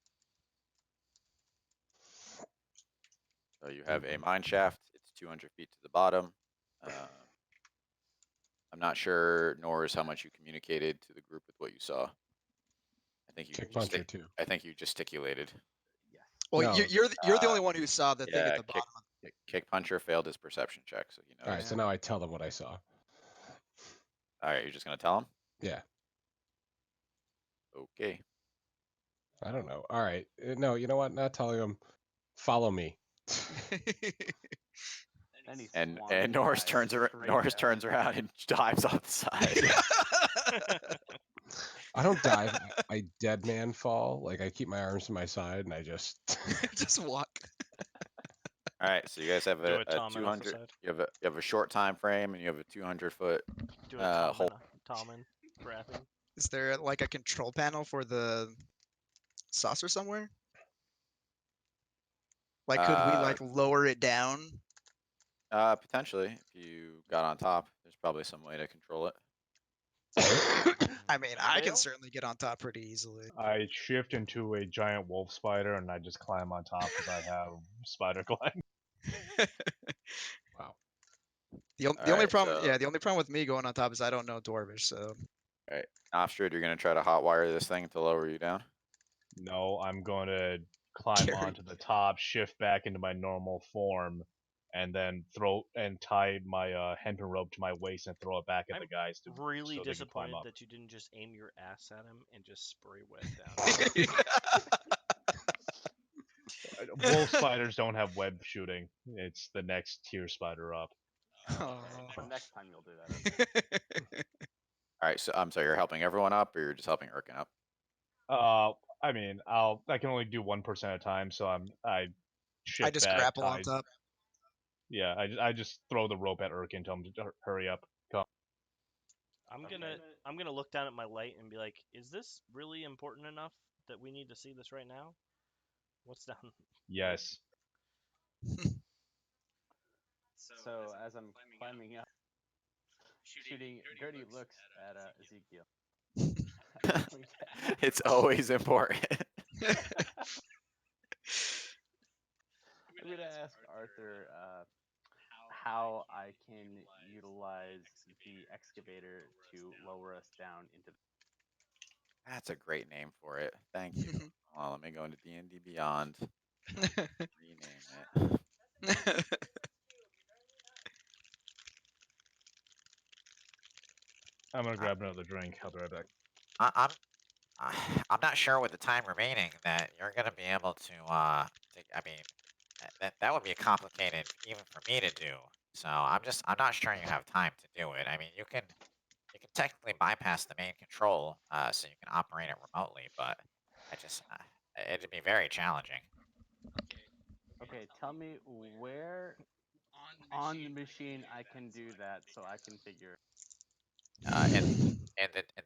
So you have a mine shaft. It's 200 feet to the bottom. I'm not sure, Norris, how much you communicated to the group with what you saw. I think you
Kick
just
puncher too.
I think you gesticulated.
Yes.
Well,
No.
you're the only one who saw the thing
Yeah,
at the bottom.
Kick puncher failed his perception check, so he knows.
All right, so now I tell them what I saw.
All right, you're just gonna tell him?
Yeah.
Okay.
I don't know. All right. No, you know what? Not telling them. Follow me.
And Norris turns around and dives off the side.
I don't dive. I dead man fall. Like I keep my arms to my side and I just
just walk.
All right, so you guys have
Do
a
a Tommen off the
200.
side.
You have a short time frame, and you have a 200-foot.
Do a
hole.
Tommen wrapping.
Is there like a control panel for the saucer somewhere? Like, could we like lower it down?
Potentially, if you got on top, there's probably some way to control it.
I mean, I can certainly get on top pretty easily.
I shift into a giant wolf spider and I just climb on top because I have spider climb.
Wow.
The only problem, the only problem with me going on top is I don't know Dwarvish, so.
All right, Offstrud, you're gonna try to hotwire this thing to lower you down.
No, I'm going to climb onto the top, shift back into my normal form, and then tie my hempen rope to my waist and throw it back at the guys.
Really
so
disappointed
up.
that you didn't just aim your ass at him and just spray web down.
Wolf spiders don't have web shooting. It's the next tier spider up.
But next time you'll do that.
All right, so I'm sorry, you're helping everyone up, or you're just helping Erkin up?
I mean, I can only do 1% at a time, so I shift
I just
back.
grapple on top.
Yeah, I just throw the rope at Urk and tell him to hurry up. Come.
I'm gonna look down at my light and be like, is this really important enough that we need to see this right now? What's down?
Yes.
So as I'm climbing up, shooting dirty looks at Ezekiel.
It's always important.
I'm gonna ask Arthur how I can utilize the excavator to lower us down into the.
That's a great name for it. Thank you. Well, let me go into D&D Beyond. Rename it.
I'm gonna grab another drink. I'll be right back.
I'm not sure with the time remaining that you're gonna be able to. I mean, that would be complicated even for me to do. So I'm not sure you have time to do it. I mean, you can technically bypass the main control, so you can operate it remotely, but it'd be very challenging.
Okay, tell me where on the machine I can do that, so I can figure.
In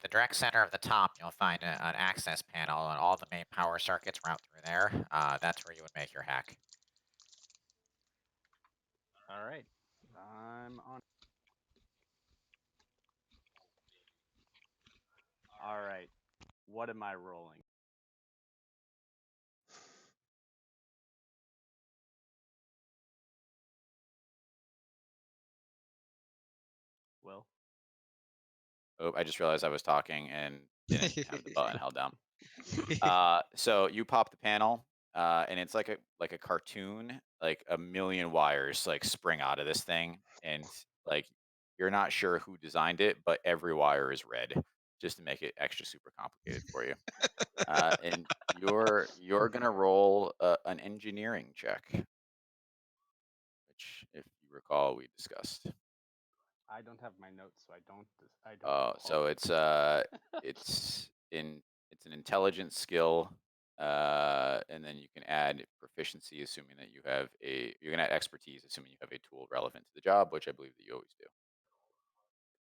the direct center of the top, you'll find an access panel, and all the main power circuits route through there. That's where you would make your hack.
All right, I'm on. All right, what am I rolling? Will.
Oh, I just realized I was talking and didn't have the button held down. So you pop the panel, and it's like a cartoon, like a million wires like spring out of this thing, and like you're not sure who designed it, but every wire is red, just to make it extra super complicated for you. And you're gonna roll an engineering check, which, if you recall, we discussed.
I don't have my notes, so I don't.
So it's an intelligence skill, and then you can add proficiency, assuming that you're gonna add expertise, assuming you have a tool relevant to the job, which I believe that you always do.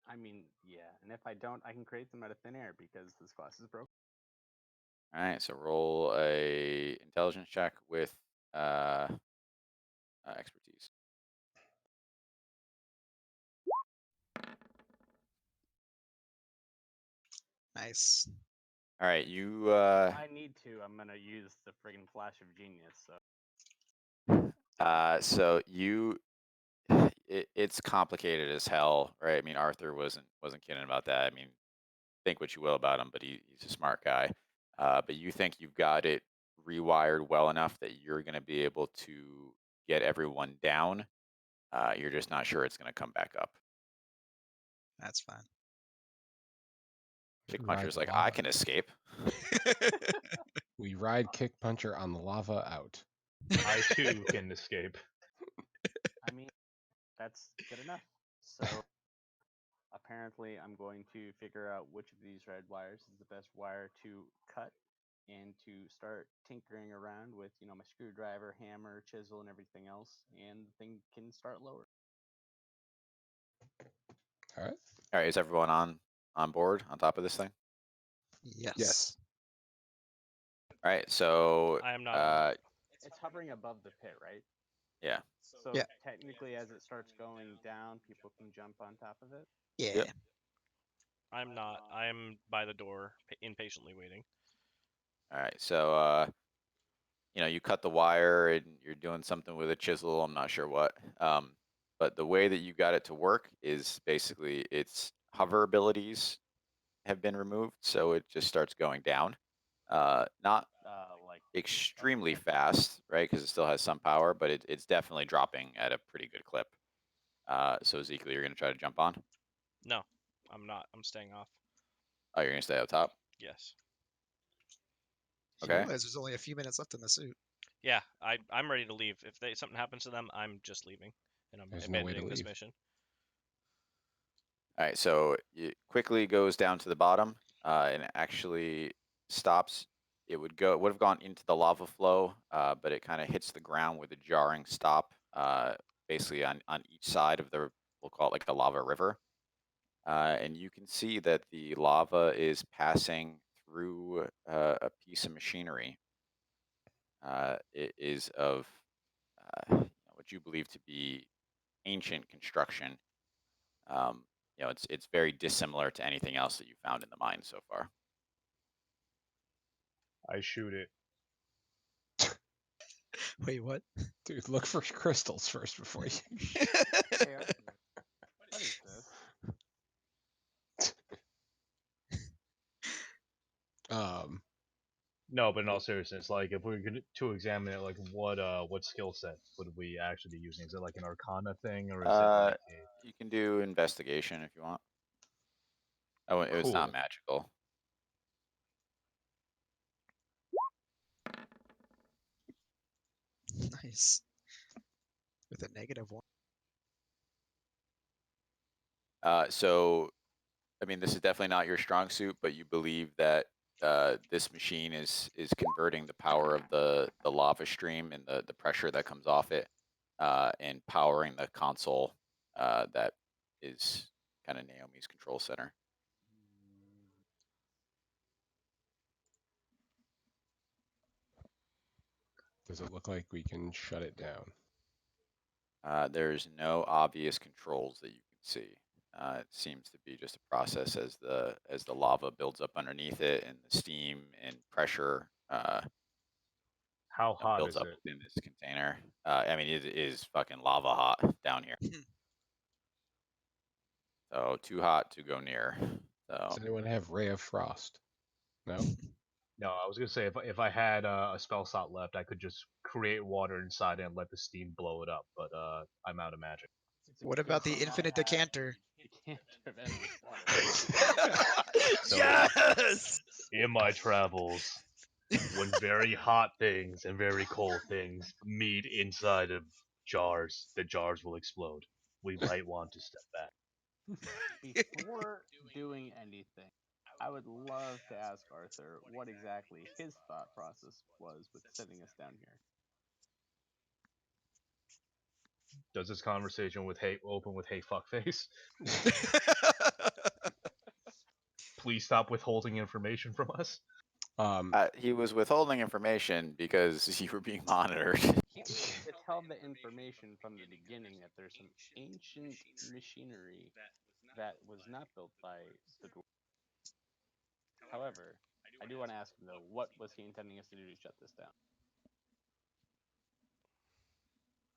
I mean, yeah, and if I don't, I can create them out of thin air because this class is broken.
All right, so roll a intelligence check with expertise.
Nice.
All right, you.
If I need to, I'm gonna use the friggin' flash of genius.
So you. It's complicated as hell, right? I mean, Arthur wasn't kidding about that. I mean, think what you will about him, but he's a smart guy. But you think you've got it rewired well enough that you're going to be able to get everyone down. You're just not sure it's going to come back up.
That's fine.
Kick
Ride
Puncher's
the
like,
lava.
I can escape.
We ride Kick Puncher on the lava out.
I too can escape.
I mean, that's good enough. So apparently, I'm going to figure out which of these red wires is the best wire to cut, and to start tinkering around with, my screwdriver, hammer, chisel, and everything else, and the thing can start lower.
All right.
All right, is everyone on board on top of this thing?
Yes.
All right, so
I am not.
It's hovering above the pit, right?
Yeah.
So
Yeah.
technically, as it starts going down, people can jump on top of it.
Yeah.
Yep.
I'm not. I'm by the door, impatiently waiting.
All right, so you cut the wire and you're doing something with a chisel. I'm not sure what. But the way that you got it to work is basically its hover abilities have been removed, so it just starts going down. Not
Like
extremely fast, right? Because it still has some power, but it's definitely dropping at a pretty good clip. So Ezekiel, you're gonna try to jump on.
No, I'm not. I'm staying off.
Oh, you're gonna stay up top.
Yes.
You
Okay.
realize there's only a few minutes left in the suit.
Yeah, I'm ready to leave. If something happens to them, I'm just leaving, and I'm
There's no way to
abandoning this
leave.
mission.
All right, so it quickly goes down to the bottom, and actually stops, it would have gone into the lava flow, but it kind of hits the ground with a jarring stop, basically on each side of the, we'll call it like the lava river. And you can see that the lava is passing through a piece of machinery. It is of what you believe to be ancient construction. It's very dissimilar to anything else that you found in the mine so far.
I shoot it.
Wait, what?
Dude, look for crystals first before you.
Hey, Arthur, what is this?
No, but in all seriousness, like if we were going to examine it, like what skill set would we actually be using? Is it like an Arcana thing, or is it like a
You can do investigation if you want. Oh, it was not
cool?
magical.
Nice. With a -1.
So, I mean, this is definitely not your strong suit, but you believe that this machine is converting the power of the lava stream and the pressure that comes off it, and powering the console that is kind of Naomi's control center.
Does it look like we can shut it down?
There's no obvious controls that you can see. It seems to be just a process as the lava builds up underneath it, and the steam and pressure
How hot
builds
is
up
it?
within this container. I mean, it is fucking lava hot down here. So too hot to go near. So
Does anyone have Ray of Frost? No.
No, I was gonna say if I had a spell slot left, I could just create water inside it and let the steam blow it up. But I'm out of magic.
It's a
What
good
about the
thing I
infinite
have
decanter?
the decanter of endless water.
So-
Yes.
In my travels, when very hot things and very cold things meet inside of jars, the jars will explode. We might want to step back.
Before doing anything, I would love to ask Arthur what exactly his thought process was with sending us down here.
Does this conversation with hey open with hey fuckface? Please stop withholding information from us.
he was withholding information because you were being monitored.
He withheld the information from the beginning that there's some ancient machinery that was not built by the dwarf. However, I do want to ask him though, what was he intending us to do to shut this down?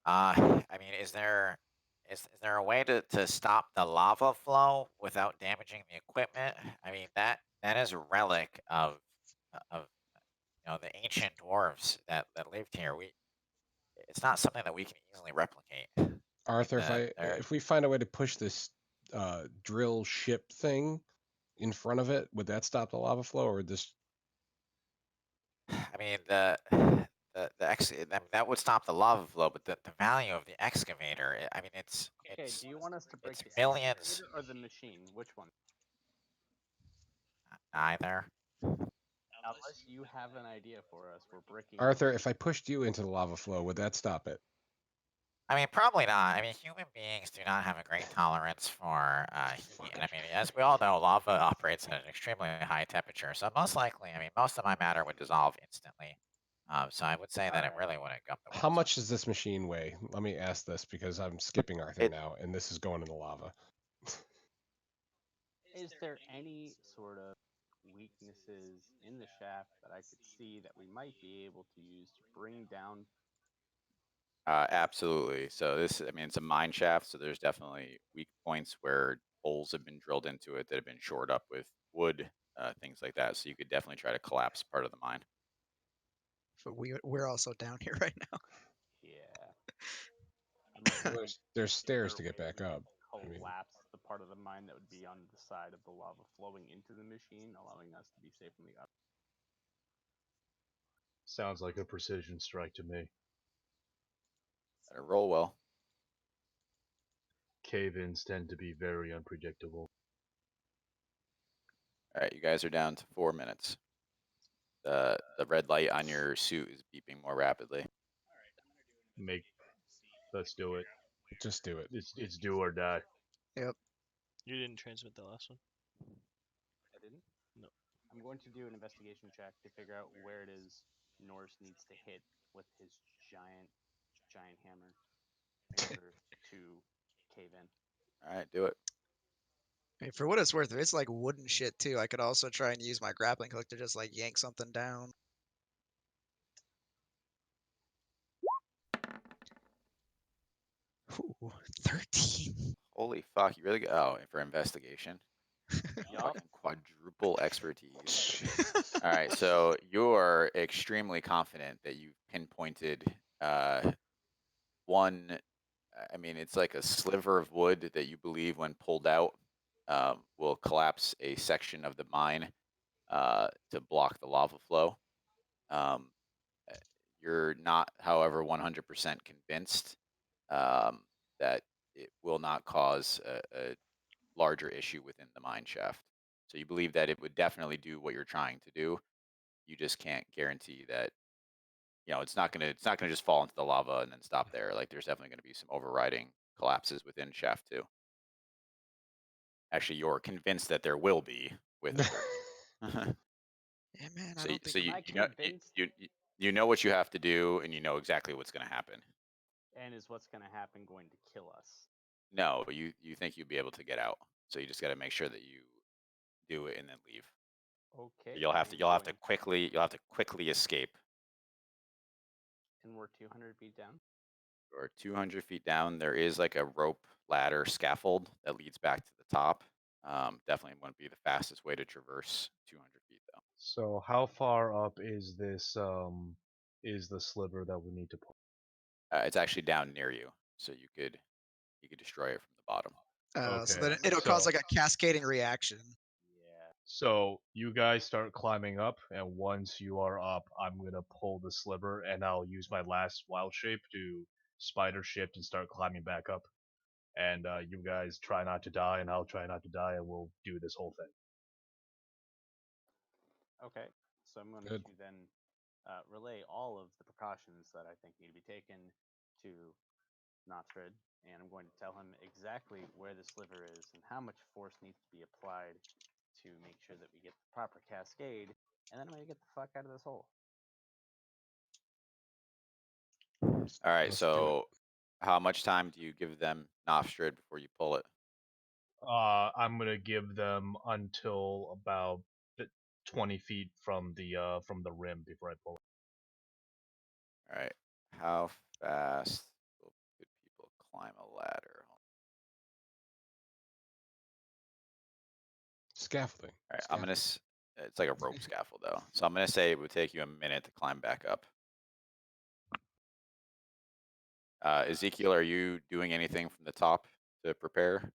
I mean, is there a way to stop the lava flow without damaging the equipment? I mean, that is a relic of the ancient dwarves that lived here. It's not something that we can easily replicate.
Arthur,
they're-
if we find a way to push this drill ship thing in front of it, would that stop the lava flow, or this?
I mean, that would stop the lava flow, but the value of the excavator, I mean,
Okay, do you want us to break
it's
the
millions.
excavator or the machine? Which one?
Either.
Unless you have an idea for us, we're breaking.
Arthur, if I pushed you into the lava flow, would that stop it?
I mean, probably not. I mean, human beings do not have a great tolerance for heat. And I mean, as we all know, lava operates at an extremely high temperature. So most likely, I mean, most of my matter would dissolve instantly. So I would say that it really wouldn't come to.
How much does this machine weigh? Let me ask this because I'm skipping Arthur now, and this is going in the lava.
Is there any sort of weaknesses in the shaft that I could see that we might be able to use to bring down?
Absolutely. So I mean, it's a mine shaft, so there's definitely weak points where holes have been drilled into it that have been shored up with wood, things like that. So you could definitely try to collapse part of the mine.
But we're also down here right now.
Yeah.
There's stairs
Is
to
there a
get
way
back
we
up.
could
I mean,
collapse the part of the mine that would be on the side of the lava flowing into the machine, allowing us to be safe from the other.
Sounds like a precision strike to me.
Roll well.
Cave-ins tend to be very unpredictable.
All right, you guys are down to 4 minutes. The red light on your suit is beeping more rapidly.
Let's do it.
Just do it.
It's do or die.
Yep.
You didn't transmit the last one.
I didn't?
No.
I'm going to do an investigation check to figure out where it is Norse needs to hit with his giant hammer in order to cave in.
All right, do it.
I mean, for what it's worth, if it's like wooden shit too, I could also try and use my grappling hook to just like yank something down. Ooh, 13.
Holy fuck! You really go. Oh, and for investigation.
Yup.
Fucking quadruple expertise.
Jesus.
All right, so you're extremely confident that you've pinpointed one. I mean, it's like a sliver of wood that you believe, when pulled out, will collapse a section of the mine to block the lava flow. You're not, however, 100% convinced that it will not cause a larger issue within the mine shaft. So you believe that it would definitely do what you're trying to do. You just can't guarantee that, it's not gonna just fall into the lava and then stop there. Like, there's definitely gonna be some overriding collapses within shaft 2. Actually, you're convinced that there will be with her.
Yeah, man, I
So
don't think
you,
I
you know
convinced?
you know what you have to do, and you know exactly what's gonna happen.
And is what's going to happen going to kill us?
No, you think you'll be able to get out. So you just got to make sure that you do it and then leave.
Okay.
You'll have to quickly escape.
And we're 200 feet down.
Or 200 feet down, there is like a rope ladder scaffold that leads back to the top. Definitely wouldn't be the fastest way to traverse 200 feet though.
So how far up is this? Is the sliver that we need to pull?
It's actually down near you, so you could destroy it from the bottom.
so
Okay,
then it'll cause
so-
like a cascading reaction.
Yeah.
So you guys start climbing up, and once you are up, I'm gonna pull the sliver, and I'll use my last wild shape to spider shift and start climbing back up. And you guys try not to die, and I'll try not to die, and we'll do this whole thing.
Okay. So I'm going
Good.
to then relay all of the precautions that I think need to be taken to Notfred, and I'm going to tell him exactly where the sliver is and how much force needs to be applied to make sure that we get the proper cascade, and then I'm going to get the fuck out of this hole.
All right,
Let's do
so how much time do you give them, Nofstrid, before you pull it?
I'm gonna give them until about 20 feet from the rim before I pull it.
All right, how fast will good people climb a ladder?
Scaffolding.
All right, I'm gonna. It's like a rope scaffold though, so I'm gonna say it would take you a minute to climb back up. Ezekiel, are you doing anything from the top to prepare?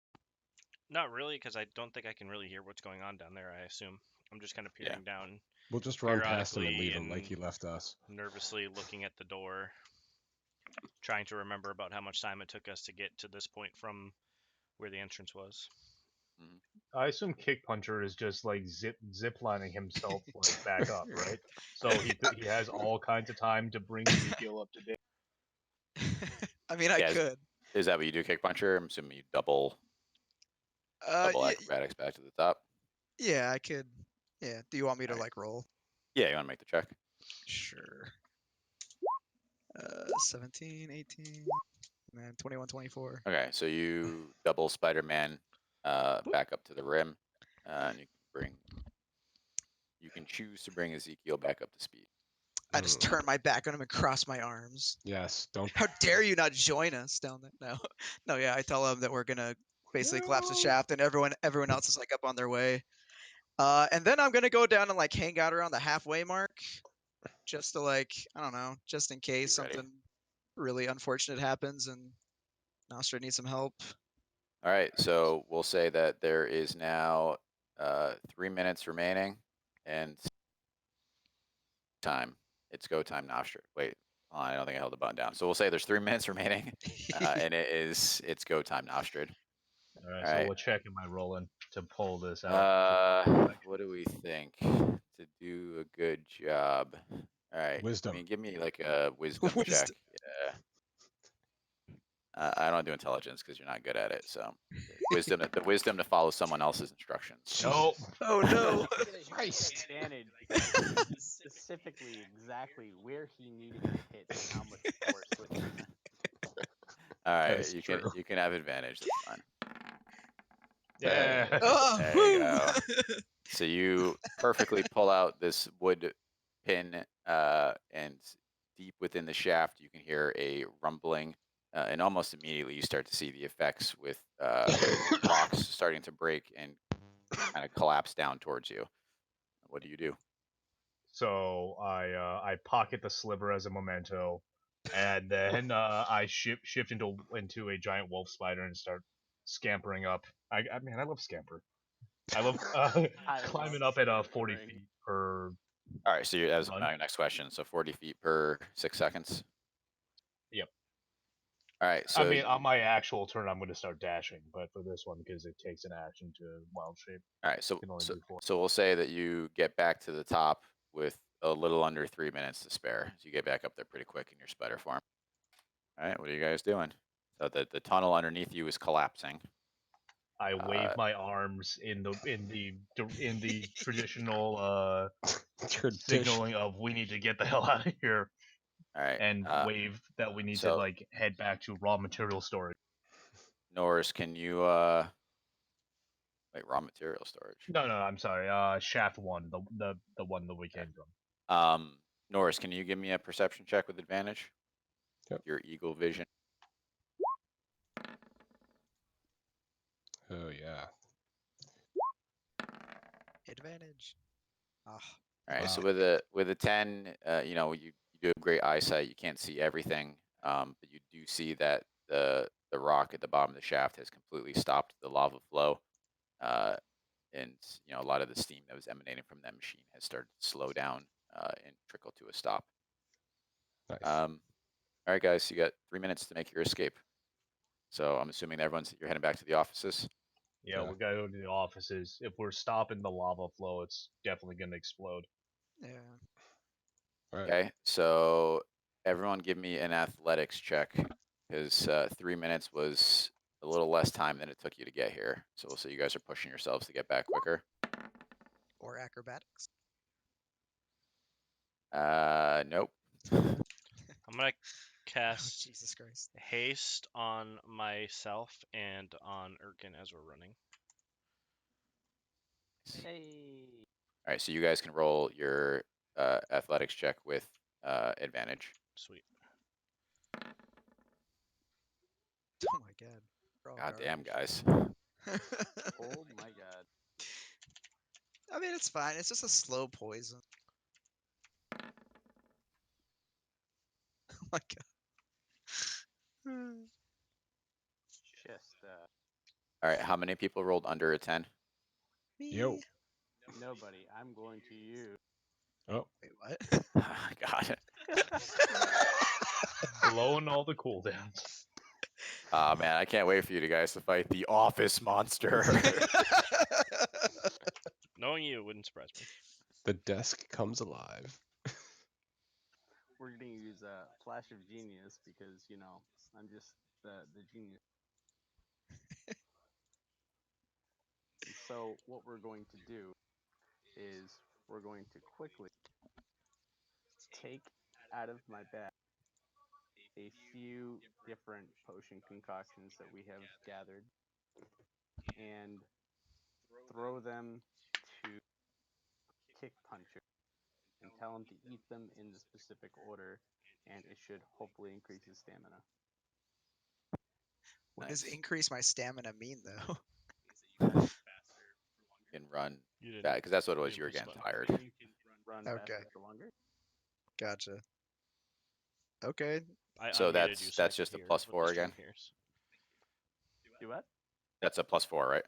Not really, because I don't think I can really hear what's going on down there. I assume I'm just kind of peering down,
We'll just run past him and
periodically
leave him like
and
he left us.
nervously looking at the door, trying to remember about how much time it took us to get to this point from where the entrance was.
I assume Kick Puncher is just like ziplining himself like back up, right? So he has all kinds of time to bring Ezekiel up to date.
I mean, I
Yeah,
could.
Is that what you do, Kick Puncher? I'm assuming you double
Yeah,
acrobatics back to the top.
yeah, I could. Yeah. Do you want me to
Alright.
like roll?
Yeah, you want to make the check?
Sure. 17, 18, and then 21, 24.
Okay, so you double Spider-Man back up to the rim, and you can choose to bring Ezekiel back up to speed.
I just turn my back on him and cross my arms.
Yes, don't.
How dare you not join us down there? No, no, yeah, I tell him that we're gonna basically collapse the shaft, and everyone else is like up on their way. And then I'm gonna go down and like hang out around the halfway mark, just to like, I don't know, just in case
ready.
something really unfortunate happens and Nostra needs some help.
All right, so we'll say that there is now 3 minutes remaining, and time. It's go time, Nostra. Wait, I don't think I held the button down. So we'll say there's 3 minutes remaining, and it's go time, Nostrid.
All right, so what check am I rolling to pull this out?
What do we think? to do a good job. All right.
Wisdom.
Give me like a wisdom check.
Wisdom.
Yeah. I don't do intelligence because you're not good at it. So wisdom, the wisdom to follow someone else's instructions.
Nope.
Oh no.
Christ.
Advantage specifically exactly where he needed to hit and how much force.
All right,
That's
you
true.
can have advantage. That's fine.
Yeah.
Oh,
There you
woo.
go. So you perfectly pull out this wood pin, and deep within the shaft, you can hear a rumbling, and almost immediately you start to see the effects with rocks starting to break and kind of collapse down towards you. What do you do?
So I pocket the sliver as a memento, and then I shift into a giant wolf spider and start scampering up. I love scamper. I love
I
climbing
love
up at 40
scampering.
feet per
All right, so that was
run.
my next question. So 40 feet per 6 seconds.
Yep.
All right,
I
so
mean, on my actual turn, I'm going to start dashing, but for this one, because it takes an action to wild shape,
all right, so
can only do 4.
so we'll say that you get back to the top with a little under 3 minutes to spare. So you get back up there pretty quick in your spider form. All right, what are you guys doing? So the tunnel underneath you is collapsing.
I wave my arms in the traditional signaling of we need to get the hell out of here,
All right,
and wave that we need to
so
like head back to raw material storage.
Norris, can you wait, raw material storage?
No, I'm sorry. Shaft 1, the one that we came from.
Norris, can you give me a perception check with advantage?
Yep.
Your eagle vision.
Oh yeah.
Advantage. Ah.
All right,
Wow.
so with a 10, you do have great eyesight. You can't see everything, but you do see that the rock at the bottom of the shaft has completely stopped the lava flow, and a lot of the steam that was emanating from that machine has started to slow down and trickle to a stop.
Nice.
All right, guys, you got 3 minutes to make your escape. So I'm assuming you're heading back to the offices.
Yeah,
Yeah.
we gotta go to the offices. If we're stopping the lava flow, it's definitely gonna explode.
Yeah.
All right.
Okay, so everyone give me an athletics check, because 3 minutes was a little less time than it took you to get here. So we'll say you guys are pushing yourselves to get back quicker.
Or acrobatics.
Nope.
I'm gonna cast
Jesus Christ.
haste on myself and on Erkin as we're running.
Hey.
All right, so you guys can roll your athletics check with advantage.
Sweet.
Oh my god. We're all
God damn,
garbage.
guys.
Oh my god.
I mean, it's fine. It's just a slow poison. Oh my god.
Just
All right, how many people rolled under a 10?
Yo.
Me?
nobody. I'm going to use.
Oh.
Wait, what?
God.
Blowing all the cooldowns.
Oh man, I can't wait for you guys to fight the office monster.
Knowing you wouldn't surprise me.
The desk comes alive.
We're gonna use a flash of genius because I'm just the genius. And so what we're going to do is we're going to quickly take out of my bag a few different potion concoctions that we have gathered and throw them to Kick Puncher and tell him to eat them in the specific order, and it should hopefully increase his stamina.
What does
Nice.
increase my stamina mean, though?
You can run
You didn't.
back, because that's what it was.
didn't
You were
push the
getting
button.
tired.
You can run
Okay.
faster for longer.
Gotcha. Okay.
So
unmuted you so I
that's
could
just a
hear
plus
what the
4
stream
again?
hears.
Do what?
That's a plus 4, right?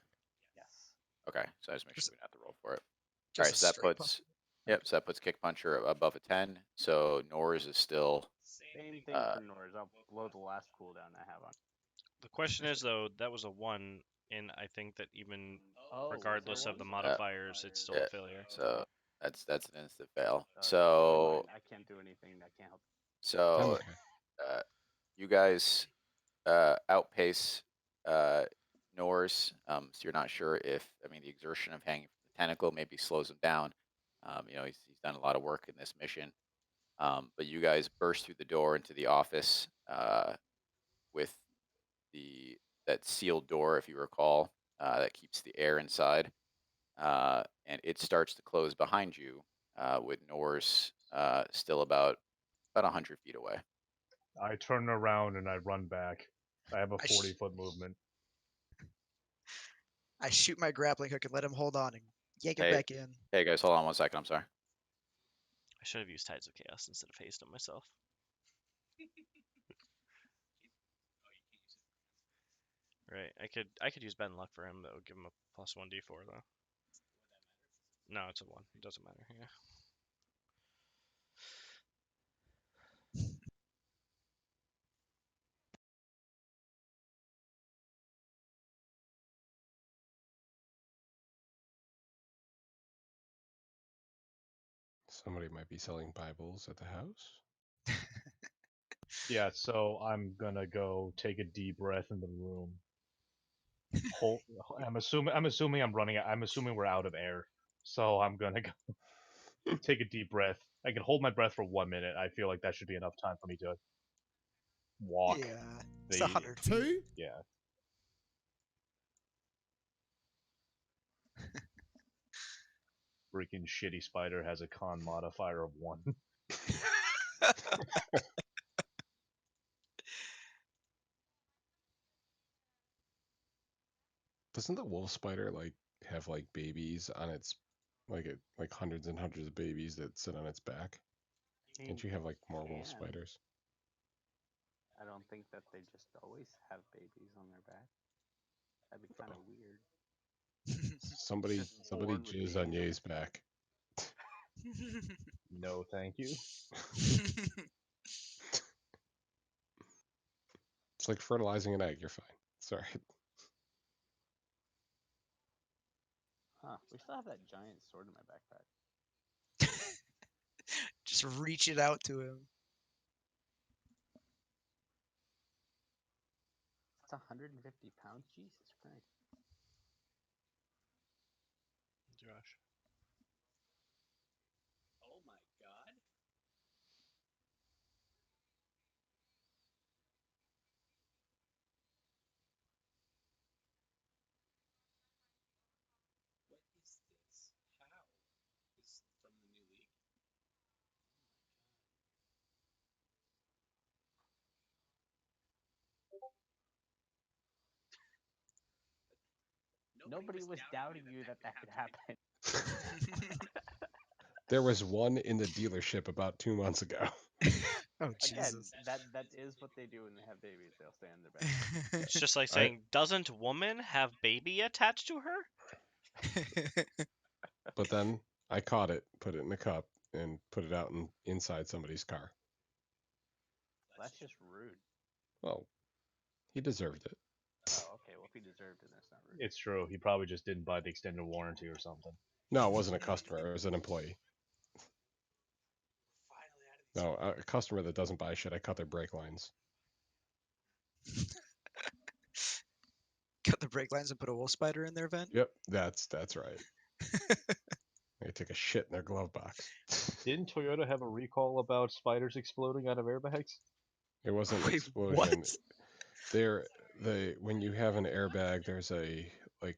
Yes.
Okay, so I just make sure
Just-
we don't have to roll for it.
Just
All right,
a
so that
straight
puts so that puts Kick Puncher above a 10. So Norris is still
Same thing for Norris. I'll blow the last cooldown I have on.
The question is though, that was a 1, and I think that even
Oh, was there
regardless of the
one?
modifiers, it's still a failure.
so That's an instant fail.
Never
So
mind, I can't do anything. I can't help.
I'm
so
okay.
you guys outpace Norse. So you're not sure if the exertion of hanging from the tentacle maybe slows him down. He's done a lot of work in this mission. But you guys burst through the door into the office with that sealed door, if you recall, that keeps the air inside, and it starts to close behind you, with Norse still about 100 feet away.
I turn around and I run back. I have a
I
40-foot movement.
I shoot my grappling hook and let him hold on and yank it
Hey,
back in.
hey guys, hold on 1 second. I'm sorry.
I should have used Tides of Chaos instead of Haste on myself. Right. I could use Ben Luck for him. That would give him a +1 d4 though. No, it's a 1. It doesn't matter. Yeah.
Somebody might be selling Bibles at the house.
Yeah, so I'm gonna go take a deep breath in the room. Hold, I'm assuming I'm running. I'm assuming we're out of air, so I'm gonna go take a deep breath. I can hold my breath for 1 minute. I feel like that should be enough time for me to walk.
Yeah, it's 100 feet.
2?
Yeah. Freaking shitty spider has a con modifier of 1.
Doesn't the wolf spider have babies on its like hundreds and hundreds of babies that sit on its back? Can't you have more wolf
Can.
spiders?
I don't think that they just always have babies on their back. That'd be kind of weird.
Somebody
Just born with
jizzed on
babies on
Ye's back.
No, thank you.
It's like fertilizing an egg. You're fine. Sorry.
Huh? We still have that giant sword in my backpack.
Just reach it out to him.
It's 150 pounds. Jesus Christ.
Josh.
Oh my god. What is this? How? This from the new league?
Nobody was doubting you that could happen.
There was one in the dealership about 2 months ago.
Oh
Again,
Jesus!
that is what they do when they have babies. They'll stay on their back.
It's just like saying, doesn't woman have baby attached to her?
But then I caught it, put it in a cup, and put it out inside somebody's car.
That's just rude.
Well, he deserved it.
Oh, okay. Well, if he deserved it, that's not rude.
It's true. He probably just didn't buy the extended warranty or something.
No, it wasn't a customer. It was an employee. No, a customer that doesn't buy shit. I cut their brake lines.
Cut the brake lines and put a wolf spider in their vent.
Yep, that's right. They take a shit in their glove box.
Didn't Toyota have a recall about spiders exploding out of airbags?
It wasn't an
Wait,
explosion.
what?
When you have an airbag, there's a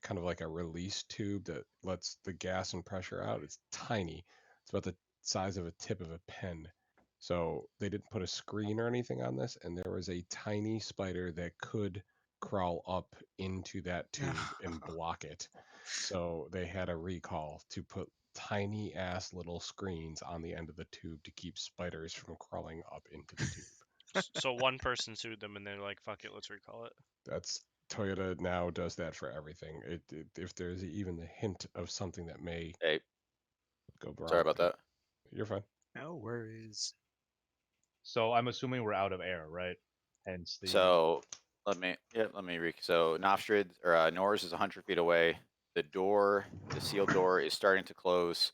kind of like a release tube that lets the gas and pressure out. It's tiny. It's about the size of a tip of a pen. So they didn't put a screen or anything on this, and there was a tiny spider that could crawl up into that tube and block it. So they had a recall to put tiny ass little screens on the end of the tube to keep spiders from crawling up into the tube.
So one person sued them, and they're like, "Fuck it, let's recall it."
That's Toyota now does that for everything. If there's even the hint of something that may
Hey,
go wrong,
sorry about that.
You're fine.
No worries.
So I'm assuming we're out of air, right? Hence the.
So let me So Nofstrid or Norris is 100 feet away. The sealed door is starting to close.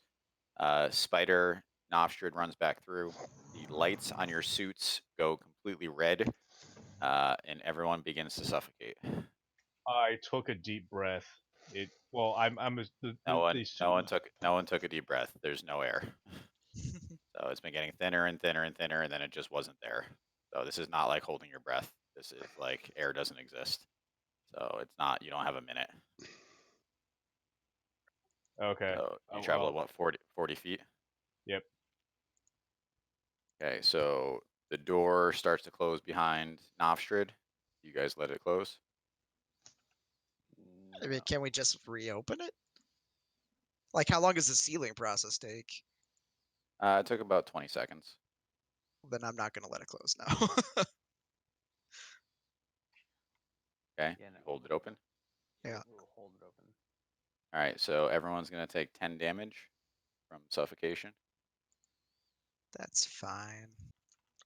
Spider Nostrad runs back through. The lights on your suits go completely red, and everyone begins to suffocate.
I took a deep breath.
No one took a deep breath. There's no air. So it's been getting thinner and thinner and thinner, and then it just wasn't there. So this is not like holding your breath. This is like air doesn't exist. So it's not. You don't have a minute.
Okay.
So you travel at what 40 feet?
Yep.
Okay, so the door starts to close behind Novstrad. You guys let it close?
I mean, can we just reopen it? Like, how long does the sealing process take?
It took about 20 seconds.
Then I'm not gonna let it close now.
Okay,
Yeah, no.
you hold it open.
Yeah.
We'll hold it open.
All right, so everyone's going to take 10 damage from suffocation.
That's fine.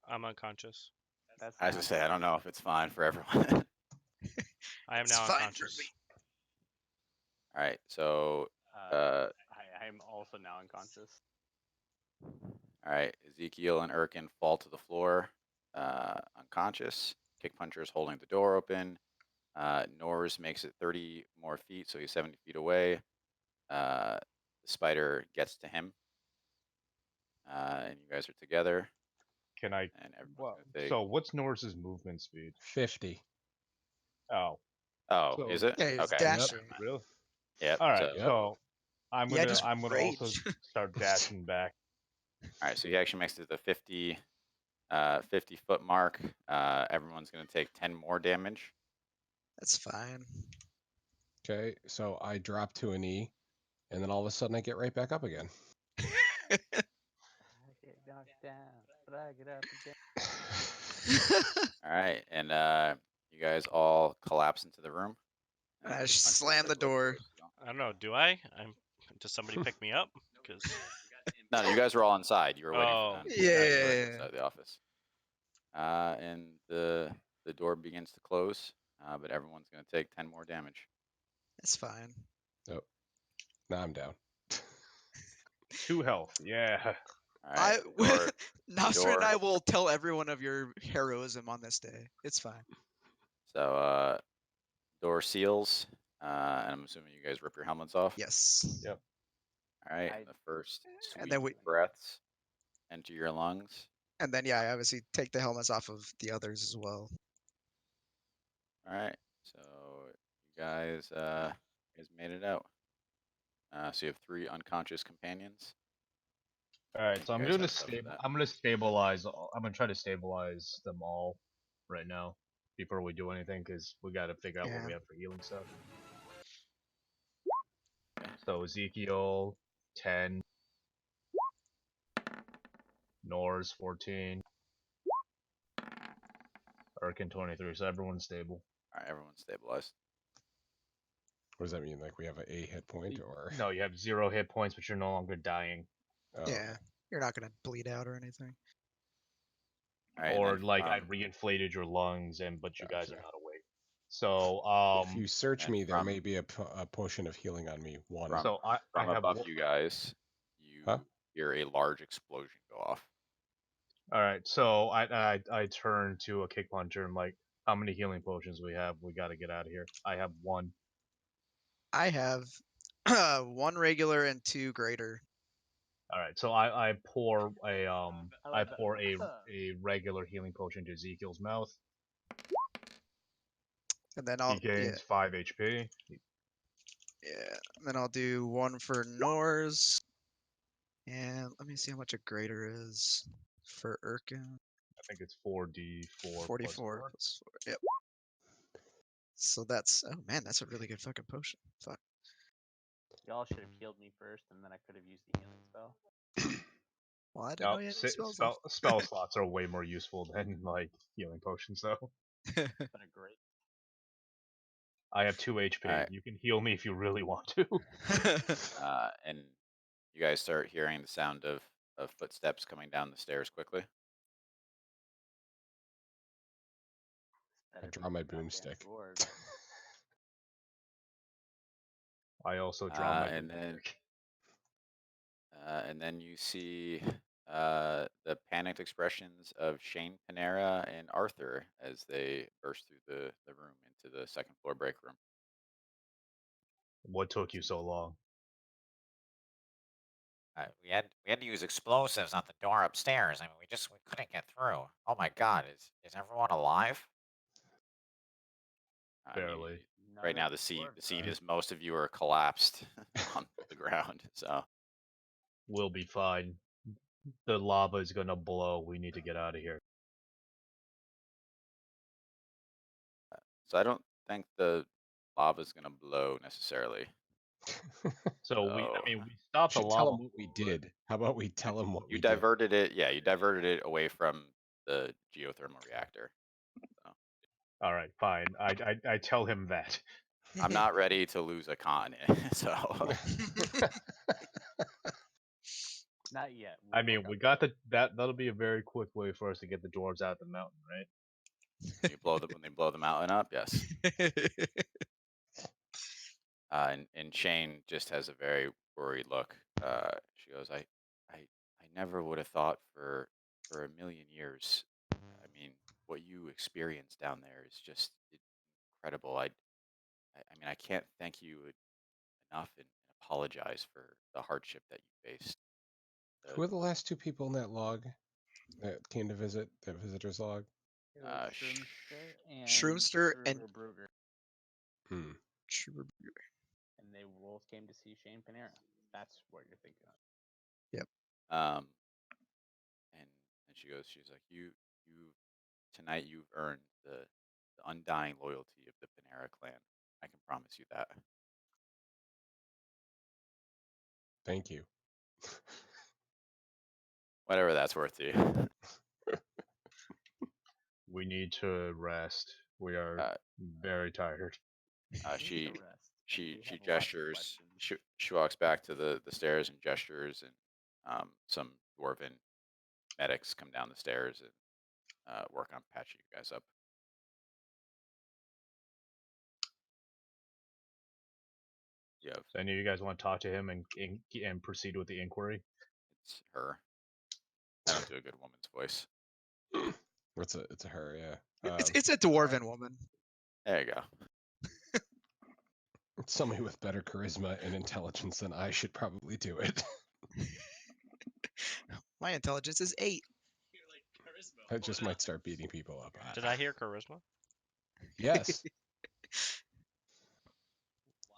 I'm unconscious.
That's
As I
not
say, I don't
fine.
know if it's fine for everyone.
I am
It's
now
fine for
unconscious.
me.
All right, so
I'm also now unconscious.
all right, Ezekiel and Erkin fall to the floor, unconscious. Kick Puncher's holding the door open. Norz makes it 30 more feet, so he's 70 feet away. The spider gets to him, and you guys are together.
Can I?
And everyone's
Well,
gonna take.
so what's Norris's movement speed?
50.
Oh.
Oh,
So-
is it?
Yeah, he's
Okay.
dashing.
Really?
Yep.
All right.
So,
So I'm
Yeah,
gonna
just
I'm gonna
rage.
also start dashing back.
all right. So he actually makes it to the 50 foot mark. Everyone's gonna take 10 more damage.
That's fine.
Okay, so I drop to an E, and then all of a sudden I get right back up again.
I get knocked down, but I get up again.
All right, and you guys all collapse into the room. And
I
Kick
just
Puncher
slam the
looks like
door.
close to you.
I don't know. Do I? Does somebody pick me up? Because
No, you guys were all inside. You were waiting for
Oh.
them.
Yeah.
Inside the office. And the door begins to close, but everyone's gonna take 10 more damage.
That's fine.
Oh, now I'm down.
2 health. Yeah.
All right. Door,
Nostra and
door.
I will tell everyone of your heroism on this day. It's fine.
So door seals, and I'm assuming you guys rip your helmets off.
Yes.
Yep.
All right.
I-
And the first
And
sweet
then we-
breaths enter your lungs.
And then yeah, I obviously take the helmets off of the others as well.
All right. So you guys made it out. So you have 3 unconscious companions.
All right. So
You
I'm
guys
gonna
have stuff for that.
I'm gonna stabilize. I'm gonna try to stabilize them all right now before we do anything, because we got to figure out what we
Yeah.
have for healing stuff. So Ezekiel 10, Nor's 14, Erkin 23. So everyone's stable.
All right. Everyone's stabilized.
What does that mean? Like we have a hit point, or
No, you have 0 hit points, but you're no longer dying.
Oh,
Yeah.
okay.
You're not gonna bleed out or anything.
All right.
Or
and then
like I
from-
reinflated your lungs, but you guys are
Gotcha.
not awake. So
If you search
and
me, there
from-
may be a potion of healing on me. One.
From-
so I
from
have
above
one-
you guys, you
Huh?
hear a large explosion go off.
All right, so I turn to a kick puncher and like, how many healing potions we have? We got to get out of here. I have 1.
I have 1 regular and 2 greater.
All right, so I pour a
I
I
love that.
pour a regular healing potion to Ezekiel's mouth.
And then I'll
He gains
yeah,
5 HP.
yeah. And then I'll do 1 for Nor's. And let me see how much a greater is for Erkin.
I think it's 4d4
44
plus 4.
plus 4. Yep. So that's oh man, that's a really good fucking potion. Fuck.
Y'all should have healed me first, and then I could have used the healing spell.
Well, I didn't know
No,
you had any spells left.
spell slots are way more useful than like healing potions, though.
It's been a great.
I have 2 HP.
Alright.
You can heal me if you really want to.
And you guys start hearing the sound of footsteps coming down the stairs quickly.
Better be
draw my
the goddamn
boomstick.
dwarves.
I also draw my
and then
boomstick.
And then you see the panicked expressions of Shane Panera and Arthur as they burst through the room into the second floor break room.
What took you so long?
We had to use explosives on the door upstairs. I mean, we couldn't get through. Oh my God, is everyone alive?
I mean,
Barely.
right now the scene is most of you are collapsed on the ground. So
We'll be fine. The lava is gonna blow. We need to get out of here.
I don't think the lava's gonna blow necessarily.
So
So
we stopped the
Should tell
lava.
him what we did. How about we tell him what
you
we did?
diverted it. Yeah, you diverted it away from the geothermal reactor. So
All right, fine. I tell him that.
I'm not ready to lose a con. So
Not yet.
I
We'll
mean,
work
we
on
got that'll be a very quick way for us to get the dwarves out of the mountain, right?
when they blow the mountain up, yes. And Shane just has a very worried look. She goes, I never would have thought for a million years. I mean, what you experienced down there is just incredible. I mean, I can't thank you enough and apologize for the hardship that you faced.
Who are the last two people in that log that came to visit, that visitor's log?
It was Shroomster and
Shroomster and
Brugger,
Hmm.
and they both came to see Shane Panera. That's what you're thinking of.
Yep.
And she goes, she's like, you tonight you've earned the undying loyalty of the Panera clan. I can promise you that.
Thank you.
Whatever that's worth to you.
We need to rest. We are very tired.
She
We have lots of
gestures.
questions.
She walks back to the stairs and gestures, and some dwarven medics come down the stairs and work on patching you guys up. You have
So any of you guys want to talk to him and proceed with the inquiry?
it's her. I don't do a good woman's voice.
It's a her, yeah.
It's a dwarven woman.
There you go.
Somebody with better charisma and intelligence than I should probably do it.
My intelligence is 8.
You're like charisma.
I just might start beating people up.
Did I hear charisma?
Yes.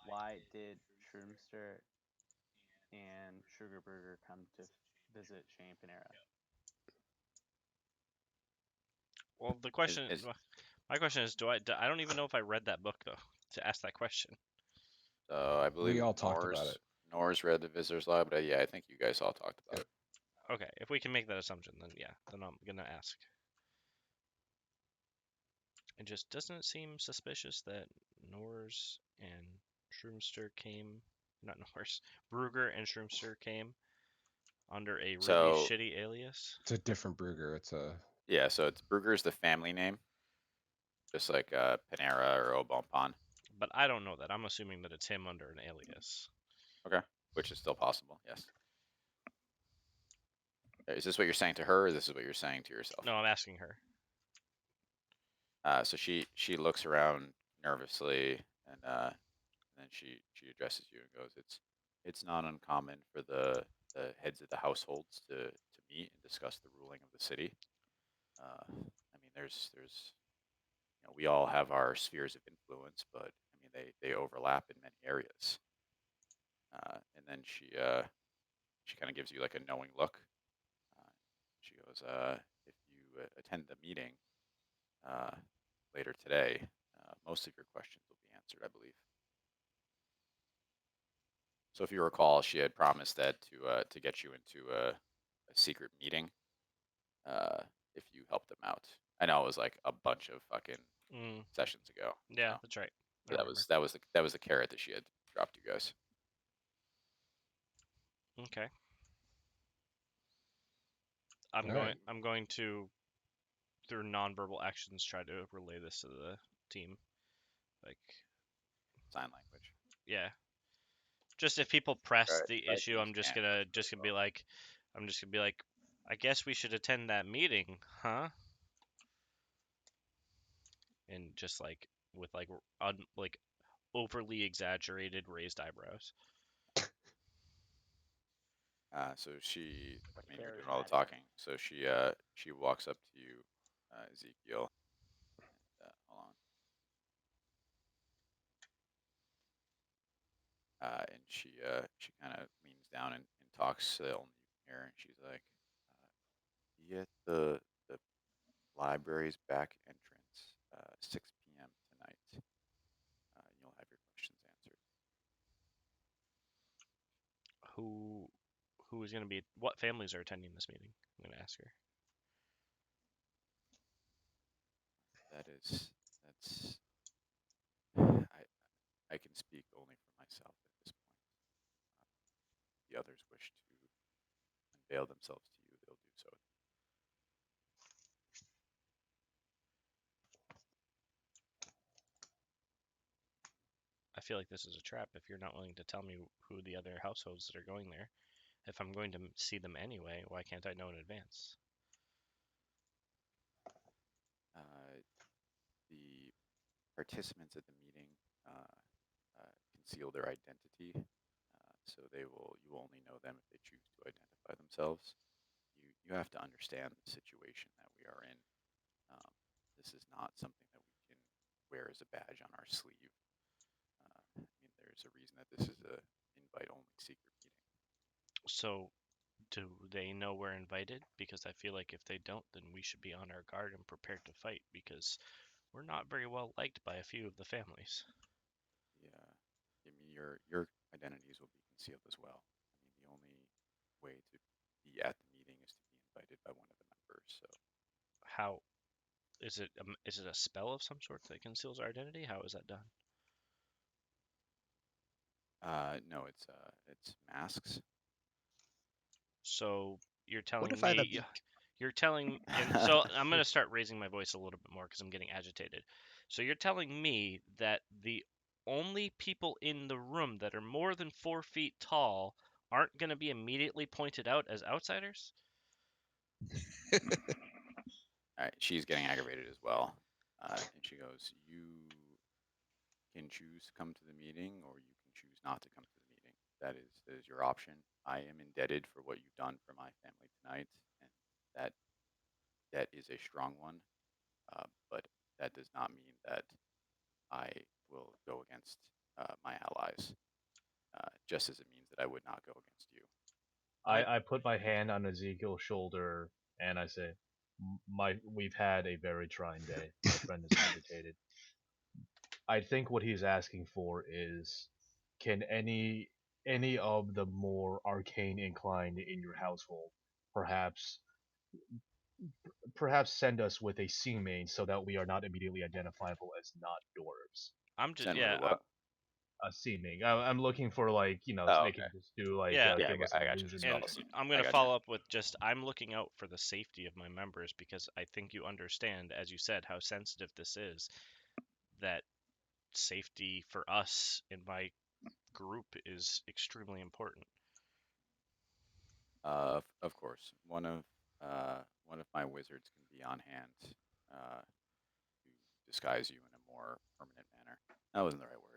Why did Shroomster and Sugarburger come to visit Shane Panera?
Well, the question,
Is-
my question is, I don't even know if I read that book though to ask that question.
So I believe
We all talked about it.
Nor's read the visitor's log, but yeah, I think you guys all talked about
Yep.
it.
Okay, if we can make that assumption, then yeah, then I'm gonna ask. It just doesn't seem suspicious that Norse and Shroomster came, not Norse, Brugger and Shroomster came under a really
So-
shitty alias.
It's a different Brugger. It's a
Yeah, so it's Brugger's the family name, just like Panera or Obonpon,
But I don't know that. I'm assuming that it's him under an alias.
which is still possible. Yes. Is this what you're saying to her, or this is what you're saying to yourself?
No, I'm asking her.
So she looks around nervously, and then she addresses you and goes, "It's not uncommon for the heads of the households to meet and discuss the ruling of the city. I mean, there's we all have our spheres of influence, but I mean they overlap in many areas." And then she kind of gives you like a knowing look. She goes, "If you attend the meeting later today, most of your questions will be answered, I believe." So if you recall, she had promised that to get you into a secret meeting if you helped them out. I know it was like a bunch of fucking sessions ago.
Yeah,
so
that's right.
that was the carrot that she had dropped you guys.
Okay.
All right.
I'm going to, through nonverbal actions, try to relay this to the team. Like,
Sign language.
yeah. Just if people press
Right,
the
right,
issue,
you
I'm just
can't.
gonna be like, I guess we should attend that meeting, huh? And just like with like like overly exaggerated raised eyebrows.
So she, I mean, you're doing all the
Charismatic.
talking. So she walks up to you, Ezekiel. Hold on. And she kind of leans down and talks so that only you can hear. And she's like, "Be at the library's back entrance, 6 p.m. tonight. You'll have your questions answered."
Who is gonna be? What families are attending this meeting? I'm gonna ask her.
That's I can speak only for myself at this point. If the others wish to unveil themselves to you, they'll do so.
I feel like this is a trap if you're not willing to tell me who the other households that are going there. If I'm going to see them anyway, why can't I know in advance?
The participants at the meeting conceal their identity, so you will only know them if they choose to identify themselves. You have to understand the situation that we are in. This is not something that we can wear as a badge on our sleeve. I mean, there's a reason that this is a invite-only secret meeting.
So, do they know we're invited? Because I feel like if they don't, then we should be on our guard and prepared to fight because we're not very well liked by a few of the families.
Yeah, I mean, your identities will be concealed as well. I mean, the only way to be at the meeting is to be invited by one of the members. So
How is it? Is it a spell of some sort that conceals our identity? How is that done?
no, it's masks.
So you're
What
telling
if I had a
me,
beak?
you're telling, and so I'm going to start raising my voice a little bit more because I'm getting agitated. So you're telling me that the only people in the room that are more than 4 feet tall aren't going to be immediately pointed out as outsiders?
All right, she's getting aggravated as well, and she goes, "You can choose to come to the meeting, or you can choose not to come to the meeting. That is your option. I am indebted for what you've done for my family tonight, and that debt is a strong one. But that does not mean that I will go against my allies, just as it means that I would not go against you."
I put my hand on Ezekiel's shoulder and I say, we've had a very trying day. My friend is agitated. I think what he's asking for is, can any of the more arcane inclined in your household perhaps send us with a sea main so that we are not immediately identifiable as not dwarves.
I'm just,
Send with
yeah,
a what?
A seeming. I'm looking for like
Oh,
they
okay.
can just do like
yeah.
Yeah,
give us
I
an
got you.
illusion.
Spell
And
seeming.
I'm
I
going to
got
follow up with just I'm looking out for the safety of my members because I think you understand, as you said, how sensitive this is. That safety for us in my group is extremely important.
Of course, one of my wizards can be on hand to disguise you in a more permanent manner. That wasn't the right word.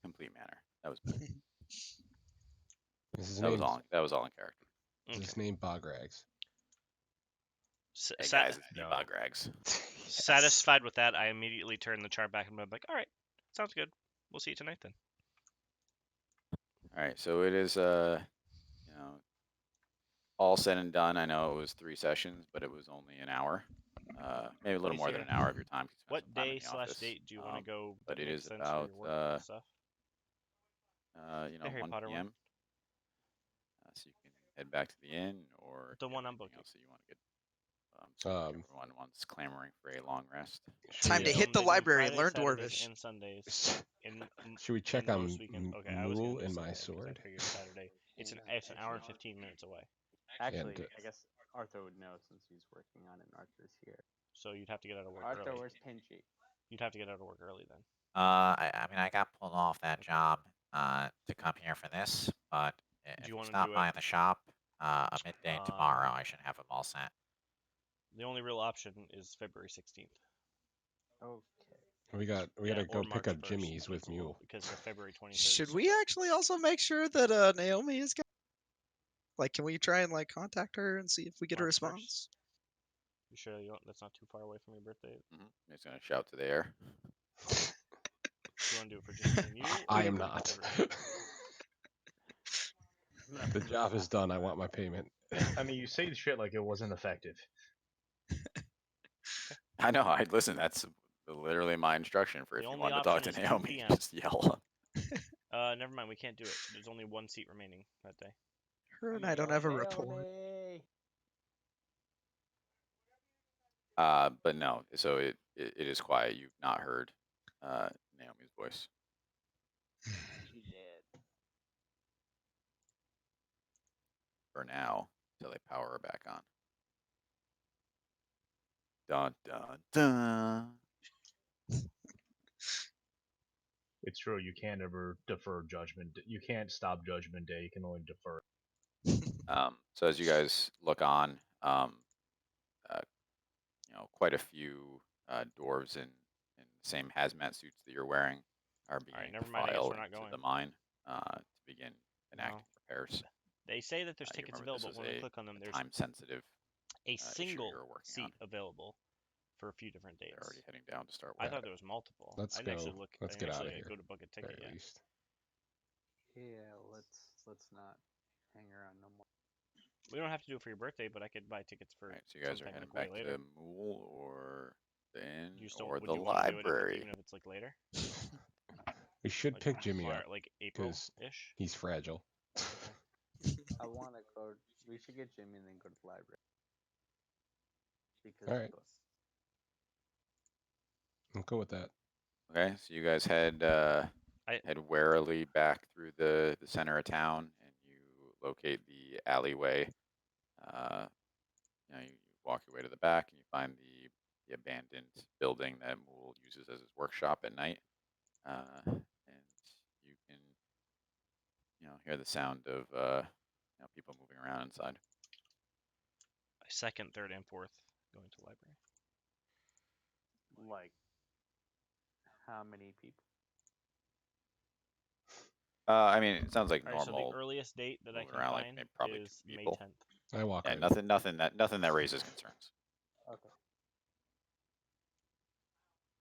Complete manner. That was better.
Is his
That was
name
all. That was all in character.
is
Okay.
his name Bogrags?
Hey guys, it's me,
No.
Bogrags.
Yes.
Satisfied with that, I immediately turn the chart back and I'm like, all right, sounds good. We'll see you tonight then.
All right, so it is you know, all said and done. I know it was 3 sessions, but it was only an hour. Maybe a
What
little
is
more than
your
an hour of your time. 'Cause you spent
what
some time in
day
the
/
office.
date do you want to go
But
that
it
makes
is
sense for
about
your work stuff? The Harry
1
Potter one?
p.m. So you can head back to the inn, or
The
if you have
one I'm
anything
booking.
else that you want to get. Assuming
Um,
everyone wants clamoring for a long rest.
should
Time
we
to hit the
They do
library and
Fridays,
learn
Saturdays,
Dwarvish.
and Sundays.
should we check
In most
on
weekends. Okay, I was gonna
Mule
do
and my
Sunday because I
sword?
figured Saturday. It's an hour and 15 minutes away,
Actually,
And
I guess Arthur would know since he's working on it and Arthur's here.
so you'd have to get out of work
Arthur,
early.
where's Pinji?
You'd have to get out of work early then.
I mean, I got pulled off that job to come here for this, but if
you
you
wanna
stop
do
by
it-
in the shop a midday tomorrow, I should have them all set.
The only real option is February 16th.
Okay.
We gotta
or
go pick
March
up
1st,
Jimmy's
but
with
it's a little-
Mule.
because the February 23rd.
Should
is
we
sold out.
actually also make sure that Naomi is like, can we try and like contact her and see if we get a
March 1st?
response?
You sure you don't, that's not too far away from your birthday?
He's gonna shout to the air.
Do you want to do it for just me and you?
I
or
am
for
not.
everyone?
The job is done. I want my payment.
I mean, you say shit like it wasn't effective.
I know. I listen. That's literally my instruction for
The
if you
only
want to talk
option
to
is 2
Naomi,
PM.
just yell.
Never mind. We can't do it. There's only 1 seat remaining that day.
Her and I don't have a rapport.
Naomi.
But no. So it is quiet. You've not heard Naomi's voice.
She did.
For now, until they power her back on. Dun dun dun.
It's true. You can't ever defer judgment. You can't stop judgment day. You can only defer.
So as you guys look on, quite a few dwarves in the same hazmat suits that you're wearing are beginning
never
to
mind, I guess
file
we're not
into
going.
the mine to begin enacting repairs.
They say that there's
You
tickets
remember this
available.
was
When we click on them, there's
time-sensitive
a
issue
single
you're working
seat
on.
available for a few different days.
They're already heading down to start
I
work.
thought there was multiple.
Let's
I didn't
go.
actually look.
Let's
I
get
didn't
out of
actually
here.
go to book a ticket
At
yet.
least.
Yeah, let's not hang around no more.
We don't have to do it for your birthday, but I could buy tickets for.
Right, so you guys are
sometime,
heading
like,
back
way
to
later.
the Mool or the inn
You still,
or
would
the
you want to do it
library.
even if it's like later?
We should
Like,
pick Jimmy
Mar-
up
like April
because
ish.
he's fragile.
I want to go. We should get Jimmy and then go to the library. Because
All right. I'm cool with that.
Okay, so you guys head warily back through the center of town, and you locate the alleyway. You walk your way to the back, and you find the abandoned building that Mool uses as his workshop at night. And you can hear the sound of people moving around inside.
Second, third, and fourth going to library.
Like, how many people?
I mean, it sounds like
All right,
normal.
so the earliest date that I
moving
can
around,
find
like probably
is
2
May
people.
10th.
I walk
Yeah,
right.
nothing that raises concerns.
Okay.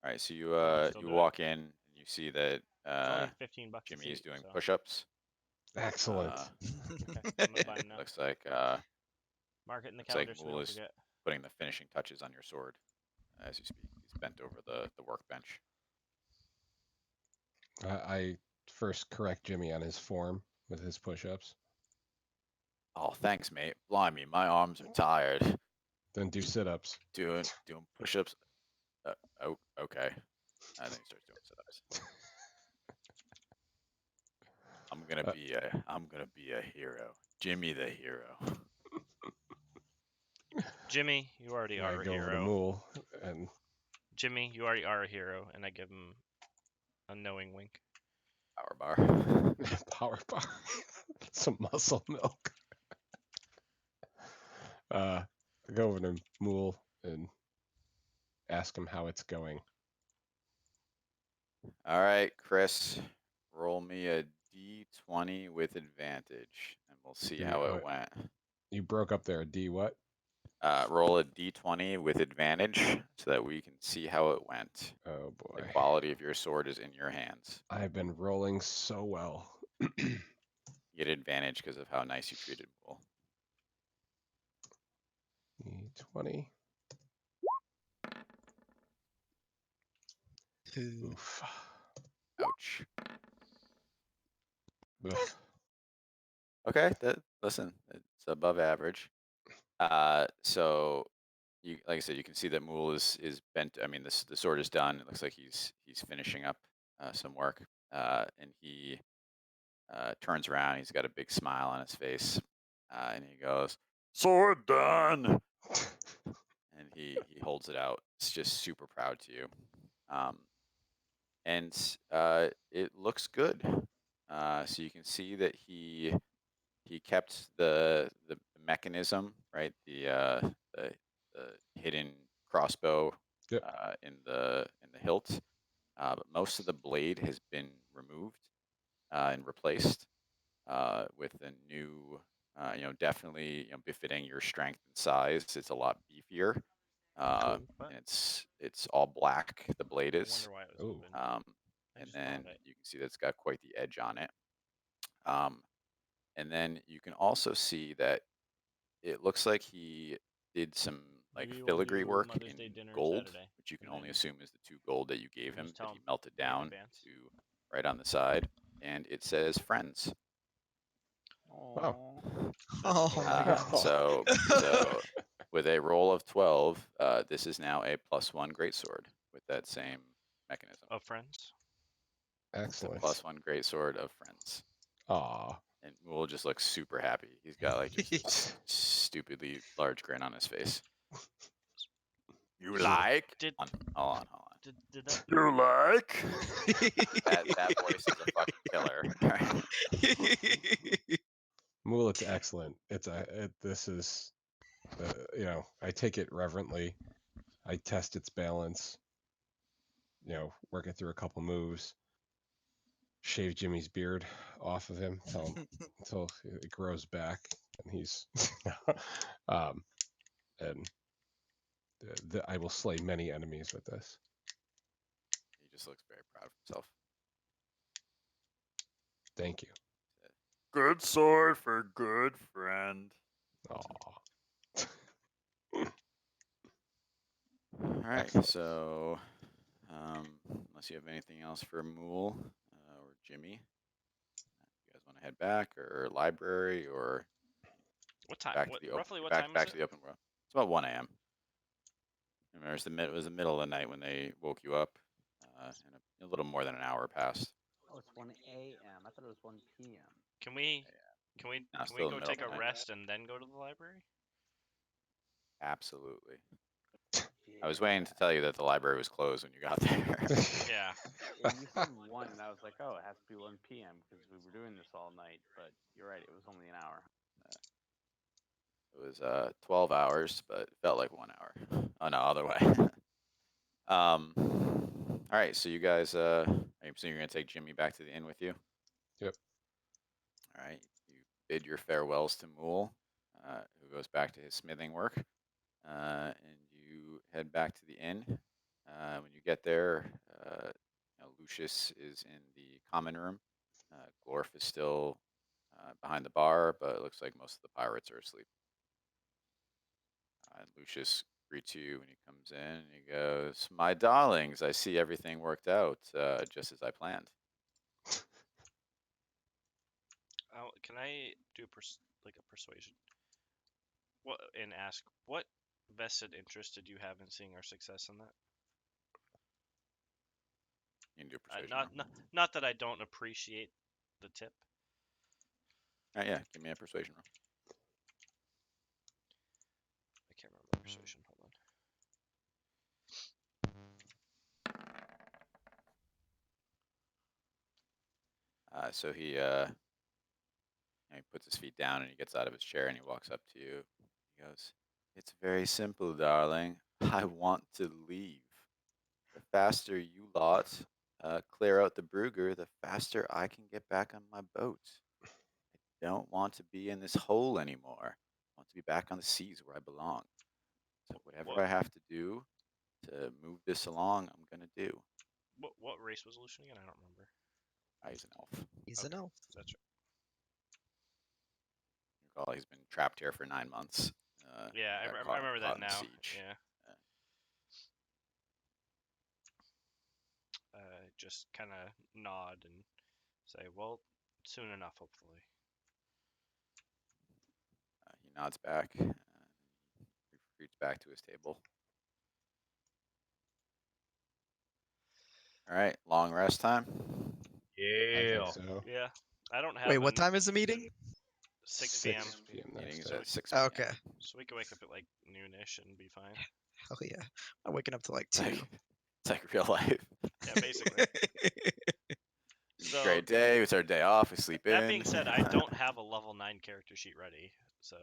All right, so you
still
you
do it?
walk in and you see that
It's only $15 a
Jimmy is
seat,
doing
so-
push-ups.
Excellent.
Okay, I'm gonna buy 'em now.
Looks like
Mark it in the
looks like
calendar so we
Mool
don't
is
forget.
putting the finishing touches on your sword as you speak. He's bent over the workbench.
I first correct Jimmy on his form with his push-ups.
Oh, thanks, mate. Blimey, my arms are tired.
Then do sit-ups.
Doing push-ups. Oh, okay. I think he starts doing sit-ups. I'm gonna be a hero. Jimmy the hero.
Jimmy, you already
I
are a
go over to
hero.
Mool and
Jimmy, you already are a hero, and I give him a knowing wink.
Power bar.
power bar, some muscle milk. I go over to Mool and ask him how it's going.
All right, Chris, roll me a d20 with advantage, and we'll see how it went.
You broke up there. D what?
Roll a d20 with advantage so that we can see how it went.
Oh boy.
The quality of your sword is in your hands.
I've been rolling so well.
You get advantage because of how nice you treated Mool.
D20. Oof.
Ouch.
Ugh.
Okay, listen, it's above average. So you, like I said, you can see that Mool is bent. I mean, the sword is done. It looks like he's finishing up some work, and he turns around. He's got a big smile on his face, and he goes, "Sword done!" And he holds it out. It's just super proud to you, and it looks good. So you can see that he kept the mechanism, right? The hidden crossbow
Yep.
in the hilt, but most of the blade has been removed and replaced with a new, definitely befitting your strength and size. It's a lot beefier.
Cool.
What?
And it's all black. The blade
I
is.
wonder why it was
Ooh.
open. I
And
just
then
found it.
you can see that it's got quite the edge on it. And then you can also see that it looks like he did some like
Maybe we'll
filigree
do
work
Mother's
in
Day dinner
gold,
Saturday,
which you can
and
only
then
assume is the 2 gold that you gave
we'll
him
just
that
tell
he
him
melted
way in
down
advance.
to right on the side, and it says friends.
Wow.
Oh my god.
So with a roll of 12, this is now a +1 greatsword with that same mechanism.
Of friends.
It's a
Excellent.
+1 greatsword of friends.
Aw.
And Mool just looks super happy. He's got like just this stupidly large grin on his face. You like?
Did
Hold on.
did that?
You like? that voice is a fucking killer.
Mool, it's excellent. This is, I take it reverently. I test its balance. Working through a couple moves. Shave Jimmy's beard off of him until it grows back, and he's, and I will slay many enemies with this.
He just looks very proud of himself.
Thank you.
Good sword for good friend.
Aw.
All right,
Excellent.
so unless you have anything else for Mool or Jimmy, you guys want to head back or library or
What time?
back
What
to the open,
roughly? What
back
time
back
is
to
it?
the open world? It's about 1 a.m. Remember, it was the middle of the night when they woke you up, and a little more than an hour passed.
Oh, it's 1 a.m. I thought it was 1 p.m.
Can we
No,
can
still
we
in the
go
middle
take
of
a
the night.
rest and then go to the library?
Absolutely. I was waiting to tell you that the library was closed when you got there.
Yeah.
Yeah, you said 1, and I was like, oh, it has to be 1 p.m. because we were doing this all night. But you're right, it was only an hour.
It was 12 hours, but it felt like 1 hour. Oh no, other way. All right, so you guys, I assume you're gonna take Jimmy back to the inn with you.
Yep.
All right, you bid your farewells to Mool, who goes back to his smithing work, and you head back to the inn. When you get there, Lucius is in the common room. Glorf is still behind the bar, but it looks like most of the pirates are asleep. And Lucius greets you when he comes in, and he goes, "My darlings, I see everything worked out just as I planned."
Can I do a persuasion? What and ask what vested interest did you have in seeing our success in that?
You can do a persuasion roll.
Not that I don't appreciate the tip.
All right, yeah, give me a persuasion roll.
I can't remember persuasion. Hold on.
So he puts his feet down and he gets out of his chair and he walks up to you. He goes, "It's very simple, darling. I want to leave. The faster you lot clear out the Brugger, the faster I can get back on my boat. I don't want to be in this hole anymore. I want to be back on the seas where I belong. So whatever I have to do to move this along, I'm gonna do."
What race was Lucian again? I don't remember.
He's an elf.
He's an elf.
That's right.
Recall he's been trapped here for 9 months.
Yeah, I remember that now.
Siege.
Yeah. Just kind of nod and say, "Well, soon enough, hopefully."
He nods back. Retreats back to his table. All right, long rest time.
I
Yeah.
think so.
Yeah, I don't have.
Wait, what time is the meeting?
6 p.m.
6 p.m.
Meeting's
That's
at 6 p.m.
Okay.
So we can wake up at like noonish and be fine.
Hell yeah. I'm waking up to like
It's
2.
like, it's like real life.
Yeah, basically. So
Great day. It's our day off. We sleep in.
That being said, I don't have a level 9 character sheet ready, so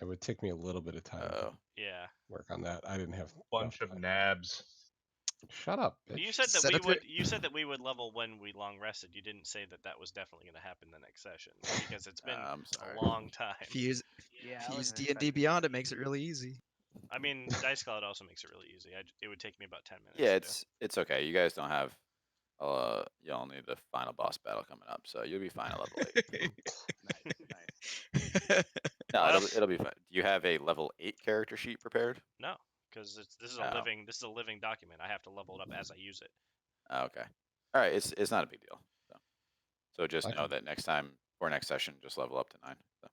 It would take me a little bit of time
Oh.
to
yeah.
work on that. I didn't have
Bunch
enough
of
time.
nabs.
Shut up, bitch.
You said that
Set
we
up your-
would. You said that we would level when we long rested. You didn't say that that was definitely going to happen the next session because it's been
I'm sorry.
a long time.
If you use,
Yeah,
if
I
you use
wasn't
D&D
expecting
Beyond, it makes it really easy.
I mean, Dice Cloud also makes it really easy. It would take me about 10 minutes.
Yeah,
to do.
it's okay. You guys don't have. You all need the final boss battle coming up, so you'll be fine at level 8.
Nice.
No,
Well-
it'll be fine. Do you have a level 8 character sheet prepared?
No, because this is a
Oh.
living document. I have to level it up as I use it.
Oh, okay. All right. It's not a big deal. So just
I
know
can-
that next time or next session, just level up to 9. So.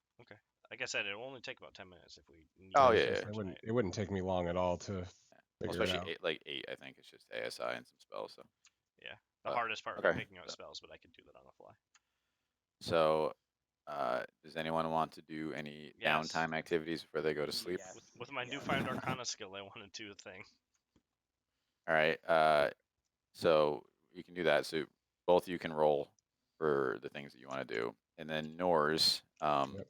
Like I said, it will only take about 10 minutes if we. Need
Oh,
to
yeah,
do
yeah.
for tonight.
It wouldn't take me long at all to
Well,
figure it
especially
out.
8, I think it's just ASI and some spells. So.
Yeah, the
Uh,
hardest part would
okay.
be picking out
So-
spells, but I could do that on the fly.
So, does anyone want to do any
Yes.
downtime activities before they go to sleep?
Yes.
With my
Yes.
newfound Arcana skill, I want to do a thing.
All right. So you can do that. So both of you can roll for the things that you want to do, and then Nors.
Yep.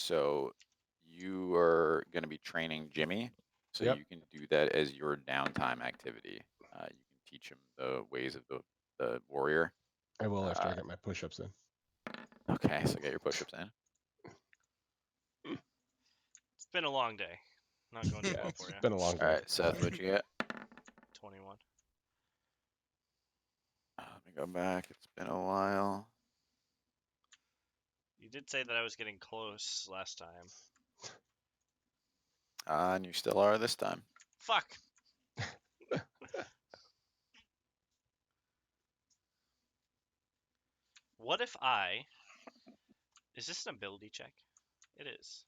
So you are going to be training Jimmy. So
Yep.
you can do that as your downtime activity. You can teach him the ways of the warrior.
I will after I get my push-ups in.
Okay, so get your push-ups in.
It's been a long day. Not going too
Yeah,
well
it's
for you.
been a long
All
day.
right, Seth, what'd you get?
21.
Let me go back. It's been a while.
You did say that I was getting close last time.
And you still are this time.
Fuck. What if I... Is this an ability check? It is.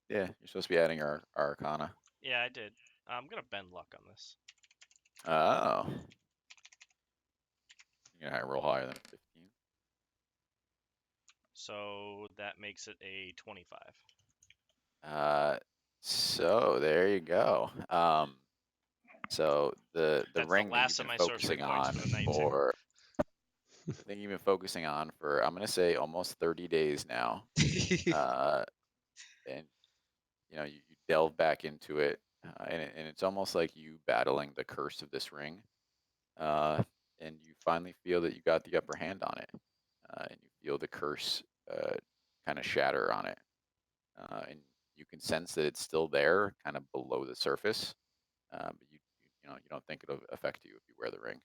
Yeah, you're supposed to be adding our Arcana.
Yeah, I did. I'm going to bend luck on this.
Oh. You're going to roll higher than 15.
So that makes it a 25.
So there you go. So the
That's
ring
the last
that
of
you've
my
been
sorcery
focusing
points
on
for the night, too.
for the thing you've been focusing on for I'm gonna say almost 30 days now. And you delve back into it, and it's almost like you battling the curse of this ring. And you finally feel that you got the upper hand on it, and you feel the curse kind of shatter on it, and you can sense that it's still there, kind of below the surface, but you don't think it'll affect you if you wear the ring.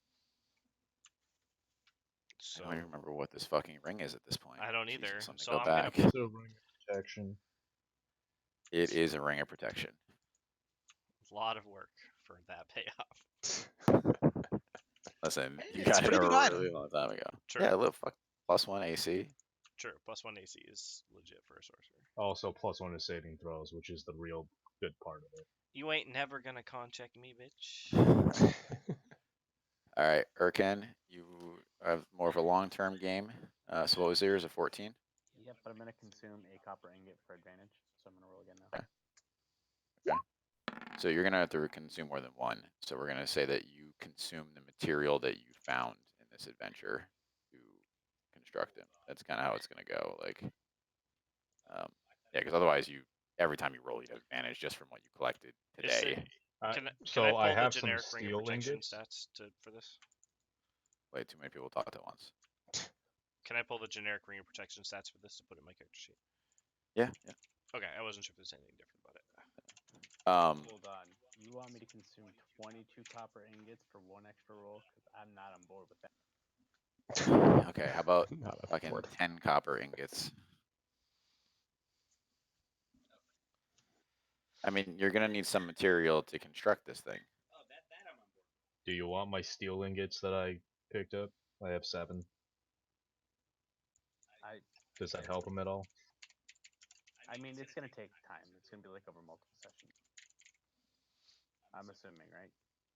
So
I don't even remember what this fucking ring is at this point.
I don't
Jesus,
either.
let me
So
go
I'm gonna
back.
It's a ring of protection.
It is a ring of protection.
a lot of work for that payoff.
Listen, you
It's a
got it
pretty
a
good item.
really long time ago.
True.
Yeah, look, fuck, +1 AC.
Sure, +1 AC is legit for a sorcerer.
Also, +1 to saving throws, which is the real good part of it.
You ain't never gonna con check me, bitch.
All right, Urken, you have more of a long-term game. So what was yours? A 14?
Yep, but I'm gonna consume a copper ingot for advantage, so I'm gonna roll again now.
Okay. So you're gonna have to consume more than one. So we're gonna say that you consume the material that you found in this adventure to construct it. That's kind of how it's gonna go. Like, yeah, because otherwise every time you roll, you have advantage just from what you collected
Is
today.
it- Can
So
I pull
I
the
have some
generic ring of
steel
protection
ingots.
stats for this?
Way too many people talked at once.
Can I pull the generic ring of protection stats for this to put in my character sheet?
Yeah.
Okay, I wasn't sure if there's anything different about it.
Hold on. You want me to consume 22 copper ingots for 1 extra roll? Because I'm not on board with that.
Okay, how about
Not a
fucking
board.
10 copper ingots? I mean, you're gonna need some material to construct this thing.
Do you want my steel ingots that I picked up? I have 7. Does that help him at all?
I mean, it's gonna take time. It's gonna be like over multiple sessions. I'm assuming, right?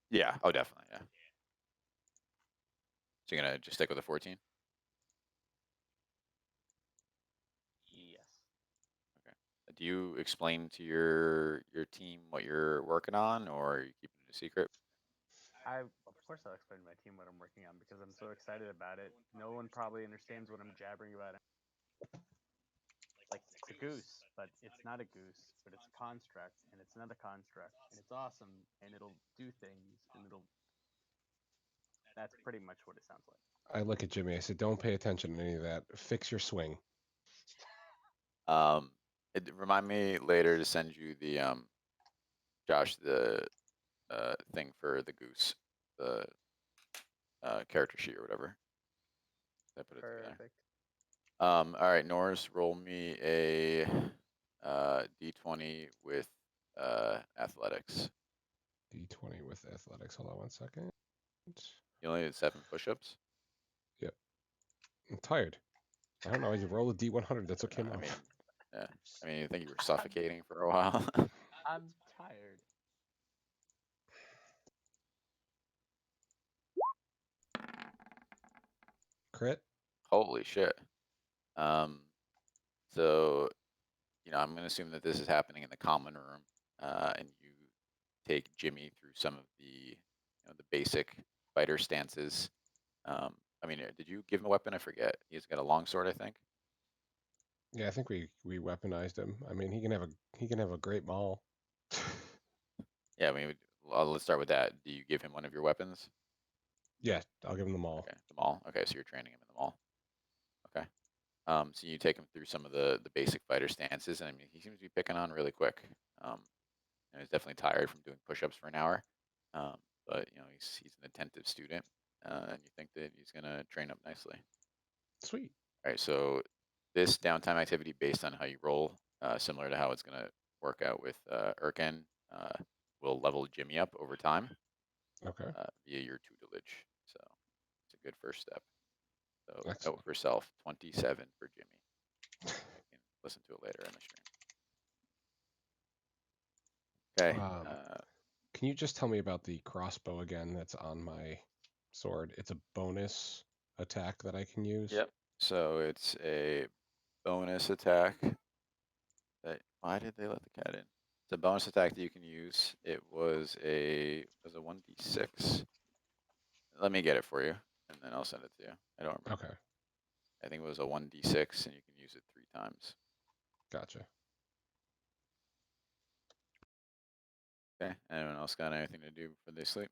Yeah. Oh, definitely. Yeah. So you're gonna just stick with the 14?
Yes.
Do you explain to your team what you're working on, or are you keeping it a secret?
Of course I'll explain to my team what I'm working on because I'm so excited about it. No one probably understands what I'm jabbering about. Like it's a goose, but it's not a goose, but it's a construct, and it's another construct, and it's awesome, and it'll do things, and it'll. That's pretty much what it sounds like.
I look at Jimmy. I said, "Don't pay attention to any of that. Fix your swing."
Remind me later to send you the Josh, the thing for the goose, the character sheet or whatever. I put it together.
Perfect.
All right, Norris, roll me a d20 with athletics.
D20 with athletics. Hold on 1 second.
You only did 7 push-ups.
Yep. I'm tired. I don't know. You roll a D100. That's what came
I
up.
mean, yeah. I mean, you think you were suffocating for a while?
I'm tired.
Crit.
Holy shit. So, I'm going to assume that this is happening in the common room, and you take Jimmy through some of the, the basic fighter stances. I mean, did you give him a weapon? I forget. He's got a longsword, I think.
Yeah, I think we weaponized him. I mean, he can have a great maul.
Yeah, I mean, let's start with that. Do you give him one of your weapons?
Yeah, I'll give him the maul.
Okay, the maul. Okay, so you're training him in the maul. Okay. So you take him through some of the basic fighter stances, and I mean, he seems to be picking on really quick. And he's definitely tired from doing push-ups for an hour. But he's an attentive student, and you think that he's gonna train up nicely.
Sweet.
All right, so this downtime activity, based on how you roll, similar to how it's gonna work out with Erken, will level Jimmy up over time
Okay.
via your tutelage. So it's a good first step. So
Excellent.
note for self, 27 for Jimmy. You can listen to it later in the stream. Okay.
Can you just tell me about the crossbow again that's on my sword? It's a bonus attack that I can use?
Yep. So it's a bonus attack. Why did they let the cat in? It's a bonus attack that you can use. It was a 1d6. Let me get it for you, and then I'll send it to you. I don't remember.
Okay.
I think it was a 1d6, and you can use it 3 times.
Gotcha.
Okay. Anyone else got anything to do before they sleep?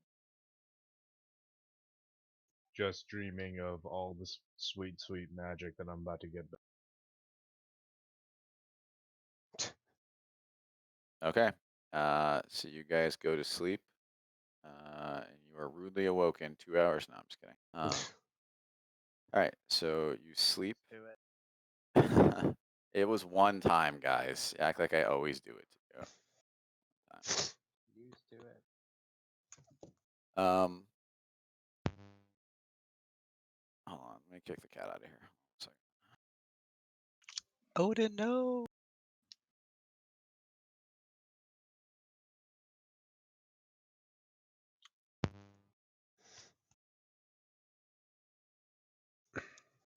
Just dreaming of all this sweet, sweet magic that I'm about to get.
Okay. So you guys go to sleep, and you are rudely awoken 2 hours. No, I'm just kidding. All right. So you sleep.
Do it.
It was 1 time, guys. Act like I always do it to you.
Used to it.
Hold on. Let me kick the cat out of here. 1 second.
Odin, no.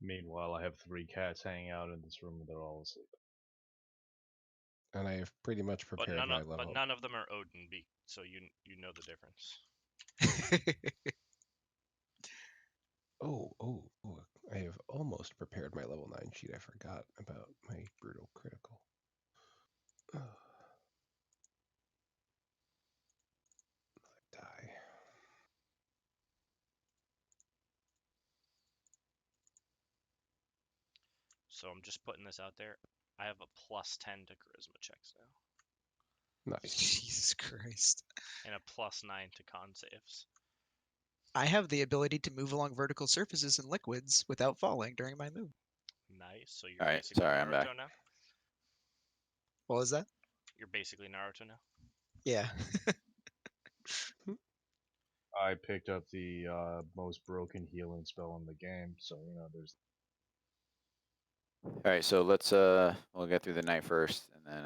Meanwhile, I have 3 cats hanging out in this room and they're all asleep.
And I have pretty much
But
prepared my level.
but none of them are Odin, so you know the difference.
Oh, I have almost prepared my level 9 sheet. I forgot about my brutal critical. Die.
So I'm just putting this out there. I have a +10 to charisma checks now.
Nice.
Jesus Christ.
And a +9 to con saves.
I have the ability to move along vertical surfaces in liquids without falling during my move.
Nice. So you're
All right.
basically
Sorry, I'm back.
Naruto now?
What was that?
You're basically Naruto now?
Yeah.
I picked up the most broken healing spell in the game, so there's.
All right, so let's we'll get through the night first, and then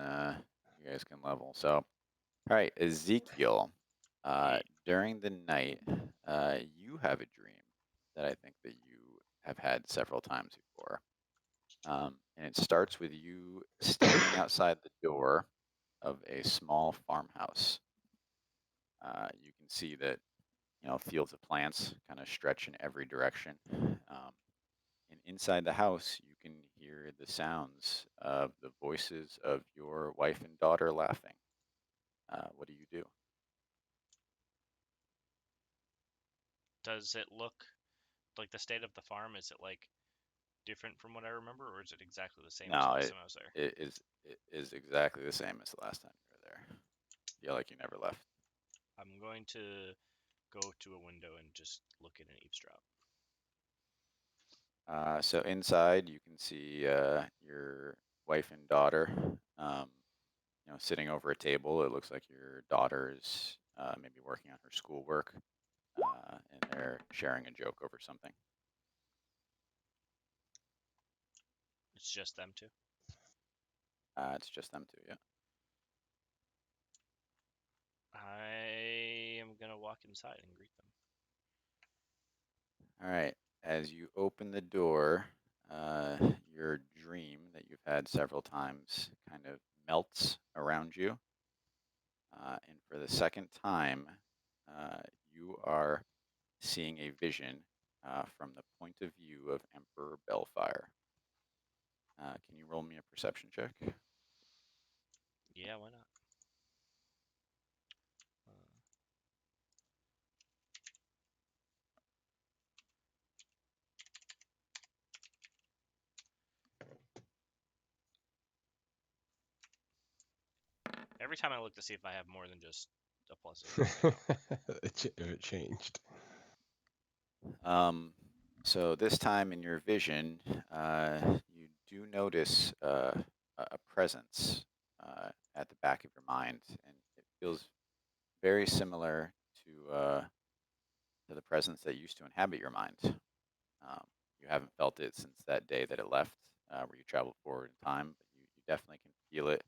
you guys can level. So, all right, Ezekiel. During the night, you have a dream that I think that you have had several times before, and it starts with you standing outside the door of a small farmhouse. You can see that fields of plants kind of stretch in every direction. And inside the house, you can hear the sounds of the voices of your wife and daughter laughing. What do you do?
Does it look like the state of the farm? Is it like different from what I remember, or is it exactly the same as
No,
last time I was there?
it is exactly the same as the last time you were there. Feel like you never left.
I'm going to go to a window and just look in and eavesdrop.
So inside, you can see your wife and daughter, sitting over a table. It looks like your daughter is maybe working on her schoolwork, and they're sharing a joke over something.
It's just them two.
It's just them two, yeah.
I am gonna walk inside and greet them.
All right. As you open the door, your dream that you've had several times kind of melts around you. And for the second time, you are seeing a vision from the point of view of Emperor Bellfire. Can you roll me a perception check?
Yeah, why not? Every time I look to see if I have more than just a plus 8.
It changed.
So this time in your vision, you do notice a presence at the back of your mind, and it feels very similar to the presence that used to inhabit your mind. You haven't felt it since that day that it left, where you traveled forward in time, but you definitely can feel it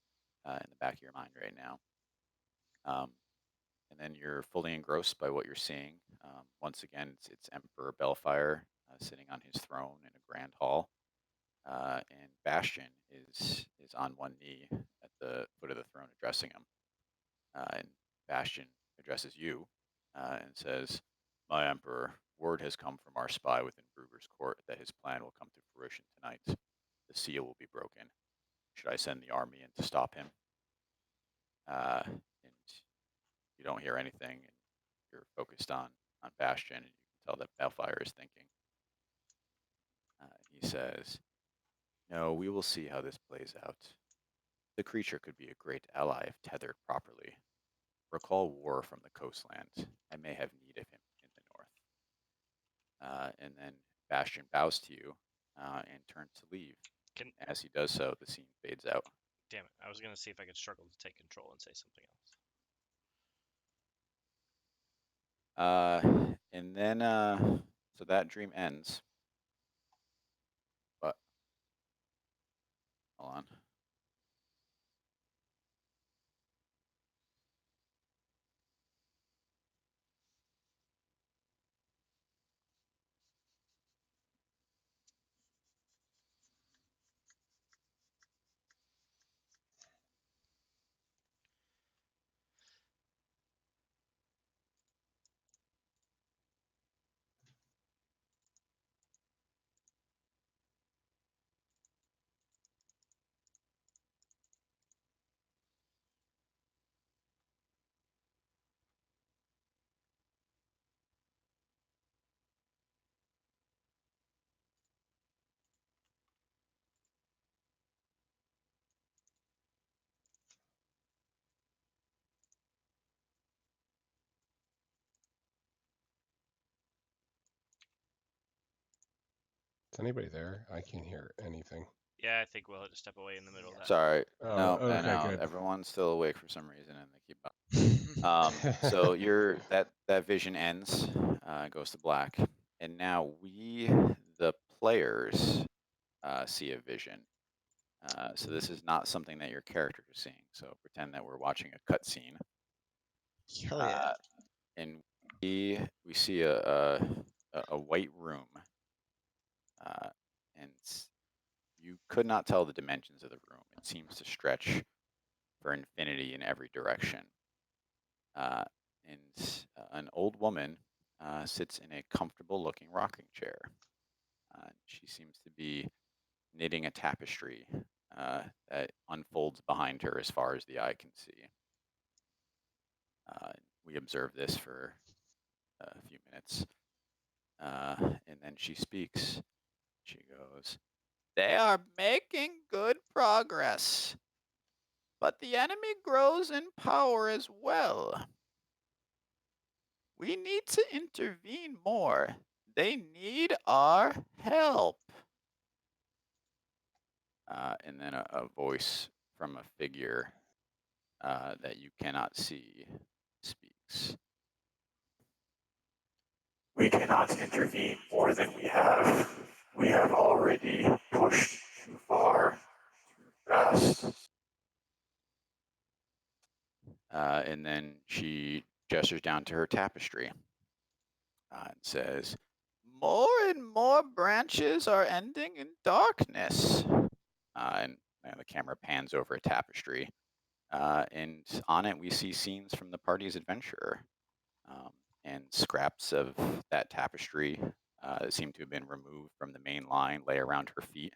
in the back of your mind right now. And then you're fully engrossed by what you're seeing. Once again, it's Emperor Bellfire sitting on his throne in a grand hall, and Bastion is on one knee at the foot of the throne addressing him. And Bastion addresses you and says, "My Emperor, word has come from our spy within Brugger's court that his plan will come to fruition tonight. The seal will be broken. Should I send the army in to stop him?" And you don't hear anything, and you're focused on Bastion, and you can tell that Bellfire is thinking. He says, "No, we will see how this plays out. The creature could be a great ally if tethered properly. Recall War from the coastland. I may have need of him in the north." And then Bastion bows to you and turns to leave. As he does so, the scene fades out.
Damn it! I was gonna see if I could struggle to take control and say something else.
And then so that dream ends. But hold on.
Is anybody there? I can't hear anything.
Yeah, I think we'll have to step away in the middle of that.
Sorry.
Oh,
no,
okay,
no,
good.
everyone's still awake for some reason, and they keep so that vision ends, goes to black, and now we, the players, see a vision. So this is not something that your characters are seeing. So pretend that we're watching a cutscene.
Hell yeah.
And we see a white room, and you could not tell the dimensions of the room. It seems to stretch for infinity in every direction. And an old woman sits in a comfortable-looking rocking chair. She seems to be knitting a tapestry that unfolds behind her as far as the eye can see. We observe this for a few minutes, and then she speaks. She goes, "They are making good progress, but the enemy grows in power as well. We need to intervene more. They need our help." And then a voice from a figure that you cannot see speaks. "We cannot intervene more than we have. We have already pushed too far, too fast." And then she gestures down to her tapestry and says, "More and more branches are ending in darkness." And the camera pans over a tapestry. And on it, we see scenes from the party's adventure. And scraps of that tapestry that seem to have been removed from the main line lay around her feet.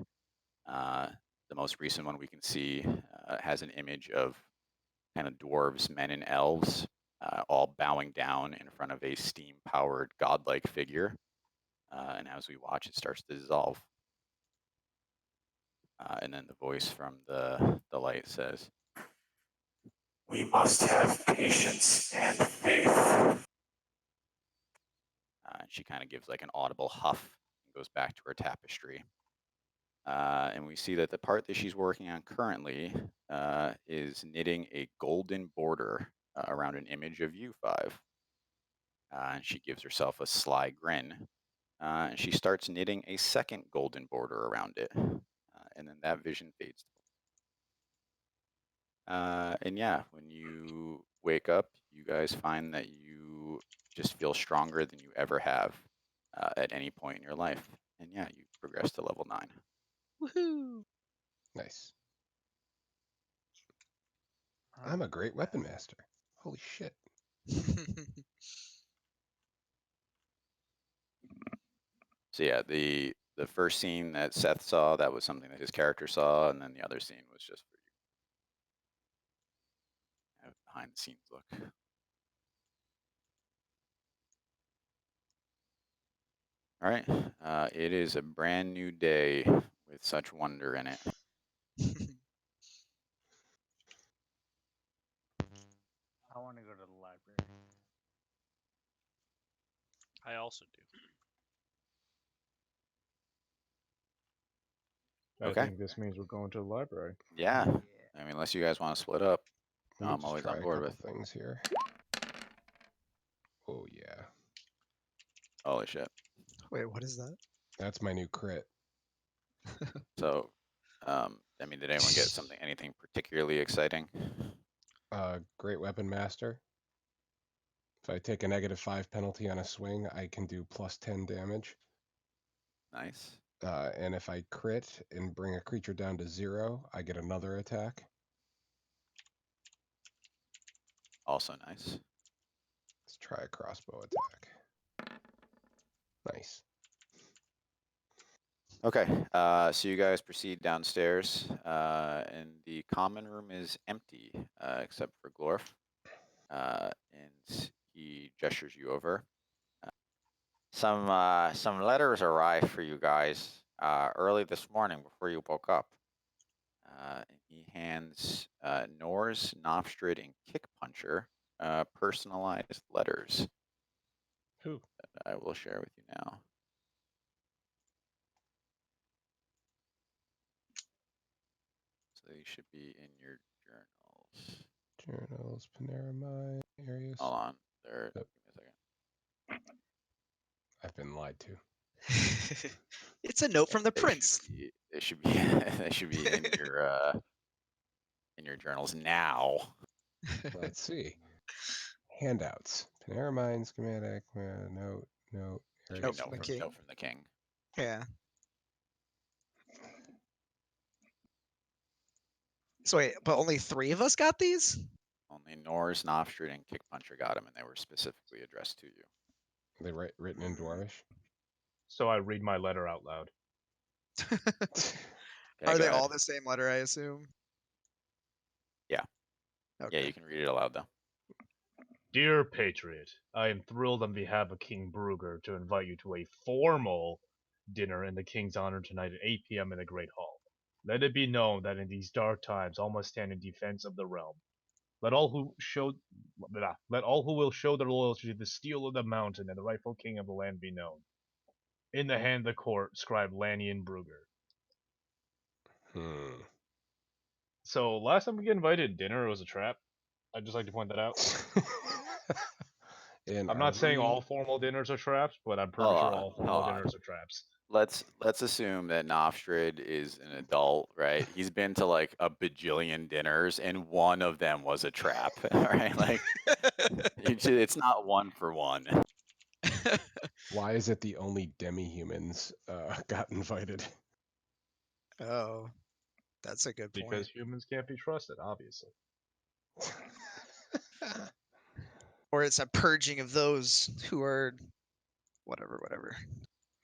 The most recent one we can see has an image of kind of dwarves, men, and elves all bowing down in front of a steam-powered godlike figure. And as we watch, it starts to dissolve. And then the voice from the light says, "We must have patience and faith." And she kind of gives like an audible huff and goes back to her tapestry. And we see that the part that she's working on currently is knitting a golden border around an image of U5. And she gives herself a sly grin. And she starts knitting a second golden border around it. And then that vision fades. And yeah, when you wake up, you guys find that you just feel stronger than you ever have at any point in your life. And yeah, you progress to level 9.
Woohoo!
Nice. I'm a great weapon master. Holy shit.
So yeah, the first scene that Seth saw, that was something that his character saw, and then the other scene was just for you. Behind the scenes look. All right, it is a brand new day with such wonder in it.
I want to go to the library.
I also do.
I
Okay.
think this means we're going to the library.
Yeah,
Yeah.
I mean, unless you guys want to split up,
Let me
I'm
just
always
try
on
a
board
couple
with.
things here. Oh yeah,
Holy shit!
Wait, what is that?
that's my new crit.
So, I mean, did anyone get anything particularly exciting?
Great weapon master. If I take a -5 penalty on a swing, I can do +10 damage.
Nice.
And if I crit and bring a creature down to 0, I get another attack.
Also nice.
Let's try a crossbow attack. Nice.
Okay, so you guys proceed downstairs, and the common room is empty, except for Glorf. And he gestures you over. Some letters arrived for you guys early this morning before you woke up. And he hands Norse, Nofstrid, and Kick Puncher personalized letters.
Who?
That I will share with you now. So these should be in your journals.
Journals, Paneramai, Arius.
Hold on. There.
Yep.
Give me a second.
I've been lied to.
It's a note from the prince.
They should be. They should be in your journals now.
Let's see. Handouts. Paneramine schematic. Note.
Note
Arius.
from the king.
Note from the king.
Yeah. So wait, but only 3 of us got these?
Only Norse, Nofstrid, and Kick Puncher got them, and they were specifically addressed to you.
Are they written in Dwarvish?
So I read my letter out loud.
Okay,
Are
go
they
ahead.
all the same letter, I assume?
Yeah.
Okay.
Yeah, you can read it aloud though.
Dear Patriot, I am thrilled on behalf of King Brugger to invite you to a formal dinner in the King's honor tonight at 8 p.m. in the Great Hall. Let it be known that in these dark times all must stand in defense of the realm. Let all who will show their loyalty to the steel of the mountain and the rightful king of the land be known. In the hand of the court, scribe Lannion Brugger. So last time we get invited to dinner, it was a trap. I'd just like to point that out.
And
I'm
are
not saying all
we-
formal dinners are traps, but I'm pretty
Hold
sure
on,
all formal
hold on.
dinners are traps.
Let's assume that Nofstrid is an adult, right? He's been to like a bajillion dinners, and one of them was a trap, right? Like, it's not one for one.
Why is it the only demi-humans got invited?
Oh, that's a good point.
Because humans can't be trusted, obviously.
Or it's a purging of those who are whatever.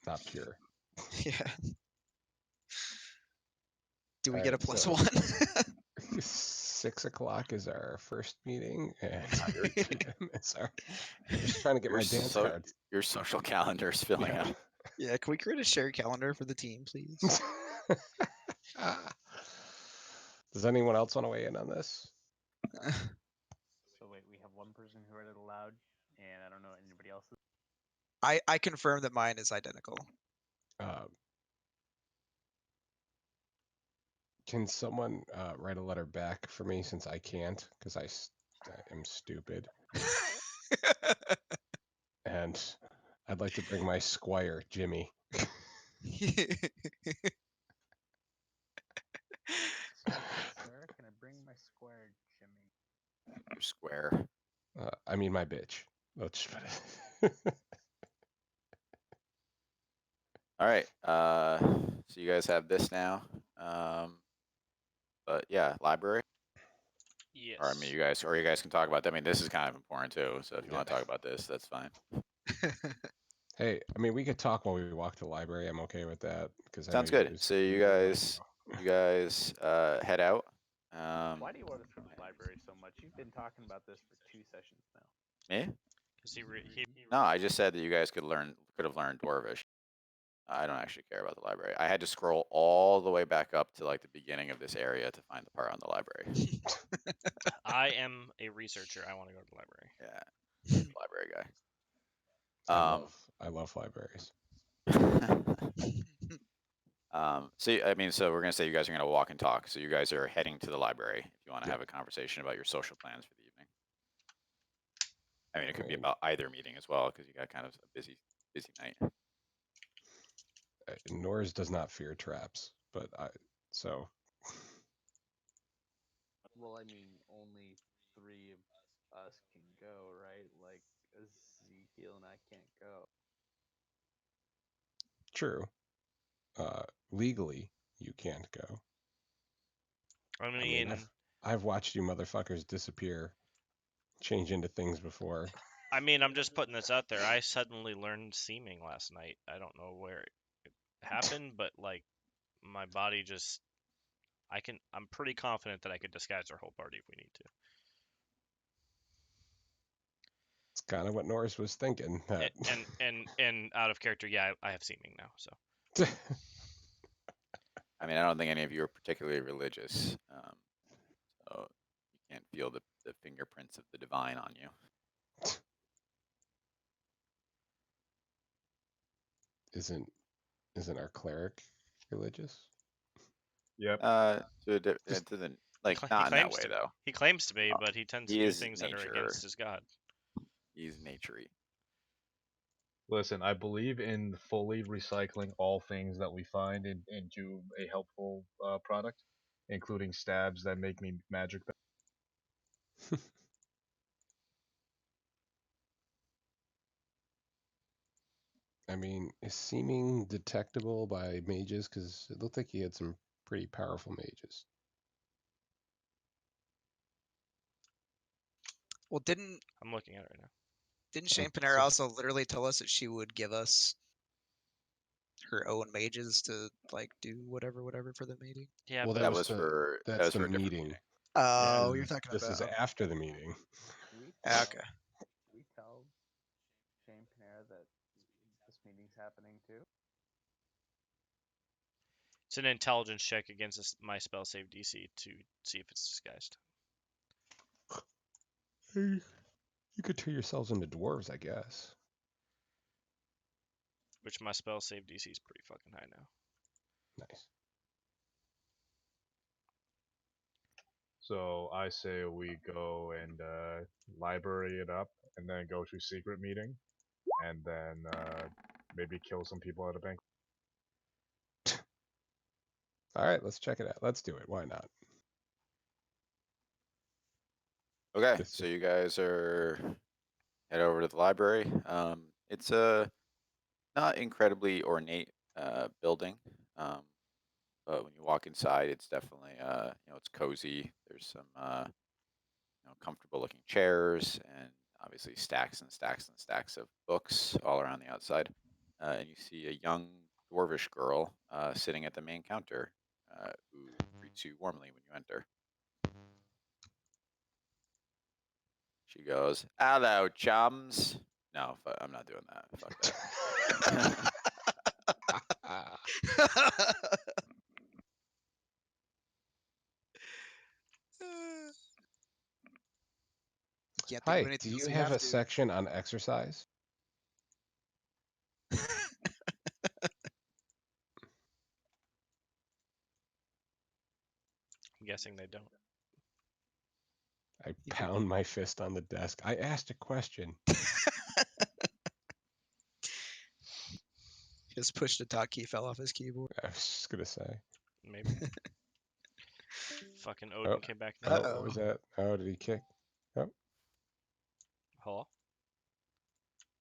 Not pure.
Yeah. Do we
All
get a
right,
plus
so-
one?
6 o'clock is our first meeting, and 8 p.m. is our. I'm just trying to get my dance cards.
Your social calendar is filling
Yeah.
up.
Yeah, can we create a shared calendar for the team, please?
Does anyone else want to weigh in on this?
So wait, we have one person who read it aloud, and I don't know anybody else's.
I confirm that mine is identical.
Can someone write a letter back for me since I can't because I am stupid and I'd like to bring my squire Jimmy.
Sir, can I bring my square, Jimmy?
Your square.
I mean my bitch. Let's put it.
All right. So you guys have this now. But yeah, library.
Yes.
Or I mean, you guys can talk about that. I mean, this is kind of important too. So if you want to talk about this, that's fine.
Hey, I mean, we could talk while we walk to the library. I'm okay with that because
Sounds good. So you guys head out.
Why do you want us to the library so much? You've been talking about this for 2 sessions now.
Me?
Because he
No, I just said that you guys could have learned Dwarvish. I don't actually care about the library. I had to scroll all the way back up to like the beginning of this area to find the part on the library.
I am a researcher. I want to go to the library.
Yeah, library guy.
I love libraries.
So I mean, so we're gonna say you guys are gonna walk and talk. So you guys are heading to the library if you want to have a conversation about your social plans for the evening. I mean, it could be about either meeting as well because you got kind of a busy night.
Norris does not fear traps, but so.
Well, I mean, only 3 of us can go, right? Like Ezekiel and I can't go.
True. Legally, you can't go.
I mean,
I've watched you motherfuckers disappear, change into things before.
I mean, I'm just putting this out there. I suddenly learned seaming last night. I don't know where it happened, but like my body just I'm pretty confident that I could disguise our whole party if we need to.
It's kind of what Norris was thinking. That...
And out of character, yeah, I have seaming now, so.
I mean, I don't think any of you are particularly religious, so you can't feel the fingerprints of the divine on you.
Isn't our cleric religious?
Yep.
To the like not in that way though.
He claims to be, but he tends to do things that are against his god.
He's naturey.
Listen, I believe in fully recycling all things that we find into a helpful product, including stabs that make me magic.
I mean, is seeming detectable by mages? Because it looked like he had some pretty powerful mages.
Well, didn't
I'm looking at it right now.
Didn't Shane
so-
Panera also literally tell us that she would give us her own mages to like do whatever for the meeting?
Yeah,
well,
but
That was for
that's the
a different
meeting.
Oh,
This
you're
is-
talking
this is
about
after the meeting.
We
Ah,
tell,
okay.
we tell Shane Panera that this meeting's happening too.
it's an intelligence check against my spell save DC to see if it's disguised.
You could turn yourselves into dwarves, I guess.
Which my spell save DC is pretty fucking high now.
Nice.
So I say we go and library it up, and then go to secret meeting, and then maybe kill some people at a bank.
All right, let's check it out. Let's do it. Why not?
Okay,
Just-
so you guys are head over to the library. It's a not incredibly ornate building, but when you walk inside, it's definitely it's cozy. There's some comfortable looking chairs and obviously stacks and stacks and stacks of books all around the outside. And you see a young dwarvish girl sitting at the main counter who greets you warmly when you enter. She goes, "Hello, chums." No, I'm not doing that. Fuck that.
Can't think
Hi,
of anything
do
else
you
we
have a
to.
section on exercise?
I'm guessing they don't.
I pound my fist on the desk. I asked a question.
Just pushed a top key, fell off his keyboard.
I was just gonna say.
Maybe. Fucking Odin came back now.
Oh, what was that? Oh, did he kick? Oh,
Hello?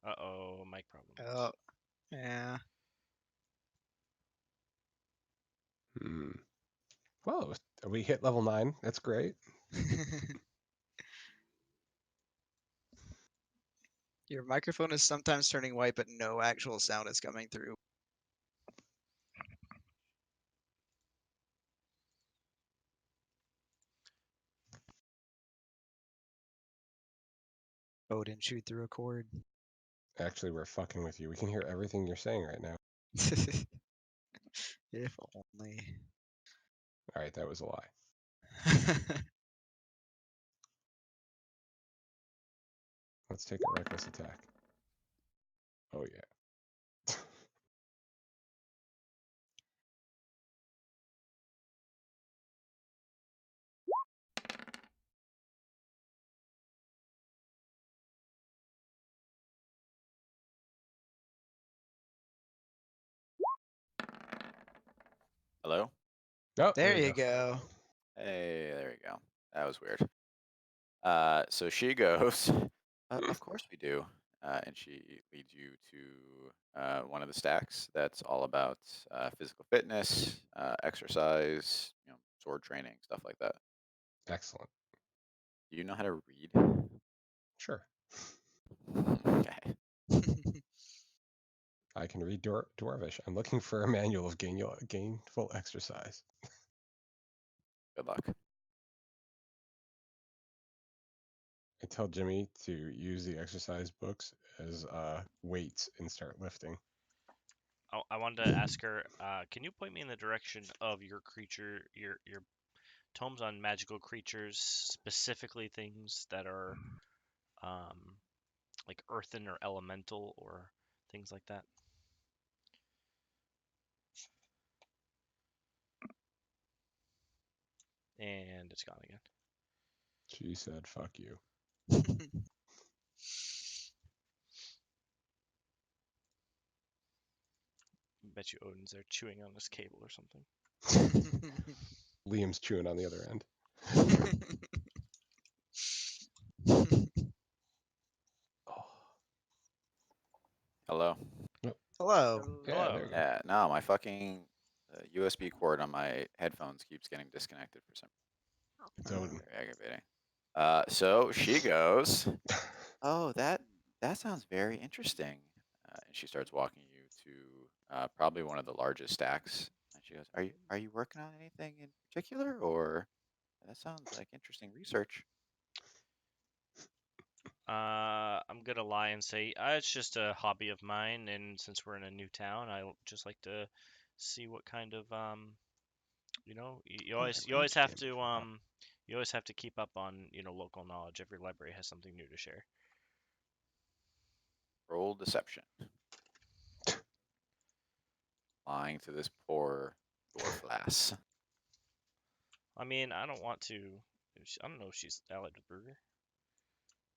Uh-oh, mic problem.
Oh, yeah.
Well, we hit level 9. That's great.
Your microphone is sometimes turning white, but no actual sound is coming through. Odin shoot through a cord.
Actually, we're fucking with you. We can hear everything you're saying right now.
If only.
All right, that was a lie. Let's take a reckless attack. Oh, yeah.
Hello?
Oh,
There you go.
Hey, there you go. That was weird. So she goes, of course we do. And she leads you to one of the stacks that's all about physical fitness, exercise, sword training, stuff like that.
Excellent.
Do you know how to read?
Sure.
Okay.
I can read Dwarvish. I'm looking for a manual of gainful exercise.
Good luck.
I tell Jimmy to use the exercise books as weights and start lifting.
I wanted to ask her, can you point me in the direction of your creature, your tomes on magical creatures, specifically things that are like earthen or elemental or things like that? And it's gone again.
She said, fuck you.
Bet you Odin's there chewing on this cable or something.
Liam's chewing on the other end. Oh.
Hello?
Hello.
Yeah,
Hello.
there you go.
Yeah, no, my fucking USB cord on my headphones keeps getting disconnected for some
It's Odin.
Very aggravating. So she goes, "Oh, that That sounds very interesting. And she starts walking you to probably one of the largest stacks. And she goes, "Are you working on anything in particular, or that sounds like interesting research?"
I'm gonna lie and say it's just a hobby of mine, and since we're in a new town, I just like to see what kind of you always have to you always have to keep up on local knowledge. Every library has something new to share.
Roll deception. Lying to this poor dwarf lass.
I mean, I don't want to. I don't know if she's allied with Burger.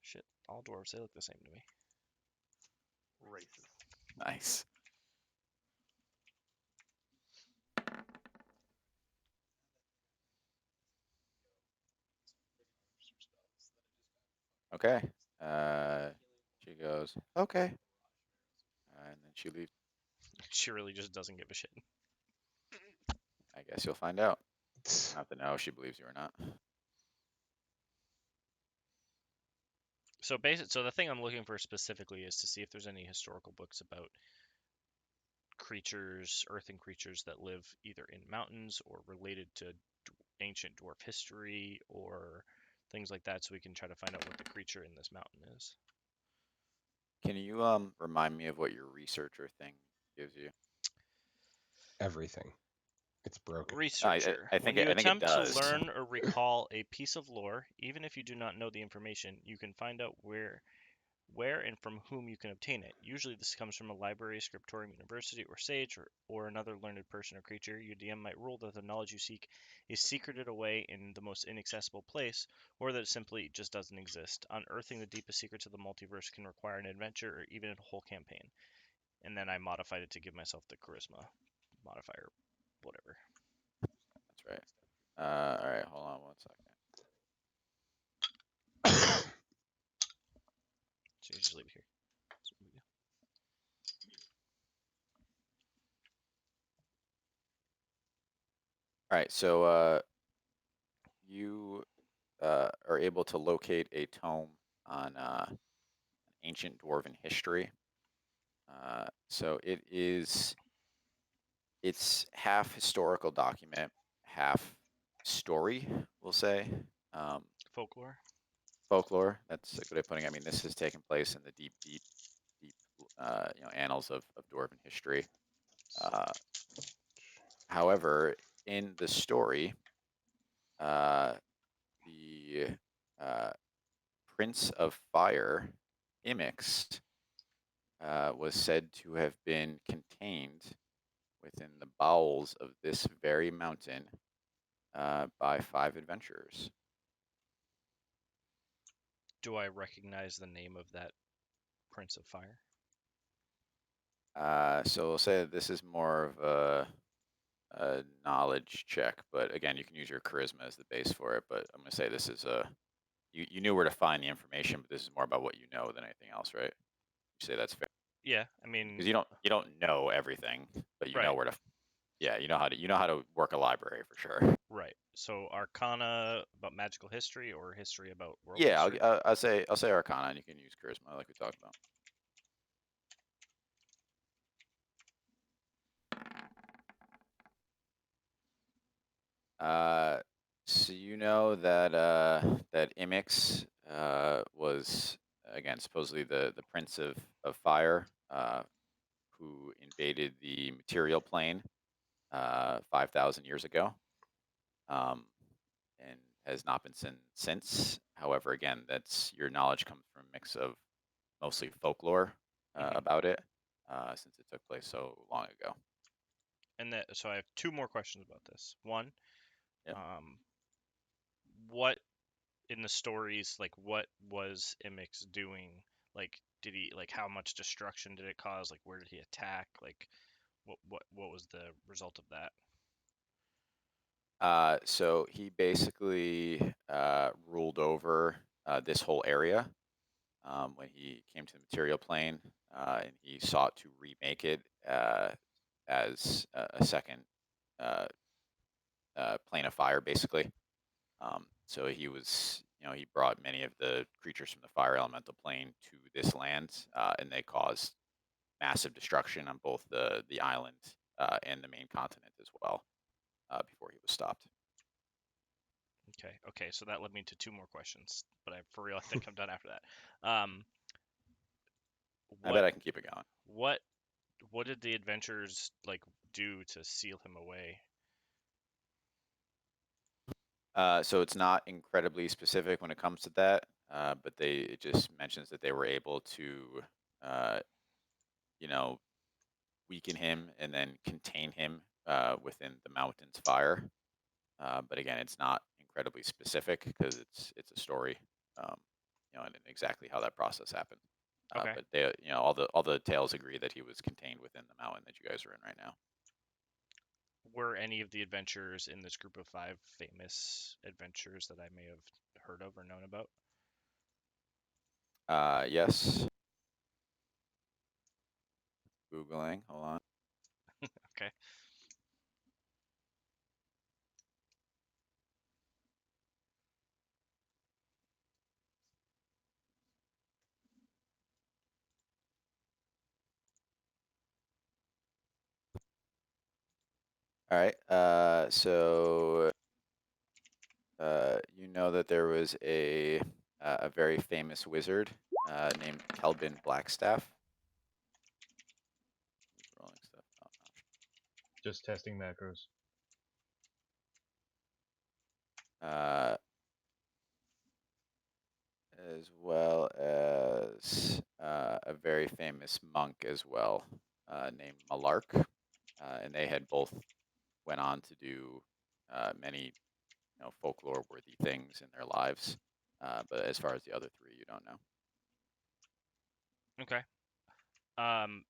Shit, all dwarves, they look the same to me.
Racist.
Nice. Okay. She goes, "Okay," and then she leaves.
She really just doesn't give a shit.
I guess you'll find out. You don't have to know if she believes you or not.
So the thing I'm looking for specifically is to see if there's any historical books about creatures, earthen creatures that live either in mountains or related to ancient dwarf history or things like that, so we can try to find out what the creature in this mountain is.
Can you remind me of what your researcher thing gives you?
Everything. It's broken.
Researcher.
I think
When you
it
attempt to
does.
learn or recall a piece of lore, even if you do not know the information, you can find out where and from whom you can obtain it. Usually this comes from a library, scriptorium, university, or sage, or another learned person or creature. Your DM might rule that the knowledge you seek is secreted away in the most inaccessible place, or that it simply just doesn't exist. Unearthing the deepest secrets of the multiverse can require an adventure or even a whole campaign. And then I modified it to give myself the charisma modifier, whatever.
That's right. All right, hold on 1 second.
So you just leave it here.
All right, so you are able to locate a tome on ancient dwarven history. So it's half historical document, half story, we'll say.
Folklore.
Folklore. That's a good way of putting it. I mean, this has taken place in the deep annals of dwarven history. However, in the story, the Prince of Fire, Imix, was said to have been contained within the bowels of this very mountain by 5 adventurers.
Do I recognize the name of that Prince of Fire?
So we'll say that this is more of a knowledge check, but again, you can use your charisma as the base for it. But I'm going to say this is you knew where to find the information, but this is more about what you know than anything else, right? You say that's fair.
Yeah, I mean,
Because you don't know everything, but you know
right.
where to. Yeah, you know how to work a library for sure.
Right. So Arcana about magical history or history about world
Yeah,
history?
I'll say Arcana, and you can use charisma like we talked about. So you know that that Imix was again supposedly the Prince of Fire, who invaded the material plane 5,000 years ago, and has not been seen since. However, again, that's your knowledge comes from a mix of mostly folklore about it, since it took place so long ago.
And so I have 2 more questions about this. One,
Yep.
what in the stories, like, what was Imix doing? Like, did he, like, how much destruction did it cause? Like, where did he attack? Like, what was the result of that?
So he basically ruled over this whole area when he came to the material plane, and he sought to remake it as a second plane of fire, basically. So he was, he brought many of the creatures from the fire elemental plane to this land, and they caused massive destruction on both the island and the main continent as well before he was stopped.
Okay, so that led me to 2 more questions, but for real, I think I'm done after that. Um,
I bet I can keep it going.
What did the adventurers do to seal him away?
So it's not incredibly specific when it comes to that, but it just mentions that they were able to, uh, weaken him and then contain him within the mountain's fire. But again, it's not incredibly specific because it's a story, um, and exactly how that process happened.
Okay.
But they, all the tales agree that he was contained within the mountain that you guys are in right now.
Were any of the adventurers in this group of 5 famous adventurers that I may have heard of or known about?
Yes. Googling. Hold on.
Okay.
All right. So you know that there was a very famous wizard named Kelvin Blackstaff. He's rolling stuff. Oh, no.
Just testing macros.
As well as a very famous monk as well, named Malark, and they had both went on to do many folklore-worthy things in their lives. But as far as the other 3, you don't know.
Okay.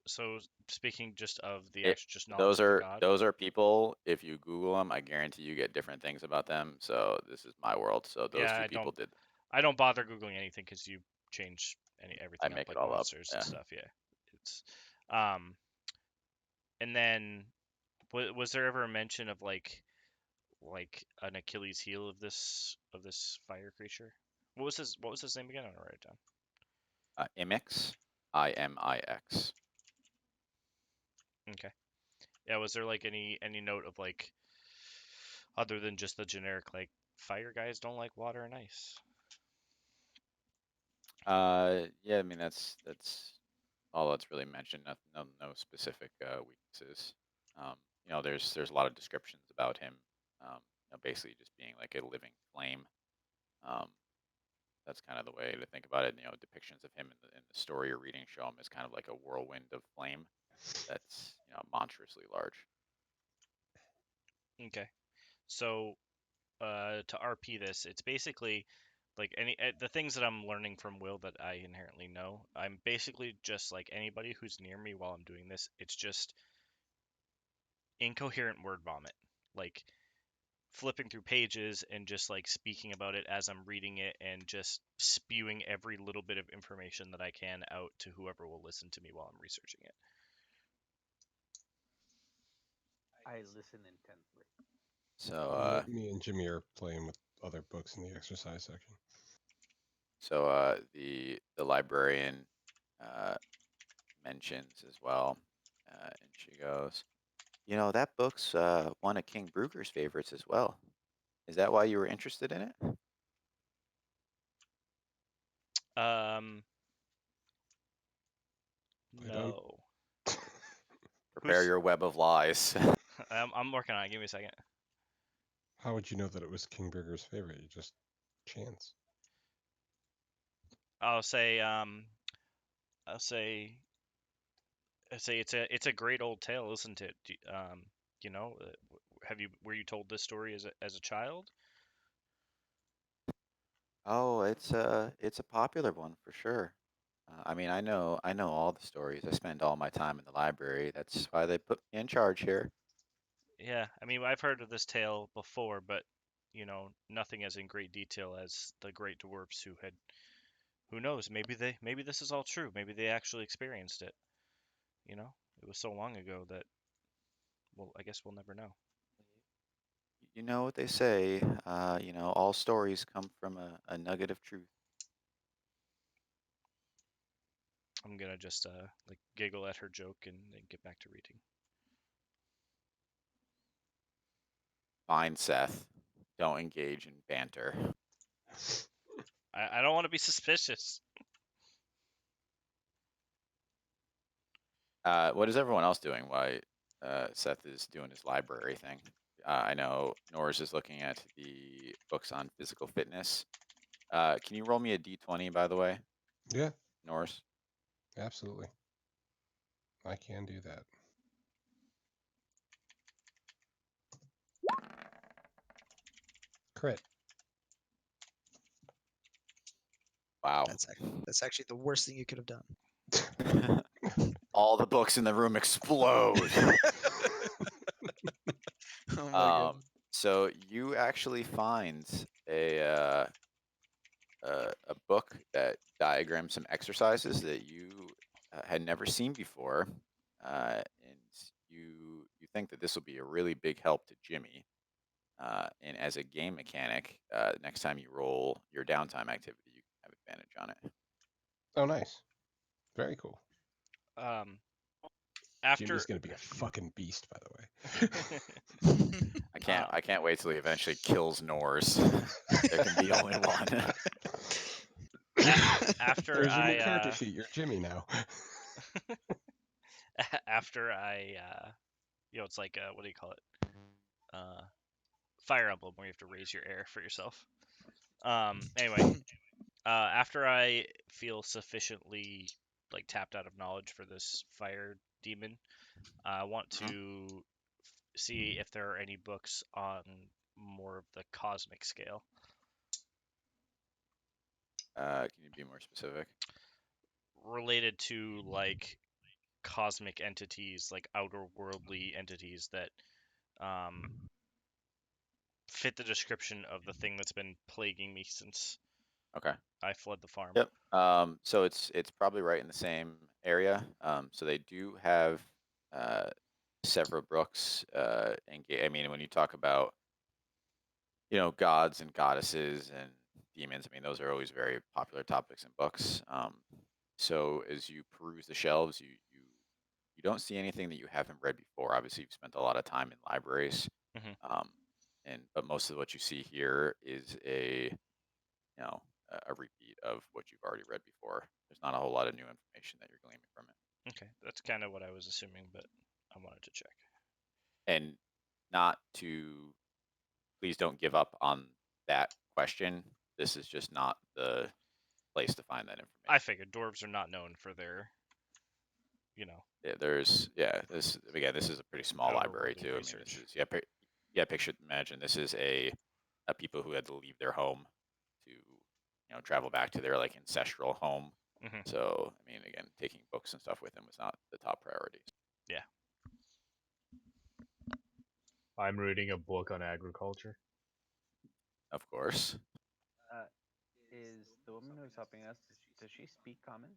So speaking just of the
It,
just knowledge of the god.
Those are people. If you Google them, I guarantee you get different things about them. So this is my world. So those
Yeah,
2 people did.
I don't bother googling anything because you change everything
I make
up
it all up.
monsters and
Yeah.
stuff. Yeah, it's and then was there ever a mention of like an Achilles heel of this fire creature? What was his name again? I'm gonna write it down.
Imix, IMIX.
Okay. Yeah, was there any note of other than just the generic fire guys don't like water and ice?
Yeah, I mean that's all that's really mentioned. No specific weaknesses. There's a lot of descriptions about him. Basically just being like a living flame. Um, that's kind of the way to think about it. Depictions of him in the story you're reading show him as kind of like a whirlwind of flame. That's monstrously large.
Okay. So to RP this, it's basically the things that I'm learning from Will that I inherently know. I'm basically just like anybody who's near me while I'm doing this. It's just incoherent word vomit, like flipping through pages and just speaking about it as I'm reading it and just spewing every little bit of information that I can out to whoever will listen to me while I'm researching it.
I listen intently.
So
Me and Jimmy are playing with other books in the exercise section.
So the librarian mentions as well, and she goes, that book's one of King Brugger's favorites as well. Is that why you were interested in it?
No.
Prepare your web of lies.
I'm working on it. Give me a second.
How would you know that it was King Brugger's favorite? You just chance.
I'll say it's a great old tale, isn't it? Were you told this story as a child?
Oh, it's a popular one for sure. I mean, I know all the stories. I spend all my time in the library. That's why they put me in charge here.
Yeah, I mean, I've heard of this tale before, but nothing as in great detail as the great dwarfs who had. Who knows? Maybe this is all true. Maybe they actually experienced it. It was so long ago that, well, I guess we'll never know.
you know what they say. All stories come from a nugget of truth.
I'm gonna just like giggle at her joke and then get back to reading.
Fine, Seth. Don't engage in banter.
I don't want to be suspicious.
What is everyone else doing while Seth is doing his library thing? I know Norris is looking at the books on physical fitness. Can you roll me a d20, by the way,
Yeah,
Norris?
absolutely. I can do that. Crit.
Wow.
That's actually the worst thing you could have done.
All the books in the room explode.
Oh my god.
So you actually find a book that diagrams some exercises that you had never seen before, and you think that this will be a really big help to Jimmy. And as a game mechanic, next time you roll your downtime activity, you can have advantage on it.
Oh, nice. Very cool.
After
Jimmy's gonna be a fucking beast, by the way.
I can't wait till he eventually kills Norse. There can be only one.
after
There's your new
I
character sheet. You're Jimmy now.
after I it's like what do you call it? Fire Emblem, where you have to raise your air for yourself. Anyway, after I feel sufficiently like tapped out of knowledge for this fire demon, I want to see if there are any books on more of the cosmic scale.
Can you be more specific?
Related to like cosmic entities, like outer worldly entities that fit the description of the thing that's been plaguing me since I fled the farm.
Yep. So it's probably right in the same area. So they do have several books. I mean, when you talk about gods and goddesses and demons, I mean those are always very popular topics in books. So as you peruse the shelves, you don't see anything that you haven't read before. Obviously, you've spent a lot of time in libraries, but most of what you see here is a repeat of what you've already read before. There's not a whole lot of new information that you're gleaning from it.
Okay, that's kind of what I was assuming, but I wanted to check.
And please don't give up on that question. This is just not the place to find that information.
I figured dwarves are not known for their,
this is a pretty small library too.
Research.
I mean, this is imagine this is a people who had to leave their home to travel back to their like ancestral home. So I mean, again, taking books and stuff with them was not the top priority.
Yeah.
I'm reading a book on agriculture.
Of course.
Is the woman who's helping us, does she speak common?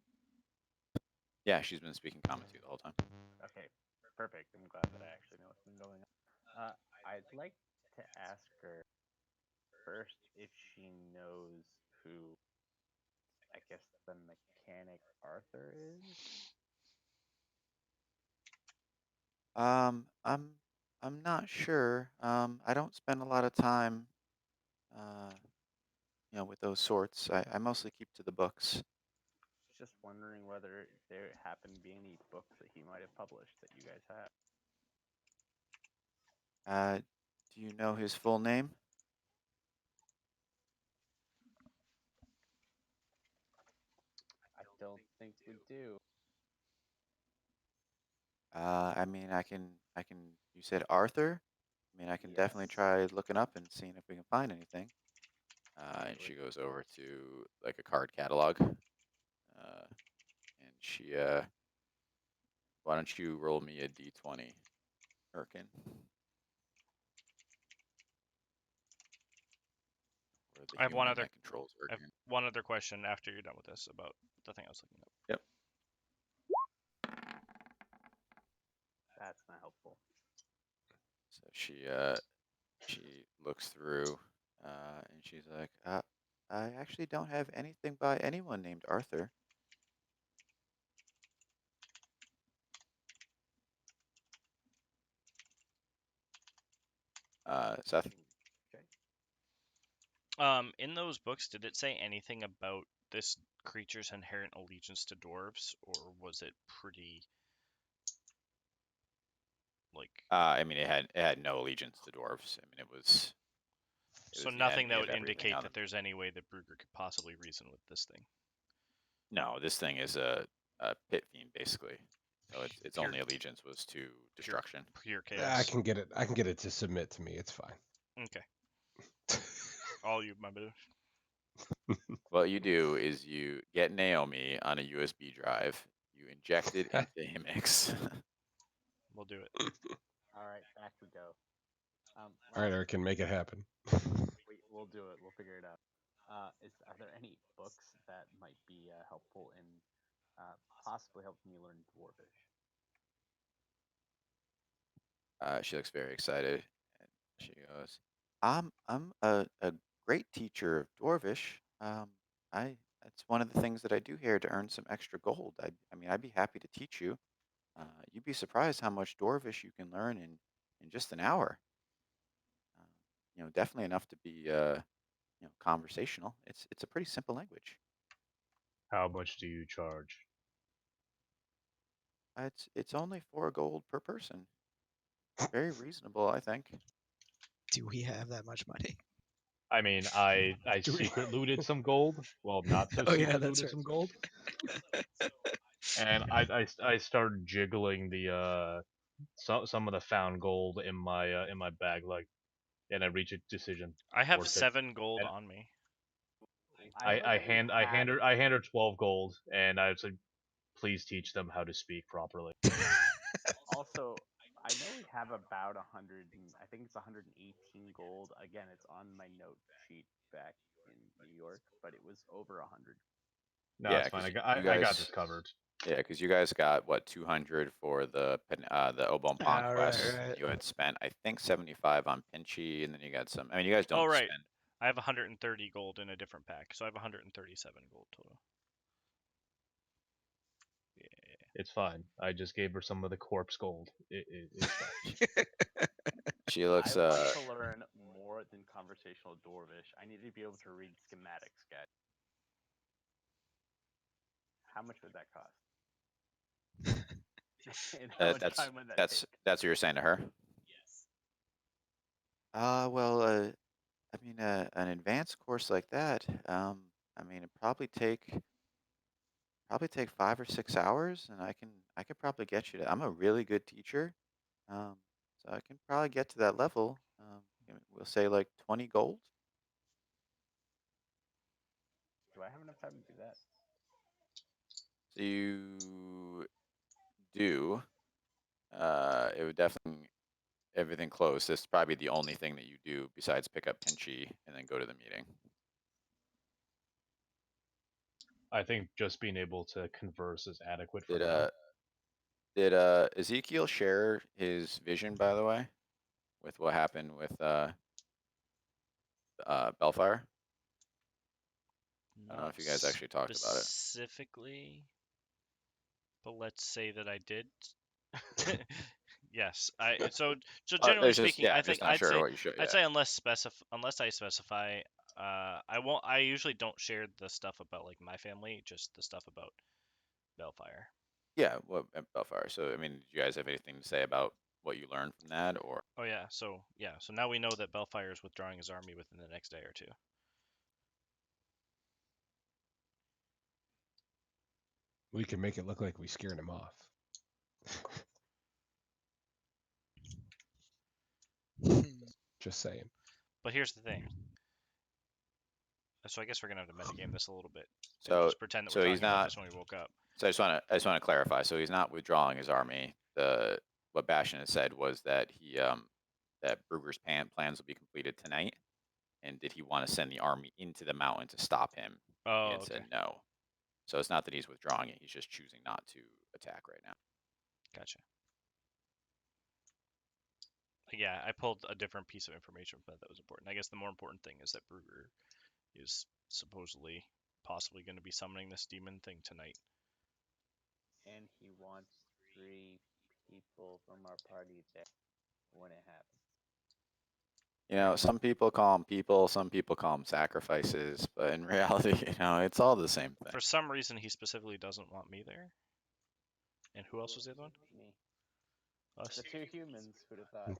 Yeah, she's been speaking common to you the whole time.
Okay, perfect. I'm glad that I actually know what's been going on. I'd like to ask her first if she knows who, I guess, the mechanic Arthur is.
I'm not sure. I don't spend a lot of time, with those sorts. I mostly keep to the books.
Just wondering whether there happen to be any books that he might have published that you guys have.
Do you know his full name?
I don't think we do.
I mean, I can. You said Arthur. I mean, I can definitely try looking up and seeing if we can find anything. And she goes over to like a card catalog. And she, why don't you roll me a d20, Erkin?
I have one other.
That controls
I have one other question after you're done with this about the thing I was looking up.
Yep.
That's not helpful.
So she She looks through, and she's like, I actually don't have anything by anyone named Arthur. Seth?
In those books, did it say anything about this creature's inherent allegiance to dwarves, or was it pretty like?
I mean, it had no allegiance to dwarves. I mean, it was
So
the
nothing
enemy
that
of
would
everything
indicate
on
that there's any way that Brugger could possibly reason with this thing.
No, this thing is a pit fiend basically. So its
Pure-
only allegiance was to destruction.
Pure
I
chaos.
can get it. I can get it to submit to me. It's fine.
Okay. All you, my brother.
What you do is you get Naomi on a USB drive, you inject it into Himix.
We'll do it.
All right, back we go.
All right, Eric, can make it happen.
We'll do it. We'll figure it out. Are there any books that might be helpful in possibly helping me learn Dwarvish?
She looks very excited, and she goes, I'm a great teacher of Dwarvish. That's one of the things that I do here to earn some extra gold. I mean, I'd be happy to teach you. You'd be surprised how much Dwarvish you can learn in just an hour. Definitely enough to be conversational. It's a pretty simple language.
How much do you charge?
It's only 4 gold per person. Very reasonable, I think.
Do we have that much money?
I mean, I
Do we-
secret looted some gold. Well, not so
Oh, yeah,
secret
that's
looted
right.
some gold. And I started jiggling the some of the found gold in my bag, like, and I reach a decision.
I have
worth it.
7 gold
And
on me.
I hand her 12 gold, and I was like, please teach them how to speak properly.
Also, I know we have about 100. I think it's 118 gold. Again, it's on my note sheet back in New York, but it was over 100.
No,
Yeah,
it's fine.
'cause
I got this covered.
Yeah, because you guys got what 200 for the Obon Pond
Ah,
quest.
right.
You had spent I think 75 on Pinchy, and then you got some. I mean, you guys don't
Oh, right.
spend.
I have 130 gold in a different pack, so I have 137 gold total. Yeah.
It's fine. I just gave her some of the corpse gold. It's fine.
She looks.
I want to learn more than conversational Dwarvish. I need to be able to read schematics, guys. How much would that cost? And how much time would that take?
That's what you're saying to her.
Yes.
Well, I mean, an advanced course like that. I mean, it probably take 5 or 6 hours, and I could probably get you to. I'm a really good teacher, so I can probably get to that level. We'll say like 20 gold.
Do I have enough time to do that?
So you do. It would definitely everything close. This is probably the only thing that you do besides pick up Pinchy and then go to the meeting.
I think just being able to converse is adequate for
Did
now.
did Ezekiel share his vision, by the way, with what happened with Bellfire? I don't know if you guys actually talked about it.
Specifically, but let's say that I did. Yes, so generally speaking, I think I'd say
what you should.
I'd say unless I specify, I won't. I usually don't share the stuff about like my family, just the stuff about Bellfire.
Yeah, what Bellfire? So I mean, do you guys have anything to say about what you learned from that, or?
Oh yeah, so now we know that Bellfire is withdrawing his army within the next day or two.
We can make it look like we scared him off. Just saying.
But here's the thing. So I guess we're gonna have to metagame this a little bit.
So
just pretend that we're talking about this when we woke up.
So I just want to clarify. So he's not withdrawing his army. What Bastion had said was that that Brugger's plans will be completed tonight. And did he want to send the army into the mountain to stop him?
Oh,
and said no. So it's not that he's withdrawing it. He's just choosing not to attack right now.
Gotcha. Yeah, I pulled a different piece of information from that was important. I guess the more important thing is that Brugger is supposedly, possibly going to be summoning this demon thing tonight.
And he wants 3 people from our party there when it happens.
You know, some people call them people, some people call them sacrifices, but in reality, it's all the same thing.
For some reason, he specifically doesn't want me there. And who else was the other one?
Me.
Us.
The 2 humans, who'd have thought?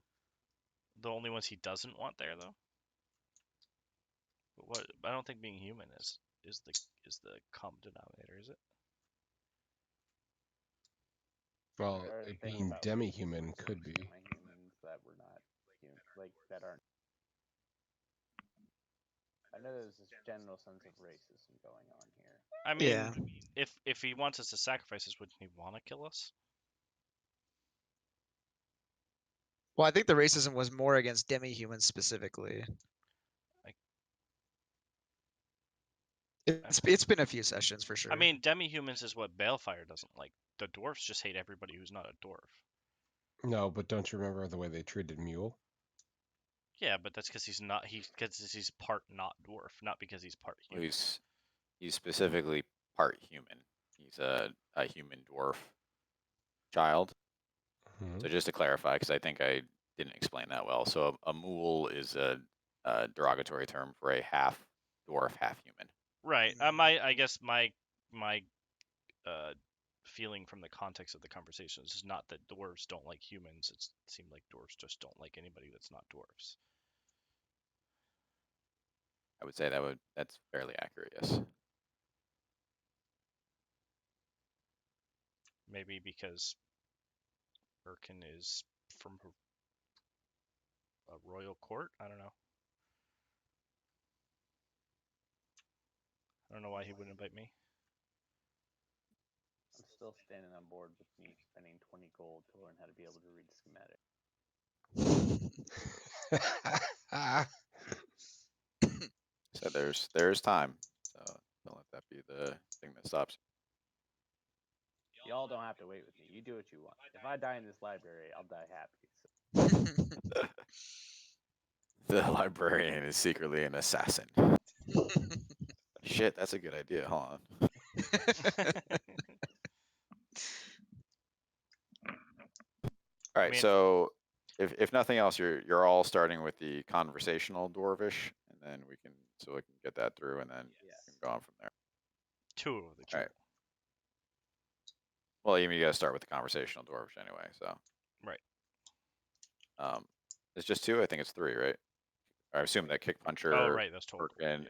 The only ones he doesn't want there, though. But what? I don't think being human is the common denominator, is it?
Well,
Or
it
think
being
about
demi-human could be.
humans that were not like that aren't. I know there's this general sense of racism going on here.
I mean,
Yeah.
if he wants us to sacrifice us, wouldn't he want to kill us?
Well, I think the racism was more against demi-humans specifically. It's been a few sessions for sure.
I mean, demi-humans is what Balefire doesn't like. The dwarfs just hate everybody who's not a dwarf.
No, but don't you remember the way they treated Mule?
Yeah, but that's because he's part not dwarf, not because he's part
Well,
human.
he's specifically part human. He's a human dwarf child.
Mhm.
So just to clarify, because I think I didn't explain that well. So a mule is a derogatory term for a half dwarf, half human.
Right. I guess my feeling from the context of the conversations is not that dwarves don't like humans. It seemed like dwarves just don't like anybody that's not dwarves.
I would say that's fairly accurate. Yes.
Maybe because Birkin is from a royal court. I don't know. I don't know why he wouldn't invite me.
I'm still standing on board with me spending 20 gold to learn how to be able to read schematic.
So there's time. So don't let that be the thing that stops you.
Y'all don't have to wait with me. You do what you want. If I die in this library, I'll die happy. So.
The librarian is secretly an assassin. Shit, that's a good idea. Hold on. All right, so if nothing else, you're all starting with the conversational dwarvish, and then we can get that through, and then we can go on from there.
2 of the 2.
All right. Well, you got to start with the conversational dwarvish anyway. So.
Right.
It's just 2. I think it's 3, right? I assume that Kick Puncher,
oh right, that's total.
And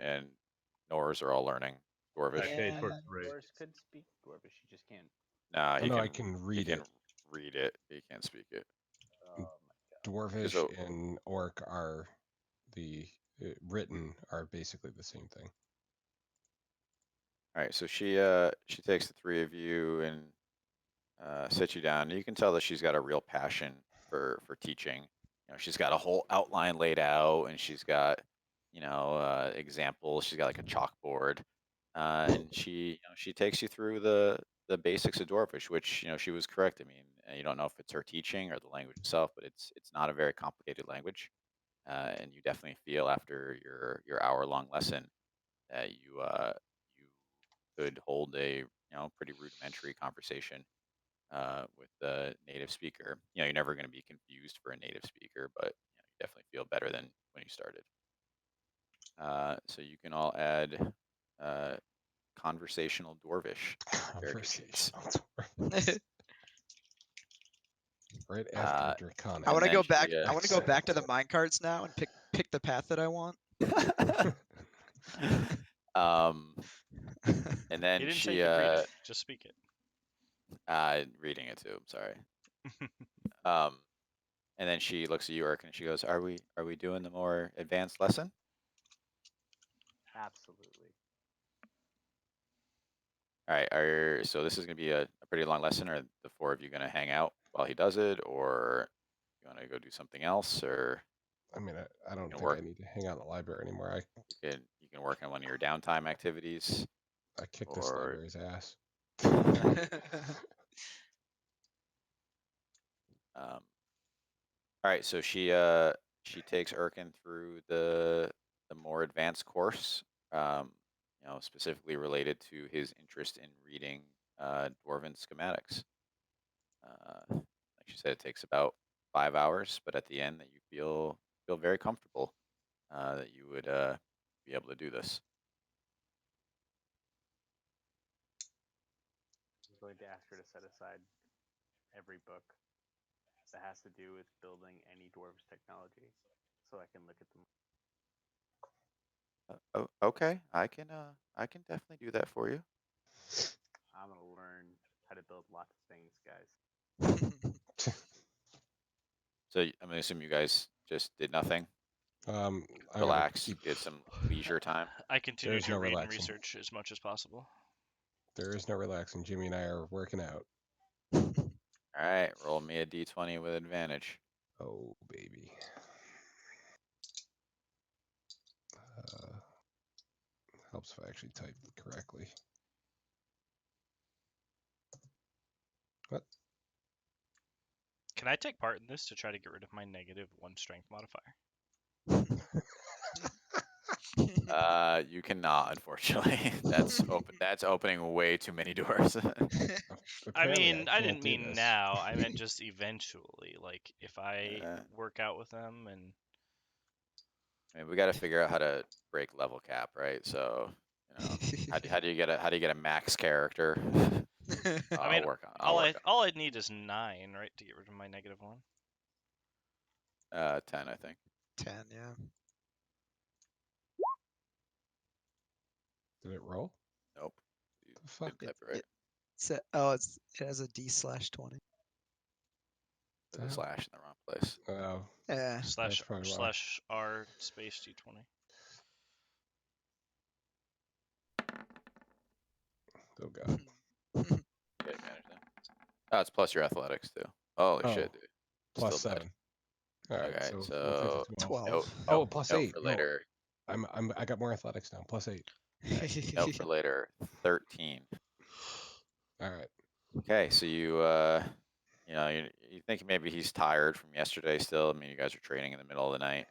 Nors are all learning dwarvish.
Okay, for 3.
Nors could speak dwarvish, you just can't.
Nah,
no, I can read
he
it.
can read it. He can't speak it.
Oh my god.
Dwarvish and Orc are the written are basically the same thing.
All right, so she takes the 3 of you and sits you down. You can tell that she's got a real passion for teaching. She's got a whole outline laid out, and she's got examples. She's got like a chalkboard, and she takes you through the basics of dwarvish, which she was correct. I mean, you don't know if it's her teaching or the language itself, but it's not a very complicated language, and you definitely feel after your hour-long lesson that you could hold a pretty rudimentary conversation with the native speaker. You're never going to be confused for a native speaker, but you definitely feel better than when you started. So you can all add conversational dwarvish.
Conversational dwarvish. Right after Draconic.
I want to go back. I want to go back to the minecarts now and pick the path that I want.
And then
you didn't
she
say you could read it, just speak it.
Reading it too. I'm sorry. And then she looks at you, Urk, and she goes, "Are we doing the more advanced lesson?"
Absolutely.
All right. So this is going to be a pretty long lesson. Are the 4 of you going to hang out while he does it, or you want to go do something else? Or
I mean, I don't think I need to hang out in the library anymore.
You can work on one of your downtime activities.
I kicked this library's ass.
All All right, so she takes Erkin through the more advanced course, specifically related to his interest in reading dwarven schematics. Like she said, it takes about 5 hours, but at the end, that you feel very comfortable that you would be able to do this.
I'm going to ask her to set aside every book that has to do with building any dwarves technology, so I can look at them.
Okay, I can definitely do that for you.
I'm gonna learn how to build lots of things, guys.
So I'm gonna assume you guys just did nothing.
I gotta
Relax.
keep.
You had some leisure time.
I continue
There's
to
no
read and
relaxing.
research as much as possible.
There is no relaxing. Jimmy and I are working out.
All right, roll me a d20 with advantage.
Oh baby. Helps if I actually type correctly. What?
Can I take part in this to try to get rid of my -1 strength modifier?
You cannot, unfortunately. That's open. That's opening way too many doors.
I
Apparently
mean, I
can't
didn't
do
mean
this.
now. I meant just eventually. Like, if I work out with them and.
I mean, we got to figure out how to break level cap, right? So, how do you get a max character?
I mean,
I'll work on.
all I need is 9, right, to get rid of my -1.
10, I think.
10, yeah.
Did it roll?
Nope. You
The fuck?
didn't type it right.
It has a D/20.
There's a slash in the wrong place.
Oh.
Yeah.
Slash
probably why.
slash R space D20.
Oh god.
You get advantage then. Oh, it's plus your athletics too. Holy shit, dude.
Plus
Still bad.
7. All right,
Okay,
so
so
we'll take the 12.
12.
Oh, plus
note
8.
for
No,
later.
I got more athletics now. Plus 8.
Okay, note for later. 13.
All right.
Okay, so you think maybe he's tired from yesterday still. I mean, you guys are training in the middle of the night.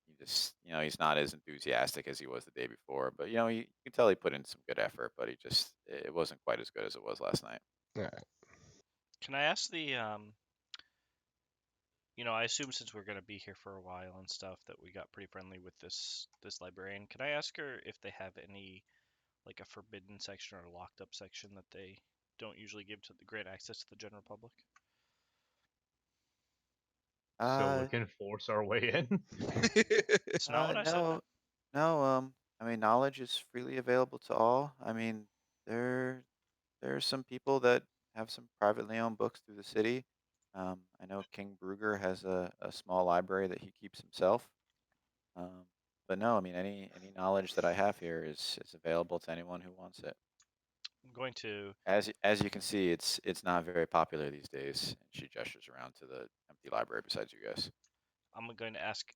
He just, he's not as enthusiastic as he was the day before, but you can tell he put in some good effort, but it wasn't quite as good as it was last night.
All right.
Can I ask the I assume since we're gonna be here for a while and stuff that we got pretty friendly with this librarian. Can I ask her if they have any, like, a forbidden section or a locked up section that they don't usually give to the grant access to the general public?
So we can force our way in.
It's not what I said.
No, no. I mean, knowledge is freely available to all. I mean, there are some people that have some privately owned books through the city. I know King Bruger has a small library that he keeps himself. But no, I mean, any knowledge that I have here is available to anyone who wants it.
I'm going to.
As you can see, it's not very popular these days. And she gestures around to the empty library besides you guys.
I'm going to ask.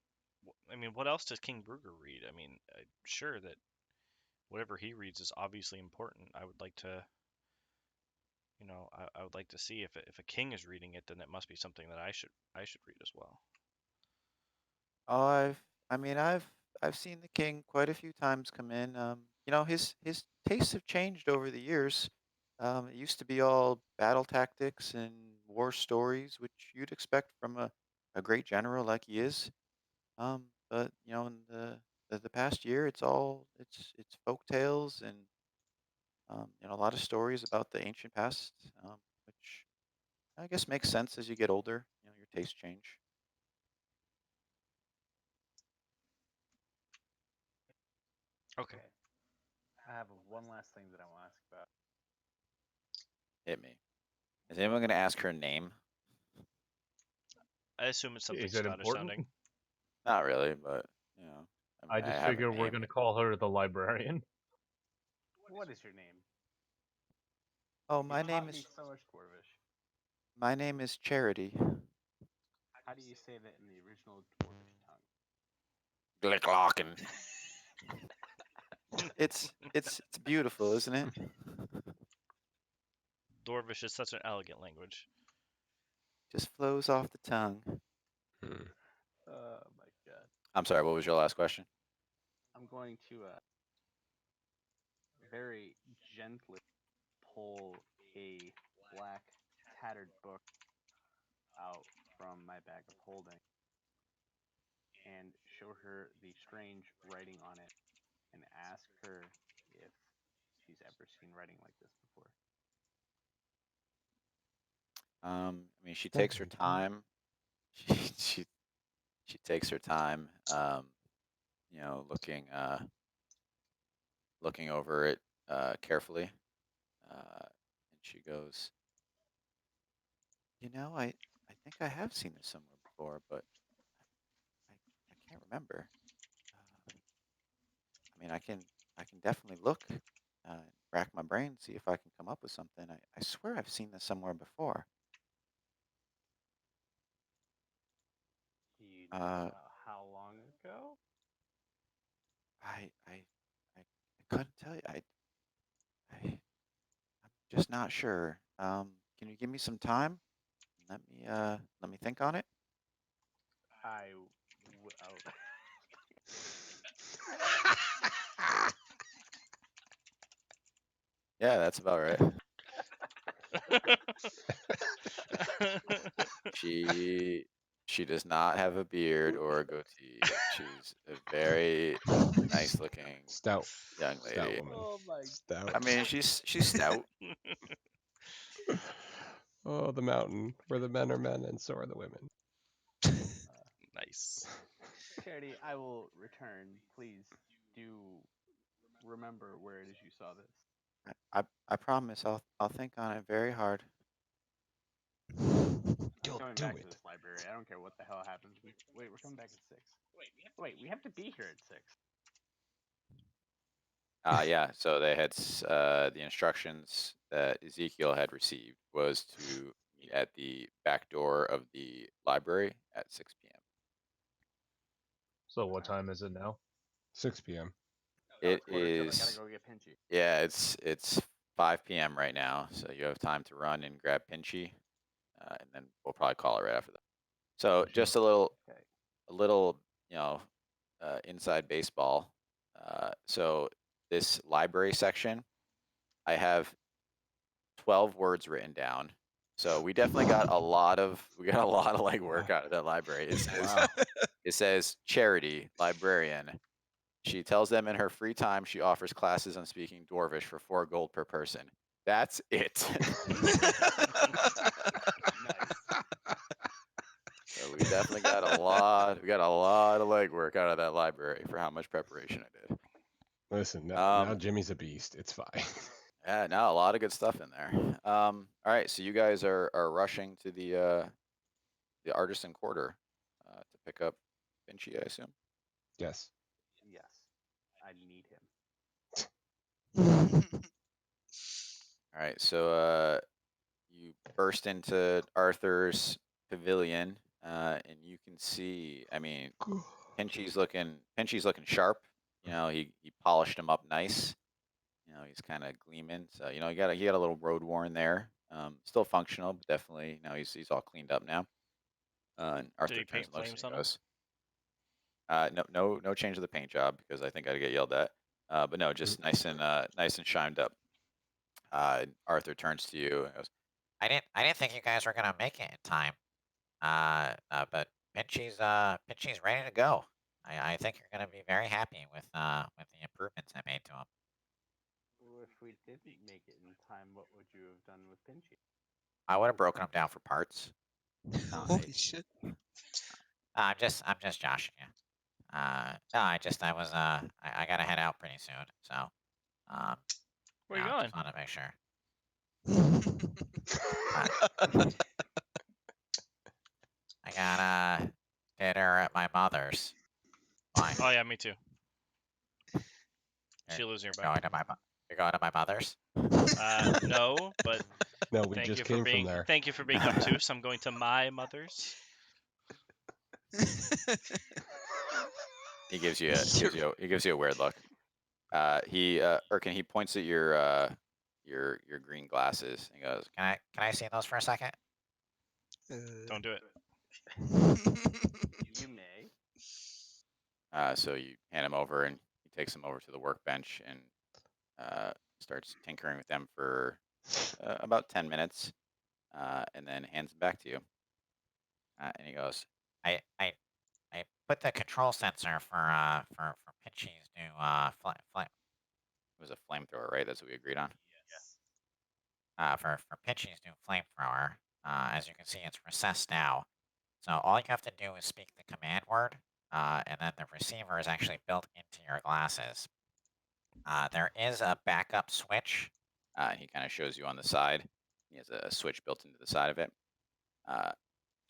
I mean, what else does King Bruger read? I mean, I'm sure that whatever he reads is obviously important. I would like to. I would like to see if a king is reading it, then it must be something that I should read as well.
Oh, I've seen the king quite a few times come in. His tastes have changed over the years. It used to be all battle tactics and war stories, which you'd expect from a great general like he is. But in the past year, it's folk tales and a lot of stories about the ancient past, which I guess makes sense as you get older. Your tastes change.
Okay.
I have one last thing that I want to ask about.
Hit me. Is anyone going to ask her name?
I assume it's something
Is it
Scottish
important?
sounding.
Not really, but
I just
have a
figure we're
name.
gonna call her the librarian.
What is your name?
Oh,
You
my name
taught me
is
so much Dwarvish.
my name is Charity.
How do you say that in the original Dwarvish tongue?
Glicklocken. It's beautiful, isn't it?
Dwarvish is such an elegant language.
Just flows off the tongue.
Oh my god.
I'm sorry. What was your last question?
I'm going to very gently pull a black tattered book out from my bag of holding and show her the strange writing on it and ask her if she's ever seen writing like this before.
I mean, she takes her time. She takes her time. You know, looking over it carefully, and she goes, "You know, I think I have seen this somewhere before, but I can't remember. I mean, I can definitely look, rack my brain, see if I can come up with something. I swear I've seen this somewhere before.
Do you know
Uh,
how long ago?
I couldn't tell you. I'm just not sure. Can you give me some time? Let me think on it. Yeah, that's about right. She does not have a beard or a goatee. She's a very nice looking
Stout.
young
Stout
lady.
woman.
Oh my
Stout.
I mean, she's stout.
Oh, the mountain where the men are men and so are the women.
Nice.
Charity, I will return. Please do remember where it is you saw this.
I promise I'll think on it very hard.
I'm
You'll
coming
do
back to
it.
this library. I don't care what the hell happens. Wait, we're coming back at 6. Wait, we have to be here at 6.
Yeah, so they had the instructions that Ezekiel had received was to meet at the back door of the library at 6 p.m.
So what time is it now?
6 p.m.
It
I gotta
is,
go get Pinchy.
yeah, it's 5 p.m. right now, so you have time to run and grab Pinchy, and then we'll probably call it right after that. So
Pinchy.
just
Okay.
a little, you know, inside baseball. So this library section, I have 12 words written down. So we definitely got a lot of legwork out of that library.
Wow.
It says Charity, librarian. She tells them in her free time she offers classes on speaking Dwarvish for 4 gold per person. That's it.
Nice.
So we definitely got a lot. We got a lot of legwork out of that library for how much preparation I did.
Listen, now Jimmy's a beast. It's fine.
Yeah, no, a lot of good stuff in there. All right, so you guys are rushing to the artisan quarter to pick up Vinci, I assume.
Yes.
Yes. I need him.
All right, so you burst into Arthur's pavilion, and you can see. I mean, Pinchy's looking sharp. You know, he polished him up nice. You know, he's kind of gleaming. So you know, he got a little road worn there. Still functional, but definitely, you know, he's all cleaned up now. And Arthur
Did he
turns
paint
and looks
flames
and
on him?
goes, no change of the paint job because I think I'd get yelled at. But no, just nice and shined up. Arthur turns to you and goes,
I didn't think you guys were gonna make it in time. But Pinchy's ready to go. I think you're gonna be very happy with the improvements I made to him.
If we didn't make it in time, what would you have done with Pinchy?
I would have broken him down for parts.
Holy shit.
I'm just joshing you. No, I gotta head out pretty soon. So,
Where you going?
just want to make sure. I got dinner at my mother's. Why?
Oh yeah, me too.
You're-
She lives nearby.
You're going to my mother's?
No, but
No, we
thank
just
you
came
for being
from there.
thank you for being obtuse. I'm going to my mother's.
he gives you a weird look. Erkin, he points at your green glasses and goes,
Can I see those for a second?
Don't do it.
You may.
So you hand him over, and he takes them over to the workbench and starts tinkering with them for about 10 minutes, and then hands them back to you. And he goes,
I put the control sensor for Pinchy's new
it was a flamethrower, right? That's what we agreed on.
Yes.
for Pinchy's new flamethrower. As you can see, it's recessed now. So all you have to do is speak the command word, and then the receiver is actually built into your glasses. There is a backup switch.
And he kind of shows you on the side. He has a switch built into the side of it.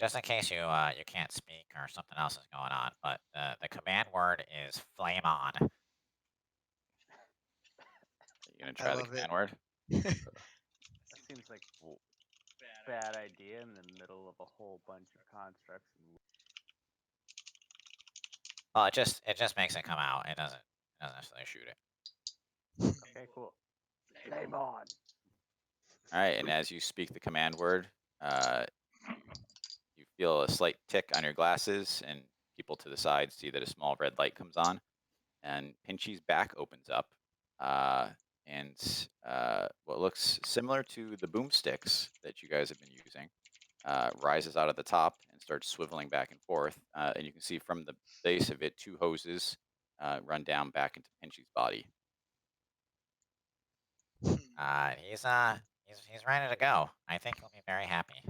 Just in case you you can't speak or something else is going on, but the command word is flame on.
Are you gonna try the
love it.
command word?
That seems like a bad idea in the middle of a whole bunch of constructs.
Well, it just makes it come out. It doesn't necessarily shoot it.
Okay, cool. Flame on.
All right, and as you speak the command word, you feel a slight tick on your glasses, and people to the side see that a small red light comes on, and Pinchy's back opens up, and what looks similar to the boomsticks that you guys have been using rises out of the top and starts swiveling back and forth, and you can see from the base of it 2 hoses run down back into Pinchy's body.
He's ready to go. I think he'll be very happy.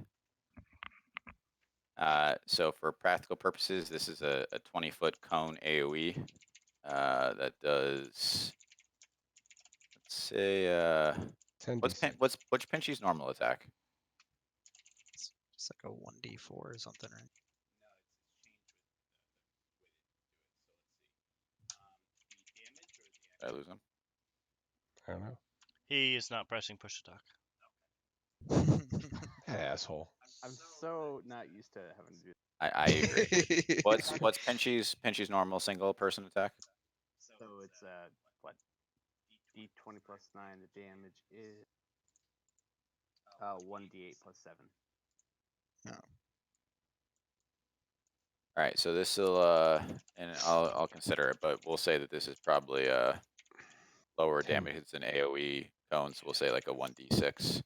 So for practical purposes, this is a 20-foot cone AoE that does, let's say,
10
what's Pinchy's normal attack?
It's just like a 1d4 or something, right?
Did I lose him?
I don't know.
He is not pressing push to talk.
Asshole.
I'm so not used to having to do.
I agree. What's Pinchy's normal single person attack?
So it's what? D20 plus 9. The damage is 1d8 plus 7.
All right, so this will and I'll consider it, but we'll say that this is probably lower
10.
damage. It's an AoE cone, so we'll say like a 1d6.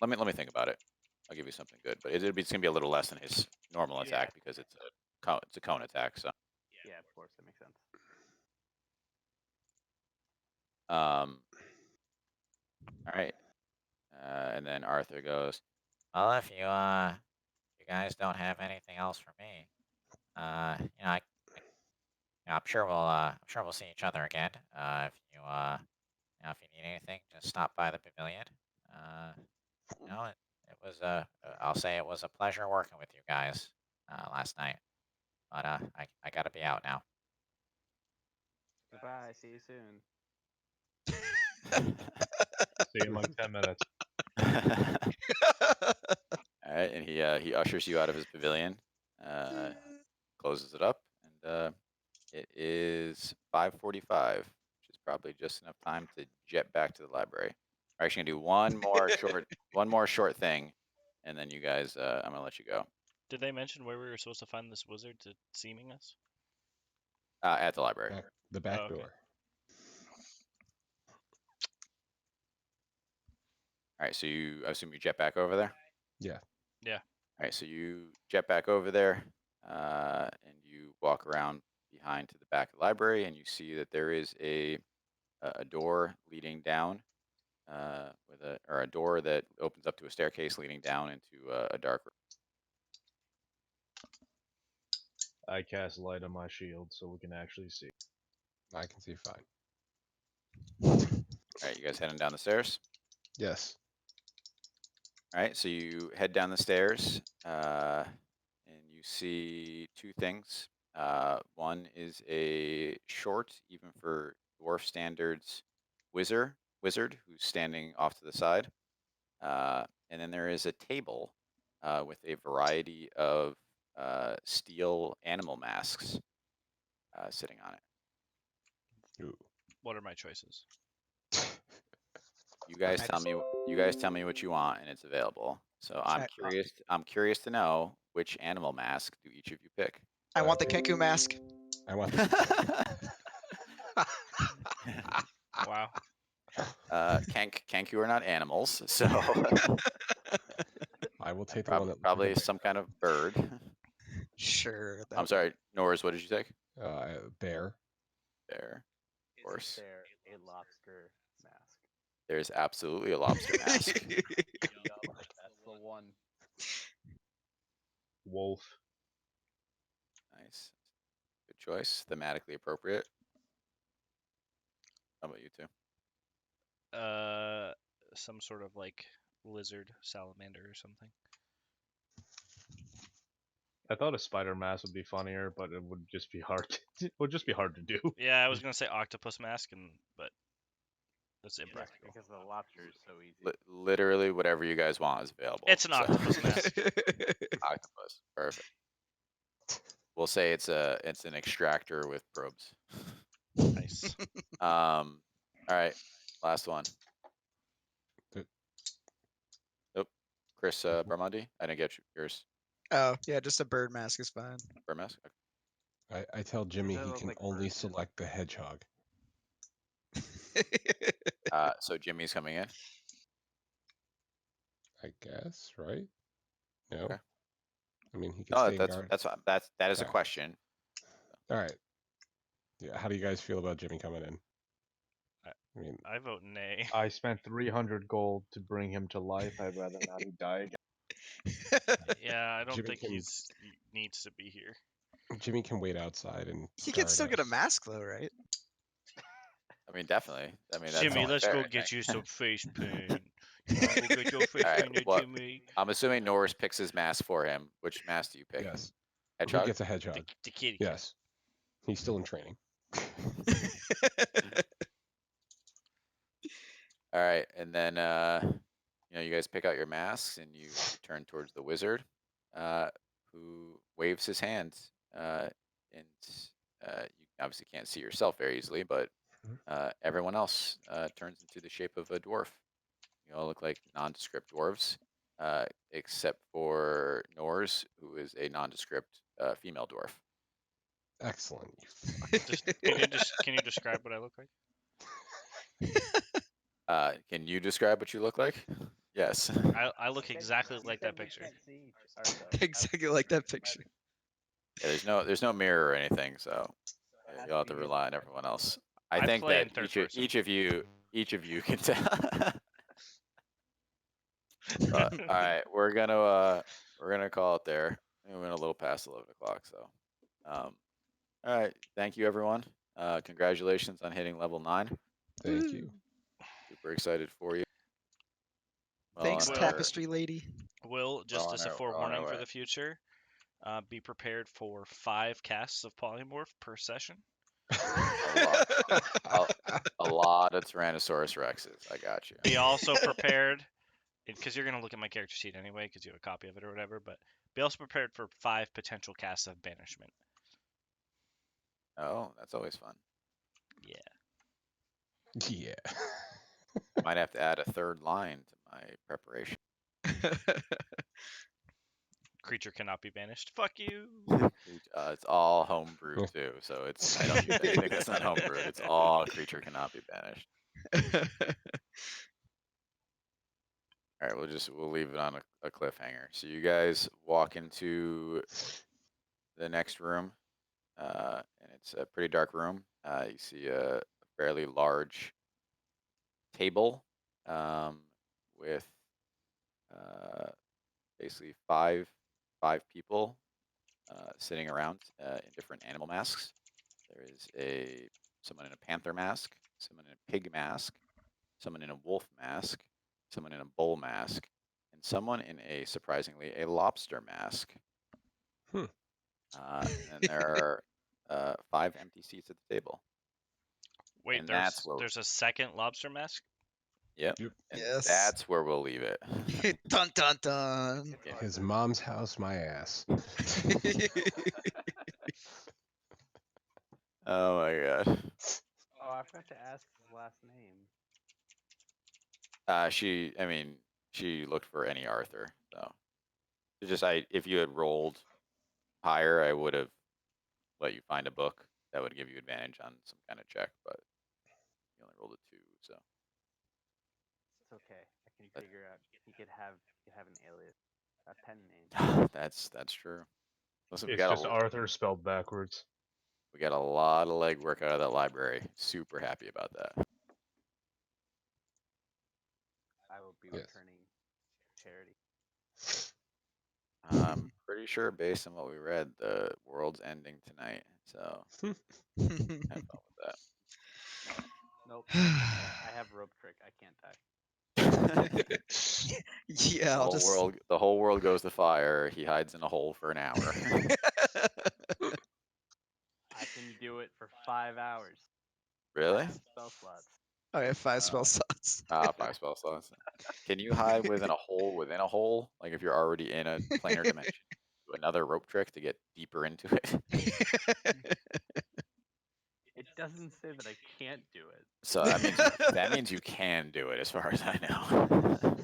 Let me think about it. I'll give you something good, but it's gonna be a little less than his normal attack because it's a cone attack. So
Yeah, of course, that makes sense.
all right, and then Arthur goes,
Well, if you guys don't have anything else for me, you know, I'm sure we'll see each other again. If you if you need anything, just stop by the pavilion. It was I'll say it was a pleasure working with you guys last night. But I gotta be out now.
Goodbye. See you soon.
See you in like 10 minutes.
all right, and he ushers you out of his pavilion, closes it up, and it is 5:45, which is probably just enough time to jet back to the library. We're actually gonna do one more short thing, and then you guys, I'm gonna let you go.
Did they mention where we were supposed to find this wizard to seeming us?
At the library.
The back
Oh, okay.
door.
All right, so I assume you jet back over there?
Yeah.
Yeah.
All right, so you jet back over there, and you walk around behind to the back of the library, and you see that there is a door leading down, or a door that opens up to a staircase leading down into a dark room.
I cast light on my shield so we can actually see.
I can see fine.
All right, you guys heading down the stairs?
Yes.
All right, so you head down the stairs, and you see 2 things. One is a short, even for dwarf standards, wizard who's standing off to the side. And then there is a table with a variety of steel animal masks sitting on it.
Ooh.
What are my choices?
You guys
I
tell
just-
me. You guys tell me what you want, and it's available. So I'm
I-
curious. I'm curious to know which animal mask do each of you pick.
I want the Kenku mask.
I want.
Wow.
Kanku are not animals, so
I will take the one that
probably some kind of bird.
Sure. that
I'm
would-
sorry, Norris. What did you take?
bear.
Bear. Of course.
Is there a lobster mask?
There's absolutely a lobster mask.
Yup, that's the one.
Wolf.
Nice. Good choice. Thematically appropriate. How about you two?
Some sort of like lizard salamander or something.
I thought a spider mask would be funnier, but it would just be hard. It would just be hard to do.
Yeah, I was gonna say octopus mask, but that's
Just
impractical.
because the lobster is so easy.
Literally whatever you guys want is available.
It's an
so-
octopus mask.
Octopus. Perfect. We'll say it's an extractor with probes.
Nice.
All right. Last one.
Th-
Nope. Chris Barmundi. I didn't get yours.
Oh, yeah, just a bird mask is fine.
Bird mask. Okay.
I tell Jimmy
That
he
looks
can
like
only
birds.
select the hedgehog.
So Jimmy's coming in.
I guess, right? No.
Okay.
I mean, he can
No,
stay in guard.
that is a
Alright.
question.
All right. Yeah. How do you guys feel about Jimmy coming in? I mean,
I vote nay.
I spent 300 gold to bring him to life. I'd rather not he die again.
Yeah, I don't
Jimmy
think
can-
he needs to be here.
Jimmy can wait outside and.
He can
guard
still get a
us.
mask though, right?
I mean, definitely. I mean, that's
Jimmy,
only
let's
fair,
go
I
get
think.
you some face paint. You wanna go get your face
Alright,
painted,
what-
Jimmy?
I'm assuming Norris picks his mask for him. Which mask do you pick?
Yes.
Hedgehog.
He gets a
The,
hedgehog.
the kitty cat.
Yes. He's still in training.
All right, and then you guys pick out your masks and you turn towards the wizard, who waves his hand, and you obviously can't see yourself very easily, but everyone else turns into the shape of a dwarf. You all look like nondescript dwarves, except for Nors, who is a nondescript female dwarf.
Excellent. You
Can you describe what I look like?
Can you describe what you look like? Yes.
I look exactly like that picture.
Exactly like that picture.
Yeah, there's no mirror or anything, so you'll have to rely on everyone else. I
I
think
play
that
in third person.
each of you can tell. All right, we're gonna call it there. We went a little past 11 o'clock, so all right. Thank you, everyone. Congratulations on hitting level 9.
Thank you.
Super excited for you. Well,
Thanks,
on our-
tapestry lady.
Will, just
on
as a
our- we're on our
forewarning for
way.
the future, be prepared for 5 casts of polymorph per session.
A lot of Tyrannosaurus Rexes. I got you.
Be also prepared, because you're gonna look at my character sheet anyway, because you have a copy of it or whatever. But be also prepared for 5 potential casts of banishment.
Oh, that's always fun.
Yeah.
Yeah.
Might have to add a third line to my preparation.
Creature cannot be banished. Fuck you.
It's all homebrew too, so I think that's not homebrew. It's all creature cannot be banished. All right, we'll leave it on a cliffhanger. So you guys walk into the next room, and it's a pretty dark room. You see a fairly large table with basically five people sitting around in different animal masks. There is someone in a panther mask, someone in a pig mask, someone in a wolf mask, someone in a bull mask, and someone in surprisingly a lobster mask.
Hmm.
And there are 5 empty seats at the table.
Wait,
And that's where-
there's a second lobster mask.
Yep.
Yep.
And
Yes.
that's where we'll leave it.
Dun dun dun.
His mom's house, my ass.
Oh my god.
Oh, I forgot to ask his last name.
I mean, she looked for any Arthur. So it's just if you had rolled higher, I would have let you find a book that would give you advantage on some kind of check, but you only rolled a 2, so
It's okay. I can figure out. He could have an alias, a pen name.
that's true. Listen, we
It's
got
just Arthur spelled backwards.
we got a lot of legwork out of that library. Super happy about that.
I will be
Yes.
returning charity.
I'm pretty sure, based on what we read, the world's ending tonight. So have fun with that.
Nope. I have rope trick. I can't die.
Yeah, I'll just.
The whole world goes to fire. He hides in a hole for an hour.
I can do it for 5 hours.
Really?
5 spell slots.
Oh, I have 5 spell slots.
5 spell slots. Can you hide within a hole within a hole? Like if you're already in a planar dimension, do another rope trick to get deeper into it.
It doesn't say that I can't do it.
So that means you can do it, as far as I know.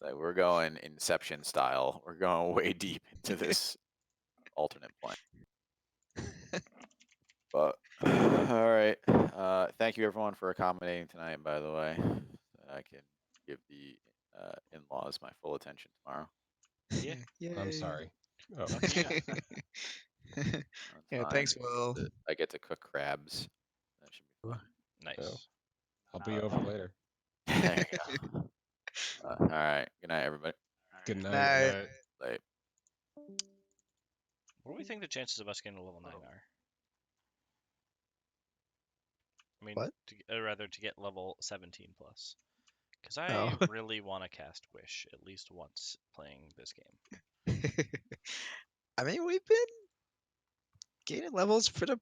Like we're going Inception style. We're going way deep into this alternate plane. But all right. Thank you everyone for accommodating tonight. By the way, I can give the in-laws my full attention tomorrow.
Yeah.
I'm
Yay.
sorry. Oh,
Yeah,
Fine.
thanks, Will.
I get to cook crabs. That should be fun.
Nice.
I'll be over later.
There you go. All right. Good night, everybody.
Good night.
Night.
Late.
What do we think the chances of us getting a level 9 are? I mean,
What?
rather to get level 17 plus. Because I
Oh.
really want to cast Wish at least once playing this game.
I mean, we've been gaining levels for the